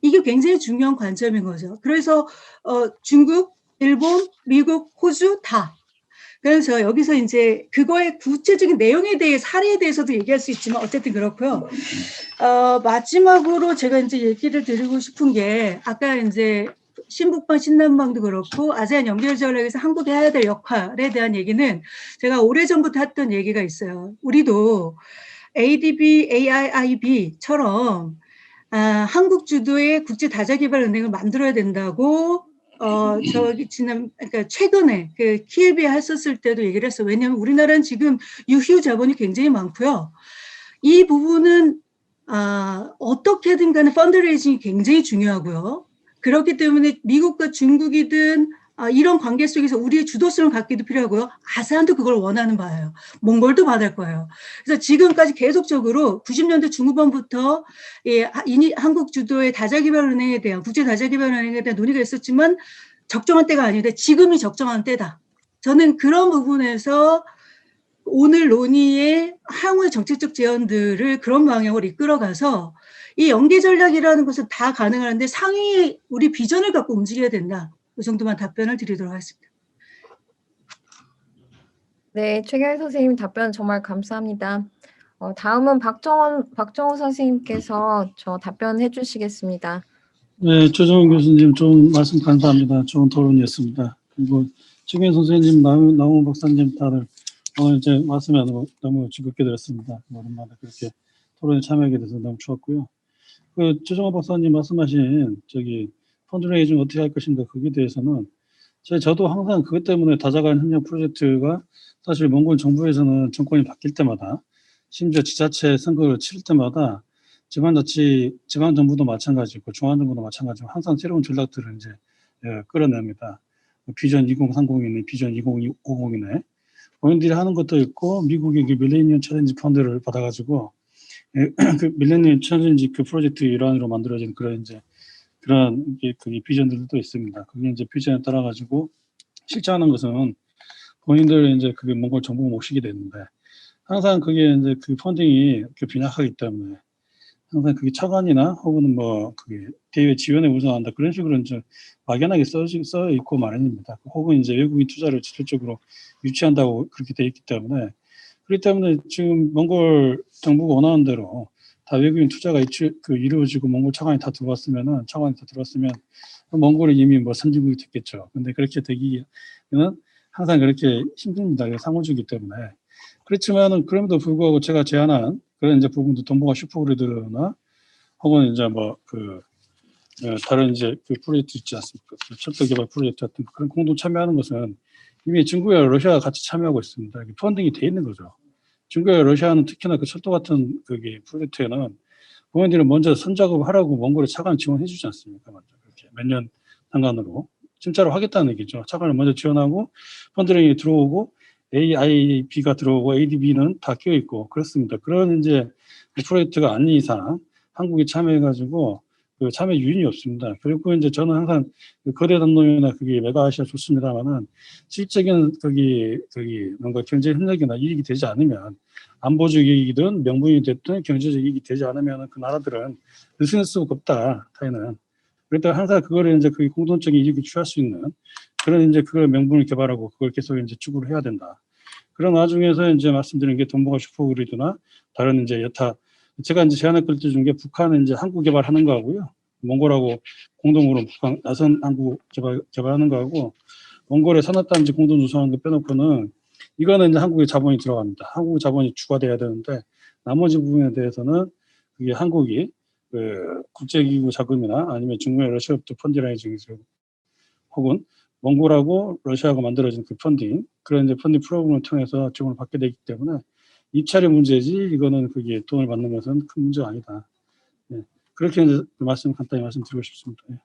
이게 굉장히 중요한 관점인 거죠. 그래서 중국, 일본, 미국, 호주 다. 그래서 여기서 이제 그거의 구체적인 내용에 대해 사례에 대해서도 얘기할 수 있지만 어쨌든 그렇고요. 마지막으로 제가 이제 얘기를 드리고 싶은 게, 아까 이제 신북방, 신남방도 그렇고 아세안 연계 전략에서 한국이 해야 될 역할에 대한 얘기는 제가 오래전부터 했던 얘기가 있어요. 우리도 ADB, AIIB처럼 한국 주도의 국제 다자개발 은행을 만들어야 된다고 그러니까 최근에 그 키예비에 했었을 때도 얘기를 했어요. 왜냐하면 우리나라는 지금 유휴 자본이 굉장히 많고요. 이 부분은 어떻게든 간에 펀드레이징이 굉장히 중요하고요. 그렇기 때문에 미국과 중국이든 이런 관계 속에서 우리의 주도성을 갖기도 필요하고요. 아세안도 그걸 원하는 바예요. 몽골도 받을 거예요. 그래서 지금까지 계속적으로 90년대 중후반부터 한국 주도의 다자개발은행에 대한 국제다자개발은행에 대한 논의가 있었지만 적정한 때가 아닌데 지금이 적정한 때다. 저는 그런 부분에서 오늘 논의의 향후의 정책적 제안들을 그런 방향으로 이끌어가서 이 연계 전략이라는 것은 다 가능한데 상위의 우리 비전을 갖고 움직여야 된다. 이 정도만 답변을 드리도록 하겠습니다. 네, 최경희 선생님 답변 정말 감사합니다. 다음은 박정호 선생님께서 저 답변해 주시겠습니다. 네, 조정훈 교수님 좋은 말씀 감사합니다. 좋은 토론이었습니다. 그리고 최경희 선생님, 나무 박사님 다들 오늘 이제 말씀에 너무 즐겁게 들었습니다. 오랜만에 그렇게 토론에 참여하게 돼서 너무 좋았고요. 그 조정호 박사님 말씀하신 펀드레이징 어떻게 할 것인가 거기에 대해서는 저도 항상 그것 때문에 다자간 협력 프로젝트가 사실 몽골 정부에서는 정권이 바뀔 때마다 심지어 지자체 선거를 치를 때마다 지방정부도 마찬가지고 중앙정부도 마찬가지고 항상 새로운 전략들을 이제 끌어냅니다. 비전 2030이네, 비전 2050이네. 본인들이 하는 것도 있고 미국의 밀레니엄 챌린지 펀드를 받아가지고 그 밀레니엄 챌린지 그 프로젝트 일환으로 만들어진 그런 비전들도 있습니다. 그게 이제 비전에 따라 가지고 실천하는 것은 본인들 이제 그게 몽골 정부 모시게 되는데 항상 그게 이제 그 펀딩이 빈약하기 때문에 항상 그게 차관이나 혹은 그게 대외 지원에 우선한다 그런 식으로 이제 막연하게 써 있고 마련입니다. 혹은 이제 외국인 투자를 직접적으로 유치한다고 그렇게 돼 있기 때문에 그렇기 때문에 지금 몽골 정부가 원하는 대로 다 외국인 투자가 이루어지고 몽골 차관이 다 들어왔으면 몽골이 이미 선진국이 됐겠죠. 근데 그렇게 되기는 항상 그렇게 힘듭니다. 상호주기 때문에. 그렇지만은 그럼에도 불구하고 제가 제안한 그런 이제 부분도 동북아 슈퍼그리드나 혹은 이제 다른 이제 그 프로젝트 있지 않습니까? 철도 개발 프로젝트 같은 그런 공동 참여하는 것은 이미 중국과 러시아가 같이 참여하고 있습니다. 펀딩이 돼 있는 거죠. 중국과 러시아는 특히나 그 철도 같은 그게 프로젝트에는 본인들은 먼저 선작업을 하라고 몽골에 차관 지원해 주지 않습니까? 먼저 그렇게 몇 년 상간으로 진짜로 하겠다는 얘기죠. 차관을 먼저 지원하고 펀드링이 들어오고 AIB가 들어오고 ADB는 다 끼어 있고 그렇습니다. 그런 이제 프로젝트가 아닌 이상 한국이 참여해가지고 그 참여 유인이 없습니다. 그리고 이제 저는 항상 그 거대 담론이나 그게 메가아시아 좋습니다만은 실적인 뭔가 경제 협력이나 이익이 되지 않으면 안보적 이익이든 명분이 됐든 경제적 이익이 되지 않으면 그 나라들은 느슨할 수가 없다. 타이는. 그러니까 항상 그거를 이제 그 공동적인 이익을 취할 수 있는 그런 이제 그걸 명분을 개발하고 그걸 계속 이제 추구를 해야 된다. 그런 와중에서 이제 말씀드린 게 동북아 슈퍼그리드나 다른 이제 여타 제가 이제 제안할 것 중에 북한은 이제 한국 개발하는 거하고요. 몽골하고 공동으로 북한 나선 한국 개발하는 거하고 몽골의 산업단지 공동 조성하는 거 빼놓고는 이거는 이제 한국의 자본이 들어갑니다. 한국 자본이 추가돼야 되는데 나머지 부분에 대해서는 그게 한국이 그 국제기구 자금이나 아니면 중국의 러시아부터 펀드라이징 혹은 몽골하고 러시아가 만들어진 그 펀딩 그런 이제 펀딩 프로그램을 통해서 지원을 받게 되기 때문에 입찰의 문제지 이거는 그게 돈을 받는 것은 큰 문제가 아니다. 네. 그렇게 이제 간단히 말씀드리고 싶습니다. 네.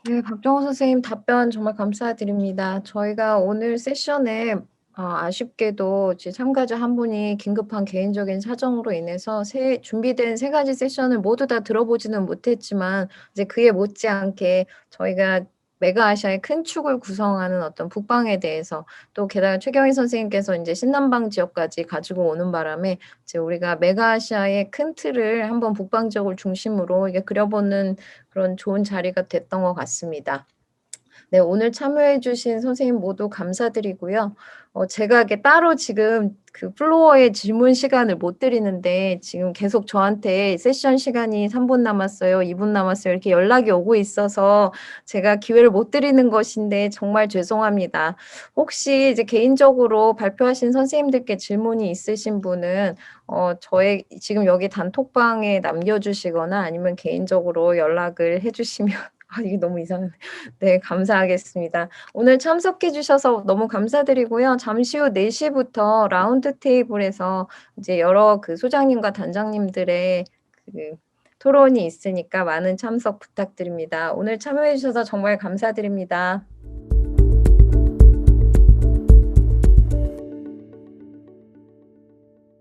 네, 박정호 선생님 답변 정말 감사드립니다. 저희가 오늘 세션에 아쉽게도 참가자 한 분이 긴급한 개인적인 사정으로 인해서 준비된 3가지 세션을 모두 다 들어보지는 못했지만 이제 그에 못지않게 저희가 메가아시아의 큰 축을 구성하는 어떤 북방에 대해서 또 게다가 최경희 선생님께서 이제 신남방 지역까지 가지고 오는 바람에 이제 우리가 메가아시아의 큰 틀을 한번 북방 지역을 중심으로 이게 그려보는 그런 좋은 자리가 됐던 것 같습니다. 네, 오늘 참여해 주신 선생님 모두 감사드리고요. 제가 이렇게 따로 지금 그 플로어에 질문 시간을 못 드리는데 지금 계속 저한테 세션 시간이 3분 남았어요, 2분 남았어요 이렇게 연락이 오고 있어서 제가 기회를 못 드리는 것인데 정말 죄송합니다. 혹시 이제 개인적으로 발표하신 선생님들께 질문이 있으신 분은 저의 지금 여기 단톡방에 남겨주시거나 아니면 개인적으로 연락을 해주시면 이게 너무 이상하네. 네, 감사하겠습니다. 오늘 참석해 주셔서 너무 감사드리고요. 잠시 후 4시부터 라운드 테이블에서 이제 여러 그 소장님과 단장님들의 그 토론이 있으니까 많은 참석 부탁드립니다. 오늘 참여해 주셔서 정말 감사드립니다.